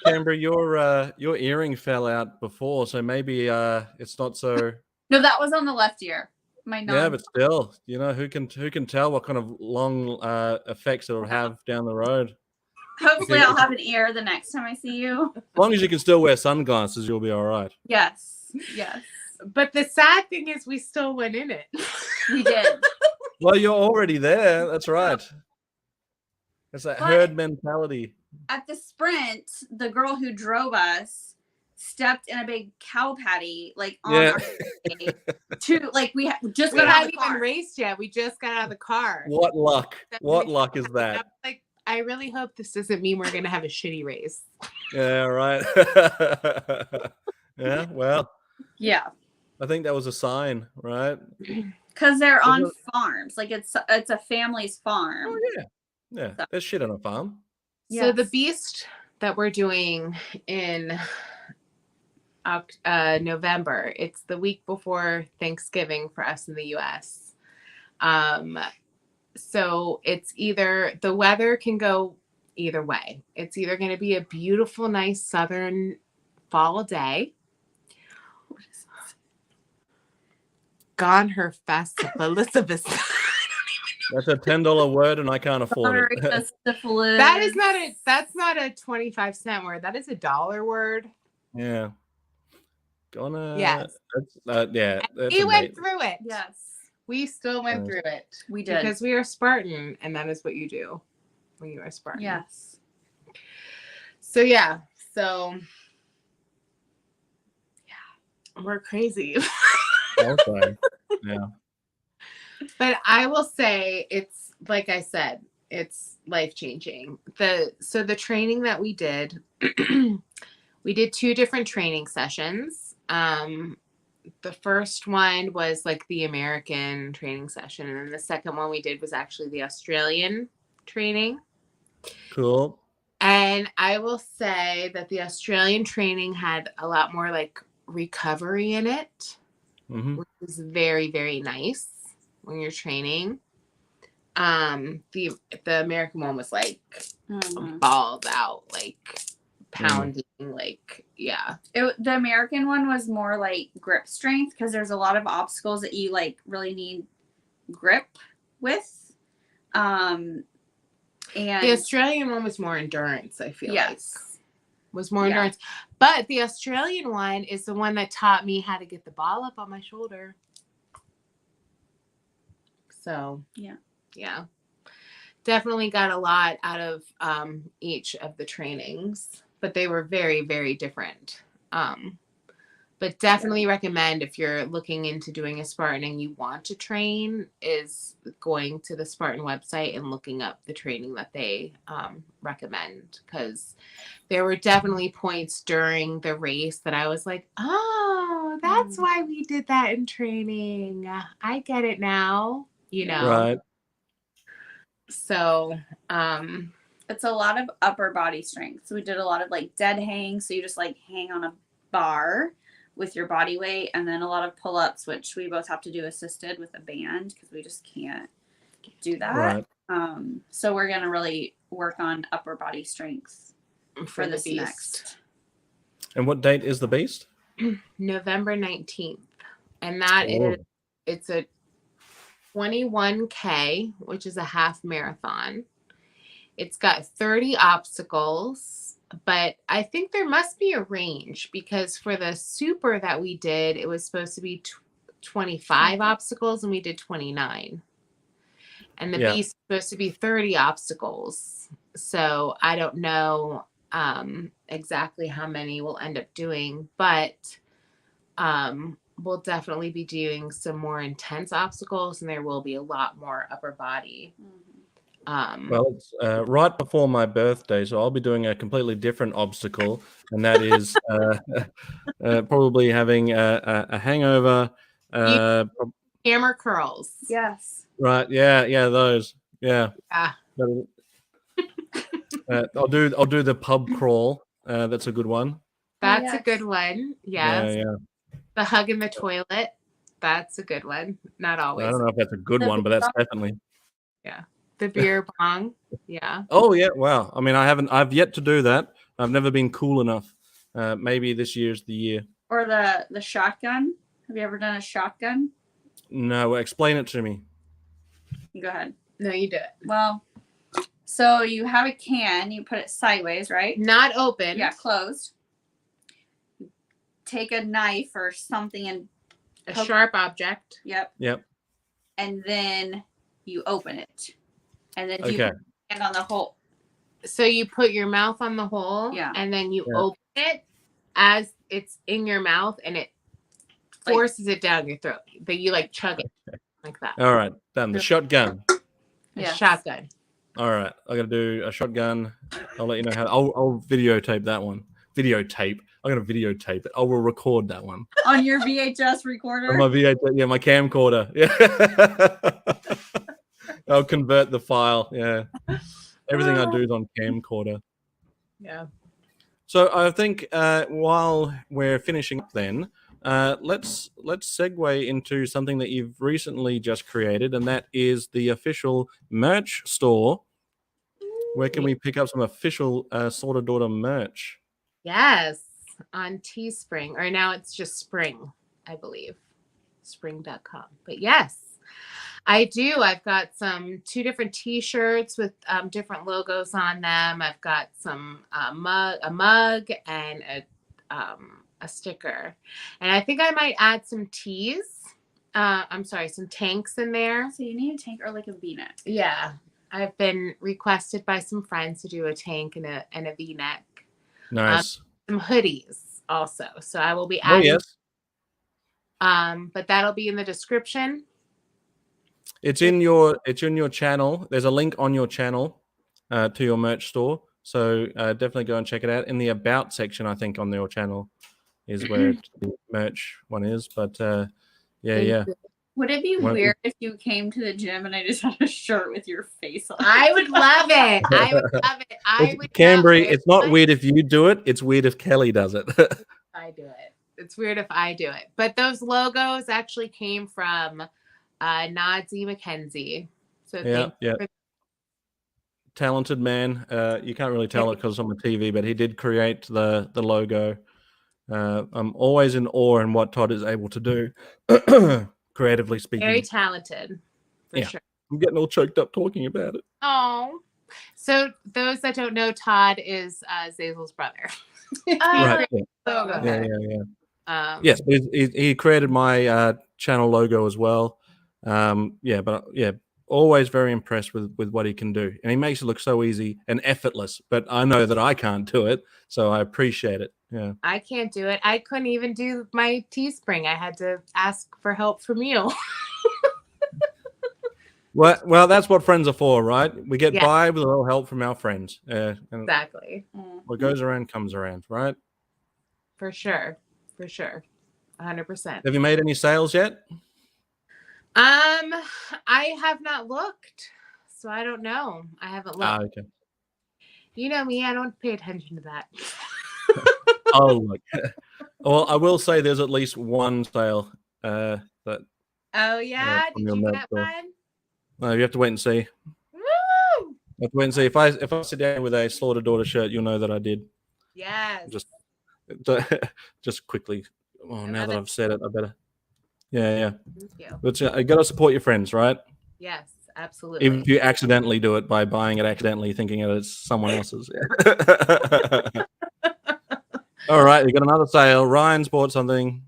Cambrie, your earring fell out before, so maybe it's not so. No, that was on the left ear. Yeah, but still, who can tell what kind of long effects it'll have down the road. Hopefully I'll have an ear the next time I see you. As long as you can still wear sunglasses, you'll be all right. Yes. But the sad thing is we still went in it. We did. Well, you're already there. That's right. It's that herd mentality. At the sprint, the girl who drove us stepped in a big cow patty, like on our way to like we just got out of the car. Even raced yet. We just got out of the car. What luck? What luck is that? Like, I really hope this doesn't mean we're gonna have a shitty race. Yeah, right. Yeah, well. Yeah. I think that was a sign, right? Because they're on farms. Like it's a family's farm. Oh yeah. Yeah. So. There's shit on a farm. Yes. So the beast that we're doing in November, it's the week before Thanksgiving for us in the US. So it's either the weather can go either way. It's either going to be a beautiful, nice southern fall day. Gone her fast, Elizabeth. That's a $10 word, and I can't afford it. That's not a 25-cent word. That is a $1 word. Yeah. Yes. Yeah. We went through it. Yes. We still went through it. We did. Because we are Spartan, and that is what you do when you are Spartan. Yes. So yeah. We're crazy. Okay. Yeah. But I will say it's like I said, it's life-changing. The training that we did, we did 2 different training sessions. The first one was like the American training session, and then the second one we did was actually the Australian training. Cool. And I will say that the Australian training had a lot more like recovery in it, which is very, very nice when you're training. The American one was like balled out, like pounding, like the American one was more like grip strength because there's a lot of obstacles that you like really need grip with. And the Australian one was more endurance, I feel like. Was more endurance. But the Australian one is the one that taught me how to get the ball up on my shoulder. So yeah. Definitely got a lot out of each of the trainings, but they were very, very different. But definitely recommend if you're looking into doing a Spartan and you want to train is going to the Spartan website and looking up the training that they recommend, because there were definitely points during the race that I was like, oh, that's why we did that in training. I get it now, Right. So it's a lot of upper body strength. So we did a lot of like dead hang. So you just like hang on a bar with your body weight, and then a lot of pull-ups, which we both have to do assisted with a band because we just can't do that. Right. So we're going to really work on upper body strength for this beast. next. And what date is the beast? November 19th. And that it's a 21K, which is a half marathon. It's got 30 obstacles. But I think there must be a range, because for the super that we did, it was supposed to be 25 obstacles and we did 29. And the beast is supposed to be 30 obstacles. So I don't know exactly how many we'll end up doing, but we'll definitely be doing some more intense obstacles, and there will be a lot more upper body. Well, it's right before my birthday, so I'll be doing a completely different obstacle, and that is probably having a hangover. Hammer curls. Yes. Right. Yeah. Those. Yeah. I'll do the pub crawl. That's a good one. That's a good one. Yes. Yeah. The hug in the toilet. That's a good one. Not always. I don't know if that's a good one, but that's definitely. Yeah. The beer bong. Yeah. Oh yeah. Wow. I mean, I've yet to do that. I've never been cool enough. Maybe this year's the year. Or the shotgun. Have you ever done a shotgun? No. Explain it to me. You go ahead. No, you do it. Well, So you have a can, you put it sideways, right? Not open. Yeah, closed. Take a knife or something and a sharp object. Yep. And then you open it. And then you put your hand on the hole. So you put your mouth on the hole, and then you open it as it's in your mouth, and it forces it down your throat. But you like chug it like that. All right, done. The shotgun. Shotgun. All right, I got to do a shotgun. I'll let you know how. I'll videotape that one. Videotape. I'm gonna videotape it. I will record that one on your VHS recorder. On my VHS, my camcorder. Yeah. I'll convert the file. Yeah. Everything I do is on camcorder. Yeah. So I think while we're finishing up, then let's segue into something that you've recently just created, and that is the official merch store. Where can we pick up some official Slaughter Daughter merch? Yes, on Teespring, or now it's just Spring, I believe, spring.com. But yes, I do. I've got two different T-shirts with different logos on them. I've got some a mug and a sticker, and I think I might add some tees. Some tanks in there. So you need a tank or like a V-neck. Yeah, I've been requested by some friends to do a tank and a V-neck. Nice. Some hoodies also. So I will be adding. Oh yes. But that'll be in the description. It's in your channel. There's a link on your channel to your merch store. So definitely go and check it out. In the about section, I think on your channel is where the merch one is. But yeah. Would it be weird if you came to the gym and I just had a shirt with your face on it? I would love it. I would love it. I would. Cambrie, it's not weird if you do it. It's weird if Kelly does it. I do it. It's weird if I do it. But those logos actually came from Nadzie McKenzie. So yeah. Talented man. You can't really tell it because it's on the TV, but he did create the logo. I'm always in awe in what Todd is able to do. Creatively speaking. Very talented, for sure. I'm getting all choked up talking about it. Oh. So those that don't know, Todd is Zazel's brother. Right. Yeah. Yes, he created my channel logo as well. Always very impressed with what he can do. And he makes it look so easy and effortless, but I know that I can't do it, so I appreciate it. Yeah. I can't do it. I couldn't even do my Teespring. I had to ask for help from you. Well, that's what friends are for, right? We get by with a little help from our friends. Exactly. What goes around comes around, right? For sure. 100%. Have you made any sales yet? I have not looked, so I don't know. I haven't looked. Okay. You know me, I don't pay attention to that. Look. Well, I will say there's at least one sale that. Oh yeah, did you get one? No, you have to wait and see. Woo! You have to wait and see. If I sit down with a Slaughter Daughter shirt, you'll know that I did. Yes. Just quickly. Oh, now that I've said it, I better. Yeah. Thank you. But you got to support your friends, right? Yes, absolutely. Even if you accidentally do it by buying it accidentally, thinking it's someone else's. All right, you got another sale. Ryan's bought something.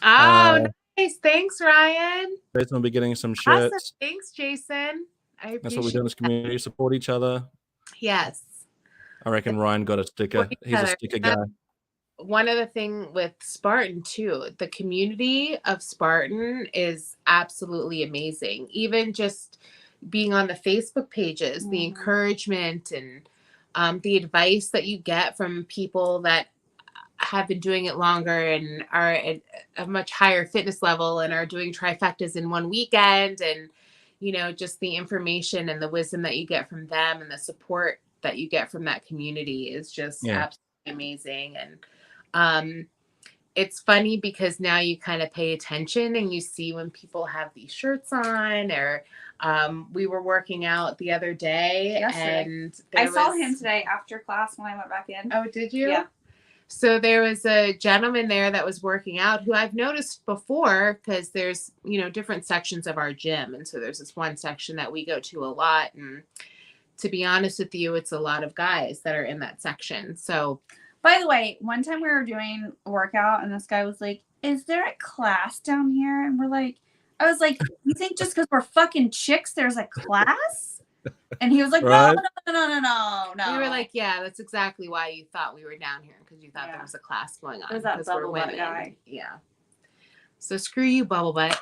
Oh, nice. Thanks, Ryan. Jason will be getting some shirts. Awesome. Thanks, Jason. That's what we do in this community. Support each other. Yes. I reckon Ryan got a sticker. He's a sticker guy. One other thing with Spartan too, the community of Spartan is absolutely amazing. Even just being on the Facebook pages, the encouragement and the advice that you get from people that have been doing it longer and are at a much higher fitness level and are doing trifectas in one weekend, and just the information and the wisdom that you get from them and the support that you get from that community is just absolutely amazing. And it's funny because now you kind of pay attention and you see when people have these shirts on, or we were working out the other day and I saw him today after class when I went back in. Oh, did you? Yeah. So there was a gentleman there that was working out who I've noticed before, because there's, different sections of our gym. And so there's this one section that we go to a lot, and to be honest with you, it's a lot of guys that are in that section. So, by the way, one time we were doing a workout and this guy was like, "Is there a class down here?" And I was like, "You think just because we're fucking chicks, there's a class?" And he was like, Right. No. We were like, yeah, that's exactly why you thought we were down here, because you thought there was a class going on. There's that 'cause we're bubble butt women. guy. Yeah. So screw you, bubble butt.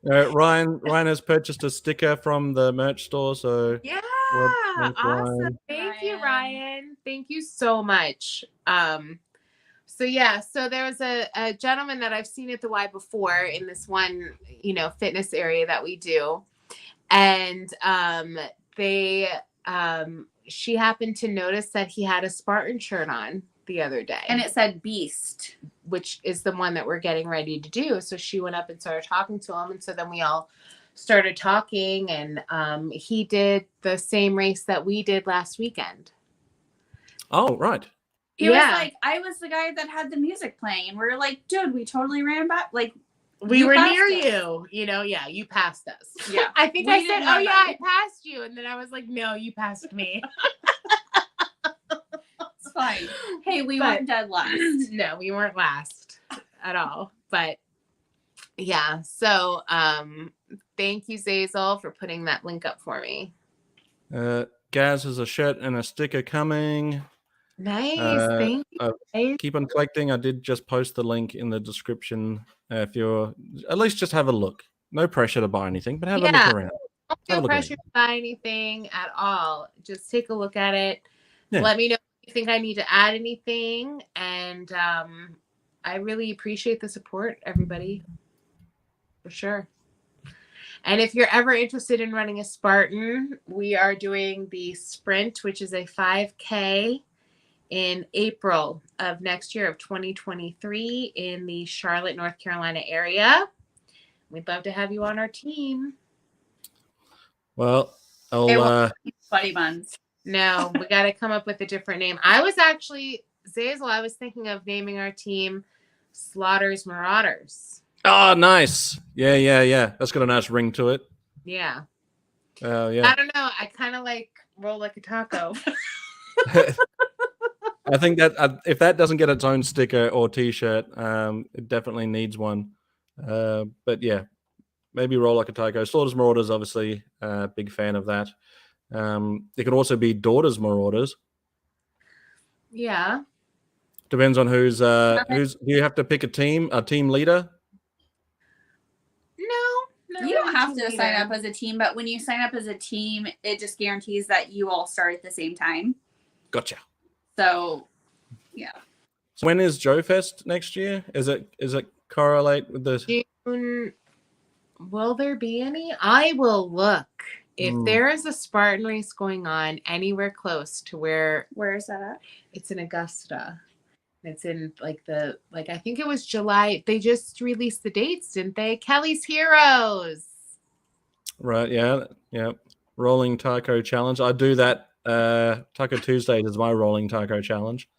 Ryan has purchased a sticker from the merch store, so Yeah, thanks, awesome. Ryan. Thank you, Ryan. Thank you so much. So yeah, so there was a gentleman that I've seen at the Y before in this one, fitness area that we do. And she happened to notice that he had a Spartan shirt on the other day. And it said Beast, which is the one that we're getting ready to do. So she went up and started talking to him. And so then we all started talking, and he did the same race that we did last weekend. Oh, right. He was like, I was the guy that had the music playing, and we were like, dude, we totally ran back. Like, we were near you, yeah, you passed us. Yeah. I think I said, oh yeah, I passed you. And then I was like, no, you passed me. It's fine. Hey, we weren't dead last. No, we weren't last at all. But yeah, so thank you, Zazel, for putting that link up for me. Gaz has a shirt and a sticker coming. Nice. Thank you. Keep on collecting. I did just post the link in the description. If you're at least just have a look. No pressure to buy anything, but have a look around. No pressure to buy anything at all. Just take a look at it. Yeah. Let me know if you think I need to add anything. And I really appreciate the support, everybody. For sure. And if you're ever interested in running a Spartan, we are doing the Sprint, which is a 5K in April of next year of 2023 in the Charlotte, North Carolina area. We'd love to have you on our team. Well, Buddy buns. No, we got to come up with a different name. I was thinking of naming our team Slaughter's Marauders. Oh, nice. Yeah. That's got a nice ring to it. Yeah. Oh, yeah. I don't know. I kind of like roll like a taco. I think that if that doesn't get its own sticker or T-shirt, it definitely needs one. But yeah, maybe roll like a taco. Slaughter's Marauders, obviously, big fan of that. It could also be Daughters Marauders. Yeah. Depends on who's. Do you have to pick a team leader? No, you don't have to sign up as a team, but when you sign up as a team, it just guarantees that you all start at the same time. Gotcha. So, yeah. So when is Joe Fest next year? Is it correlate with the June? Will there be any? I will look. If there is a Spartan race going on anywhere close to where is that at? It's in Augusta. It's in I think it was July. They just released the dates, didn't they? Kelly's Heroes. Right, yeah. Rolling taco challenge. I do that. Taco Tuesdays is my rolling taco challenge.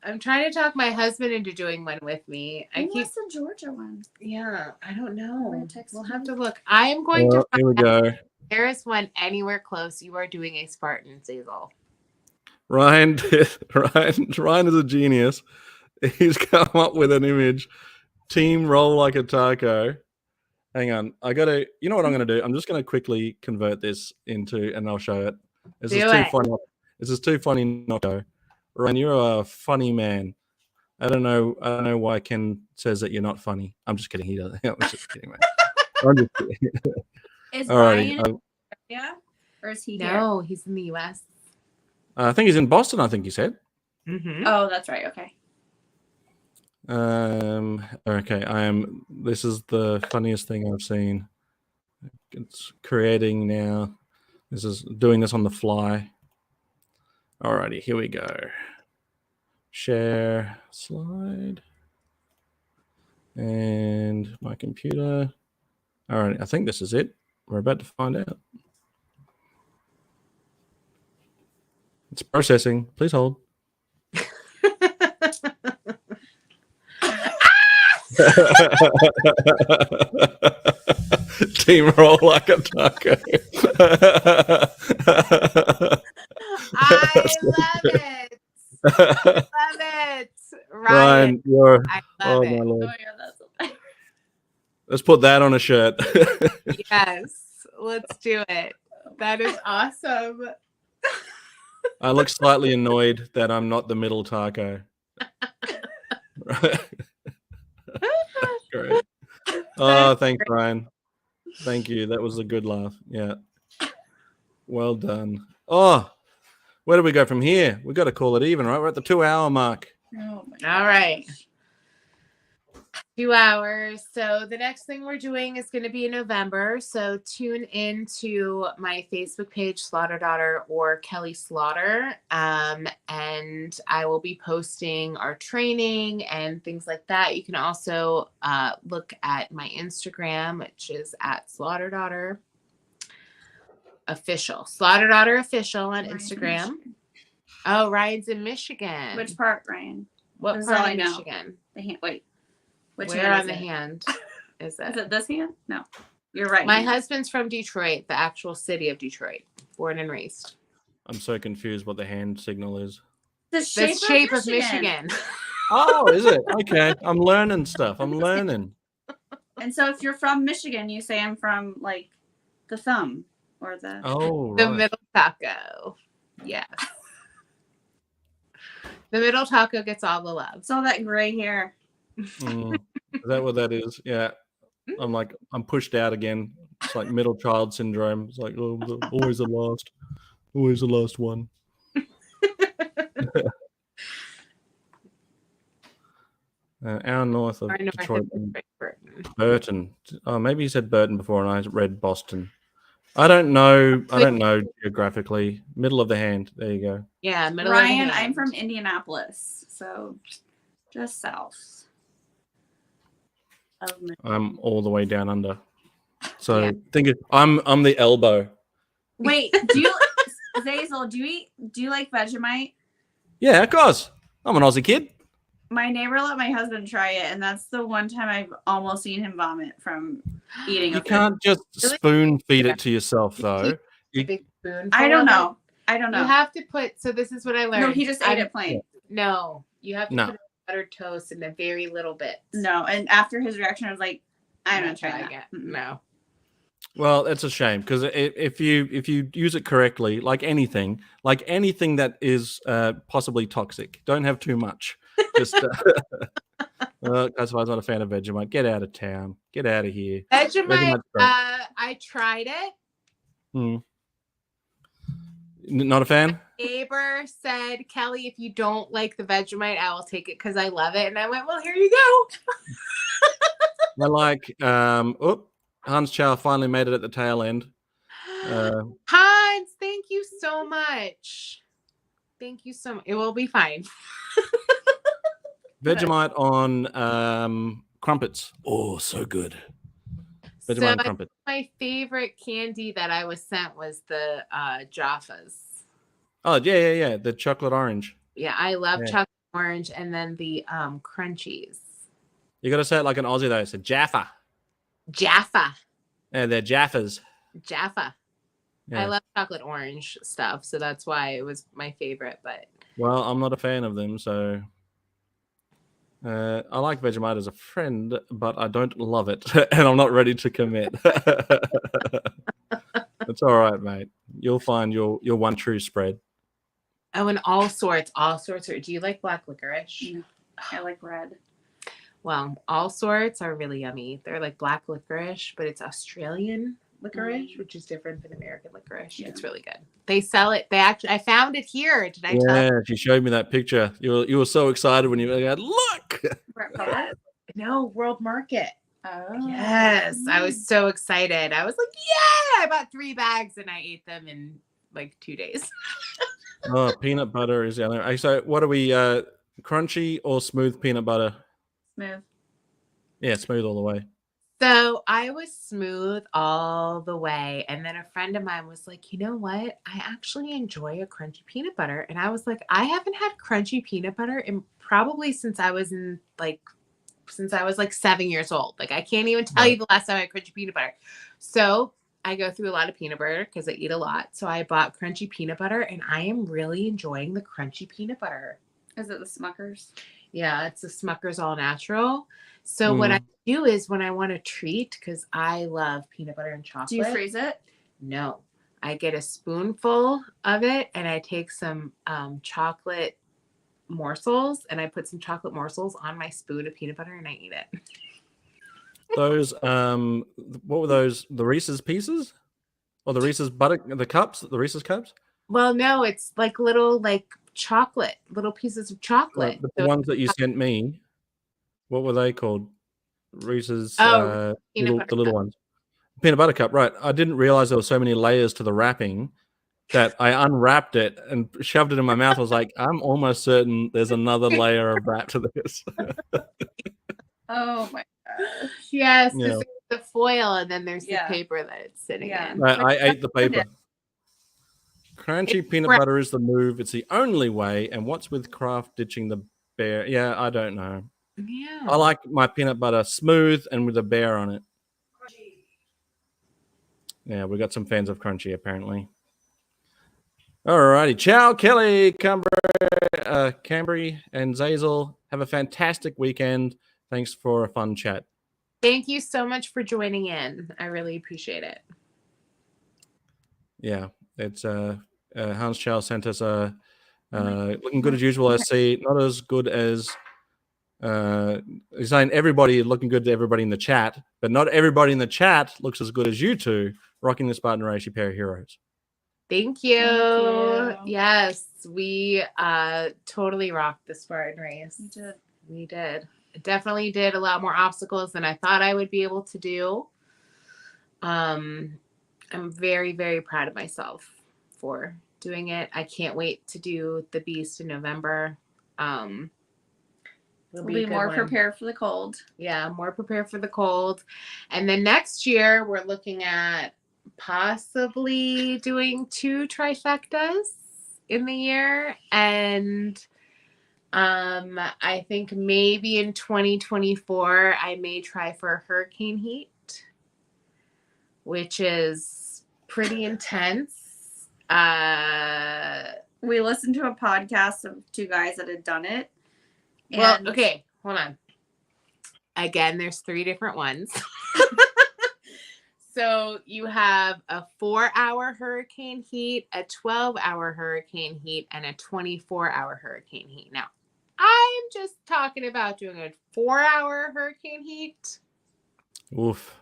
I'm trying to talk my husband into doing one with me. What's the Georgia one? Yeah, I don't know. We'll have to look. I am going to here we go. If there is one anywhere close, you are doing a Spartan, Zazel. Ryan is a genius. He's come up with an image. Team roll like a taco. Hang on. You know what I'm going to do? I'm just going to quickly convert this into, and I'll show it. This is too funny not to. Ryan, you're a funny man. I don't know why Ken says that you're not funny. I'm just kidding. He doesn't. I'm just kidding, man. I'm just kidding. Is Ryan in Australia, or is he here? No, he's in the U.S. I think he's in Boston, I think he said. Mm-hmm. Oh, that's right. Okay. Okay, this is the funniest thing I've seen. It's creating now. This is doing this on the fly. Alrighty, here we go. Share slide. And my computer. Alright, I think this is it. We're about to find out. It's processing. Please hold. Team roll like a taco. I love it. Love it. Ryan, you're. I Oh love my it. lord. Oh yeah, that's okay. Let's put that on a shirt. Yes, let's do it. That is awesome. I look slightly annoyed that I'm not the middle taco. Great. Oh, thanks, Ryan. Thank you. That was a good laugh. Yeah. Well done. Oh, where do we go from here? We've got to call it even, right? We're at the 2-hour mark. Oh my All right. gosh. 2 hours. So the next thing we're doing is going to be in November. So tune in to my Facebook page, Slaughter Daughter or Kelly Slaughter. And I will be posting our training and things like that. You can also look at my Instagram, which is at Slaughter Daughter Official. Slaughter Daughter Official on Instagram. Oh, Ryan's in Michigan. Which part, Ryan? What That's part all of I know. Michigan? The hand. Wait. Which Where hand on is the it? hand is it? Is it this hand? No. You're right. My husband's from Detroit, the actual city of Detroit, born and raised. I'm so confused what the hand signal is. The Shape of Michigan. Oh, is it? Okay. I'm learning stuff. I'm learning. And so if you're from Michigan, you say I'm from like the thumb or the Oh, The right. middle taco. Yes. The middle taco gets all the love. it's all that gray hair. Is that what that is? Yeah. I'm pushed out again. It's like middle child syndrome. It's like, oh, always the last. Always the last one. Hour north of Detroit. Burton. Oh, maybe you said Burton before and I read Boston. I don't know geographically. Middle of the hand. There you go. Yeah, middle Ryan, of the hand. I'm from Indianapolis, so just south. I'm all the way down under. So Yeah. think I'm the elbow. Wait, do you Zazel, do you like Vegemite? Yeah, of course. I'm an Aussie kid. My neighbor let my husband try it, and that's the one time I've almost seen him vomit from eating. You can't just spoon feed it to yourself, though. Big spoon. I don't know. You have to put. So this is what I learned. No, he just ate it plain. No, you have to put it in buttered toast in a very little bit. No, and after his reaction, I was like, I'm not trying that. Again. No. Well, it's a shame because if you use it correctly, like anything that is possibly toxic, don't have too much. Just that's why I was not a fan of Vegemite. Get out of town. Get out of here. Vegemite. I tried it. Not a fan. My neighbor said, Kelly, if you don't like the Vegemite, I will take it because I love it. And I went, well, here you go. I like. Hans Chow finally made it at the tail end. Hans, thank you so much. Thank you so much. It will be fine. Vegemite on crumpets. Oh, so good. Vegemite on crumpets. My favorite candy that I was sent was the Jaffas. Oh, yeah. The chocolate orange. Yeah, I love chocolate orange, and then the crunchies. You got to say it like an Aussie, though. It's a Jaffa. Jaffa. Yeah, they're Jaffas. Jaffa. Yeah. I love chocolate orange stuff, so that's why it was my favorite. But well, I'm not a fan of them, so I like Vegemite as a friend, but I don't love it, and I'm not ready to commit. It's all right, mate. You'll find your one true spread. Oh, and all sorts. Do you like black licorice? No, I like red. Well, all sorts are really yummy. They're like black licorice, but it's Australian licorice, which is different than American licorice. Yeah. It's really good. They sell it. I found it here. Did I tell you? Yeah, she showed me that picture. You were so excited when you were like, look. Yes. No, World Market. Oh. Yes. I was so excited. I was like, yeah! I bought 3 bags and I ate them in like 2 days. Oh, peanut butter is the other. So what are we, crunchy or smooth peanut butter? Smooth. Yeah, smooth all the way. So I was smooth all the way. And then a friend of mine was like, you know what? I actually enjoy a crunchy peanut butter. And I was like, I haven't had crunchy peanut butter in probably since I was in like since I was like 7 years old. Like I can't even tell you the last time I had crunchy peanut butter. So I go through a lot of peanut butter because I eat a lot. So I bought crunchy peanut butter, and I am really enjoying the crunchy peanut butter. Is it the Smuckers? Yeah, it's the Smuckers All Natural. So what I do is when I want a treat, because I love peanut butter and chocolate. Do you freeze it? No. I get a spoonful of it, and I take some chocolate morsels, and I put some chocolate morsels on my spoon of peanut butter, and I eat it. Those, what were those? The Reese's Pieces? Or the Reese's butter, the cups? The Reese's cups? Well, no, it's like little chocolate, little pieces of chocolate. The ones that you sent me, what were they called? Reese's, the little ones. Peanut butter cup, right. I didn't realize there were so many layers to the wrapping that I unwrapped it and shoved it in my mouth. I was like, I'm almost certain there's another layer of wrap to this. Oh my gosh. Yes, there's the foil, and then there's the paper that it's sitting in. I ate the paper. Crunchy peanut butter is the move. It's the only way. And what's with Kraft ditching the bear? Yeah, I don't know. Yeah. I like my peanut butter smooth and with a bear on it. Yeah, we got some fans of Crunchy, apparently. All righty. Ciao, Kelly, Cambrie, and Zazel. Have a fantastic weekend. Thanks for a fun chat. Thank you so much for joining in. I really appreciate it. Yeah, it's Hans Chow sent us a looking good as usual. I see, not as good as he's saying everybody looking good to everybody in the chat, but not everybody in the chat looks as good as you two rocking the Spartan Race, pair of heroes. Thank you. Yes, we totally rocked the Spartan Race. We did. Definitely did a lot more obstacles than I thought I would be able to do. I'm very, very proud of myself for doing it. I can't wait to do the Beast in November. We'll be more prepared for the cold. Yeah, more prepared for the cold. And then next year, we're looking at possibly doing 2 trifectas in the year. And I think maybe in 2024, I may try for hurricane heat, which is pretty intense. We listened to a podcast of 2 guys that had done it. Well, okay, hold on. Again, there's 3 different ones. So you have a 4-hour hurricane heat, a 12-hour hurricane heat, and a 24-hour hurricane heat. Now, I'm just talking about doing a 4-hour hurricane heat. Oof.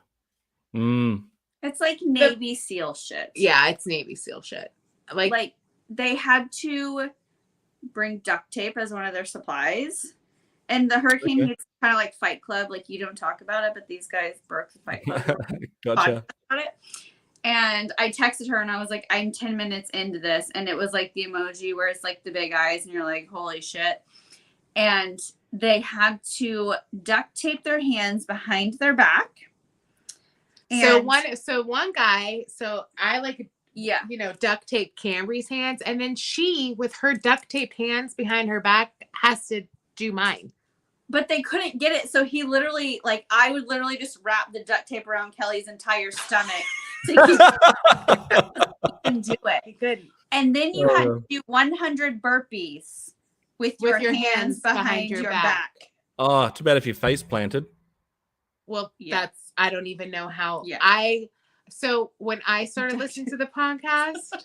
It's like Navy SEAL shit. Yeah, it's Navy SEAL shit. Like they had to bring duct tape as one of their supplies. And the hurricane heat's kind of like Fight Club. Like, you don't talk about it, but these guys broke the Fight Club. Gotcha. About it. And I texted her and I was like, I'm 10 minutes into this. And it was like the emoji where it's like the big eyes and you're like, holy shit. And they had to duct tape their hands behind their back. And so one guy, I duct tape Cambrie's hands, and then she, with her duct taped hands behind her back, has to do mine. But they couldn't get it, so he literally, I would literally just wrap the duct tape around Kelly's entire stomach to keep do it. He couldn't. And then you had to do 100 burpees with your hands behind your back. Oh, too bad if you face planted. Well, I don't even know how. Yeah. So when I started listening to the podcast.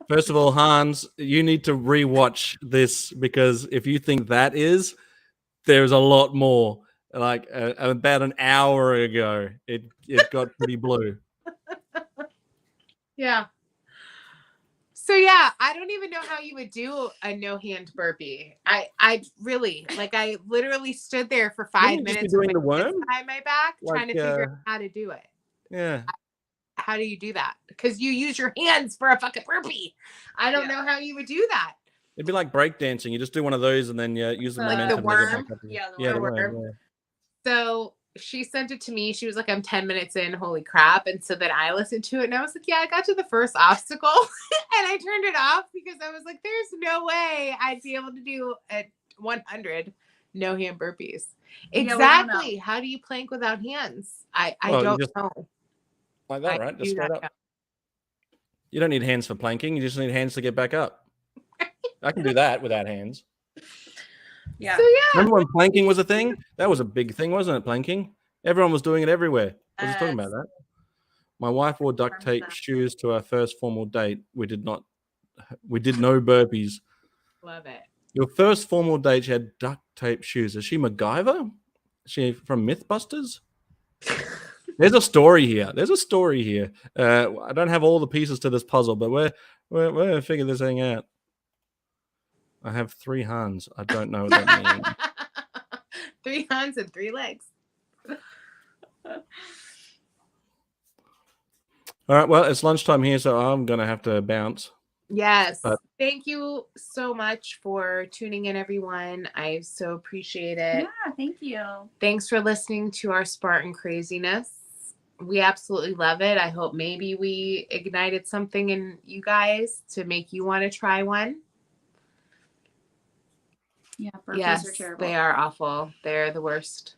First of all, Hans, you need to rewatch this, because if you think there's a lot more. Like about an hour ago, it got pretty blue. Yeah. So yeah, I don't even know how you would do a no-hand burpee. I really, I literally stood there for 5 minutes doing the worm behind my back, trying to figure out how to do it. Yeah. How do you do that? Because you use your hands for a fucking burpee. I don't know how you would do that. It'd be like breakdancing. You just do one of those and then use the momentum. The worm. The worm. Yeah. So she sent it to me. She was like, I'm 10 minutes in. Holy crap. And so then I listened to it and I was like, yeah, I got to the first obstacle and I turned it off because I was like, there's no way I'd be able to do a 100 no hand burpees. Exactly. How do you plank without hands? I don't know. Like that, right? Just straight up. You don't need hands for planking. You just need hands to get back up. I can do that without hands. Yeah. So yeah. Remember when planking was a thing? That was a big thing, wasn't it? Planking. Everyone was doing it everywhere. I was just talking about that. My wife wore duct tape shoes to our first formal date. We did no burpees. Love it. Your first formal date, she had duct tape shoes. Is she MacGyver? Is she from Mythbusters? There's a story here. I don't have all the pieces to this puzzle, but we're going to figure this thing out. I have 3 hands. I don't know what that means. 3 hands and 3 legs. All right. Well, it's lunchtime here, so I'm going to have to bounce. Yes. Thank you so much for tuning in, everyone. I so appreciate it. Yeah, thank you. Thanks for listening to our Spartan craziness. We absolutely love it. I hope maybe we ignited something in you guys to make you want to try one. Yeah, burpees yes, are terrible. They are awful. They're the worst.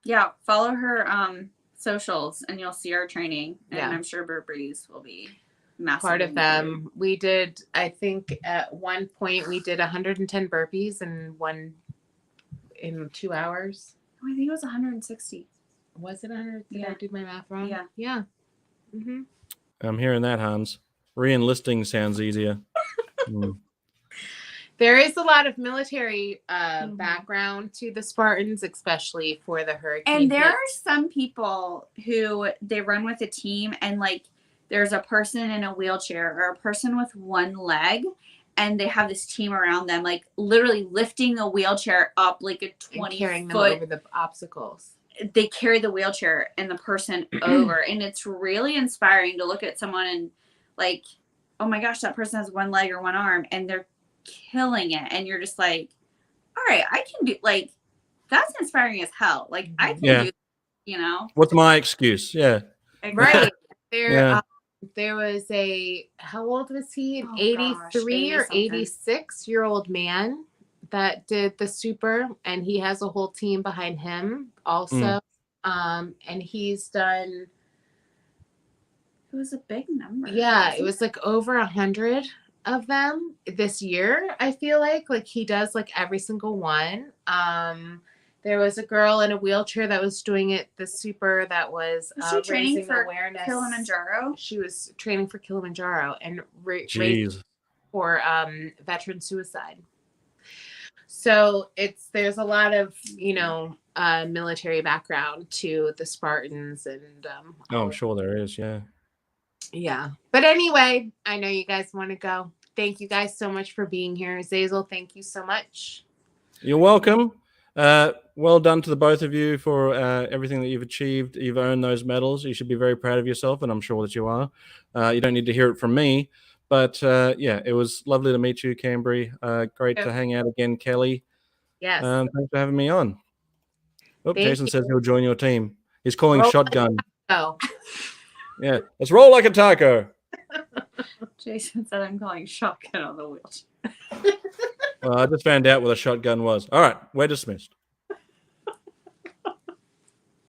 Yeah, follow her socials and you'll see our training. And yeah. I'm sure burpees will be massive. Part of them. We did, I think at one point we did 110 burpees in 2 hours. Oh, I think it was 160. Was it 100? Did Yeah. I do my math wrong? Yeah. Yeah. Mm-hmm. I'm hearing that, Hans. Re-enlisting sounds easier. There is a lot of military background to the Spartans, especially for the hurricane. And there are some people who they run with a team and like there's a person in a wheelchair or a person with one leg and they have this team around them, like literally lifting a wheelchair up like a 20 carrying them foot over the obstacles. They carry the wheelchair and the person over. And it's really inspiring to look at someone and like, oh my gosh, that person has one leg or one arm and they're killing it. And you're just like, all right, I can do, like, that's inspiring as hell. Like, I can do, you know. What's my excuse? Yeah. Right. There was how old was he? An 83 or 86-year-old man that did the super, and he has a whole team behind him also. And he's done. It was a big number. Yeah, it was like over 100 of them this year. I feel like he does like every single one. There was a girl in a wheelchair that was doing it, the super that was she training raising for awareness. Kilimanjaro? She was training for Kilimanjaro and raising for veteran suicide. So there's a lot of, military background to the Spartans and I'm sure there is, yeah. Yeah. But anyway, I know you guys want to go. Thank you guys so much for being here. Zazel, thank you so much. You're welcome. Well done to the both of you for everything that you've achieved. You've earned those medals. You should be very proud of yourself, and I'm sure that you are. You don't need to hear it from me. But, it was lovely to meet you, Cambrie. Great to hang out again, Kelly. Yes. Thanks for having me on. Oh, Jason says he'll join your team. He's calling shotgun. Oh. Yeah, let's roll like a taco. Jason said I'm calling shotgun on the wheelchair. Well, I just found out what a shotgun was. All right, we're dismissed.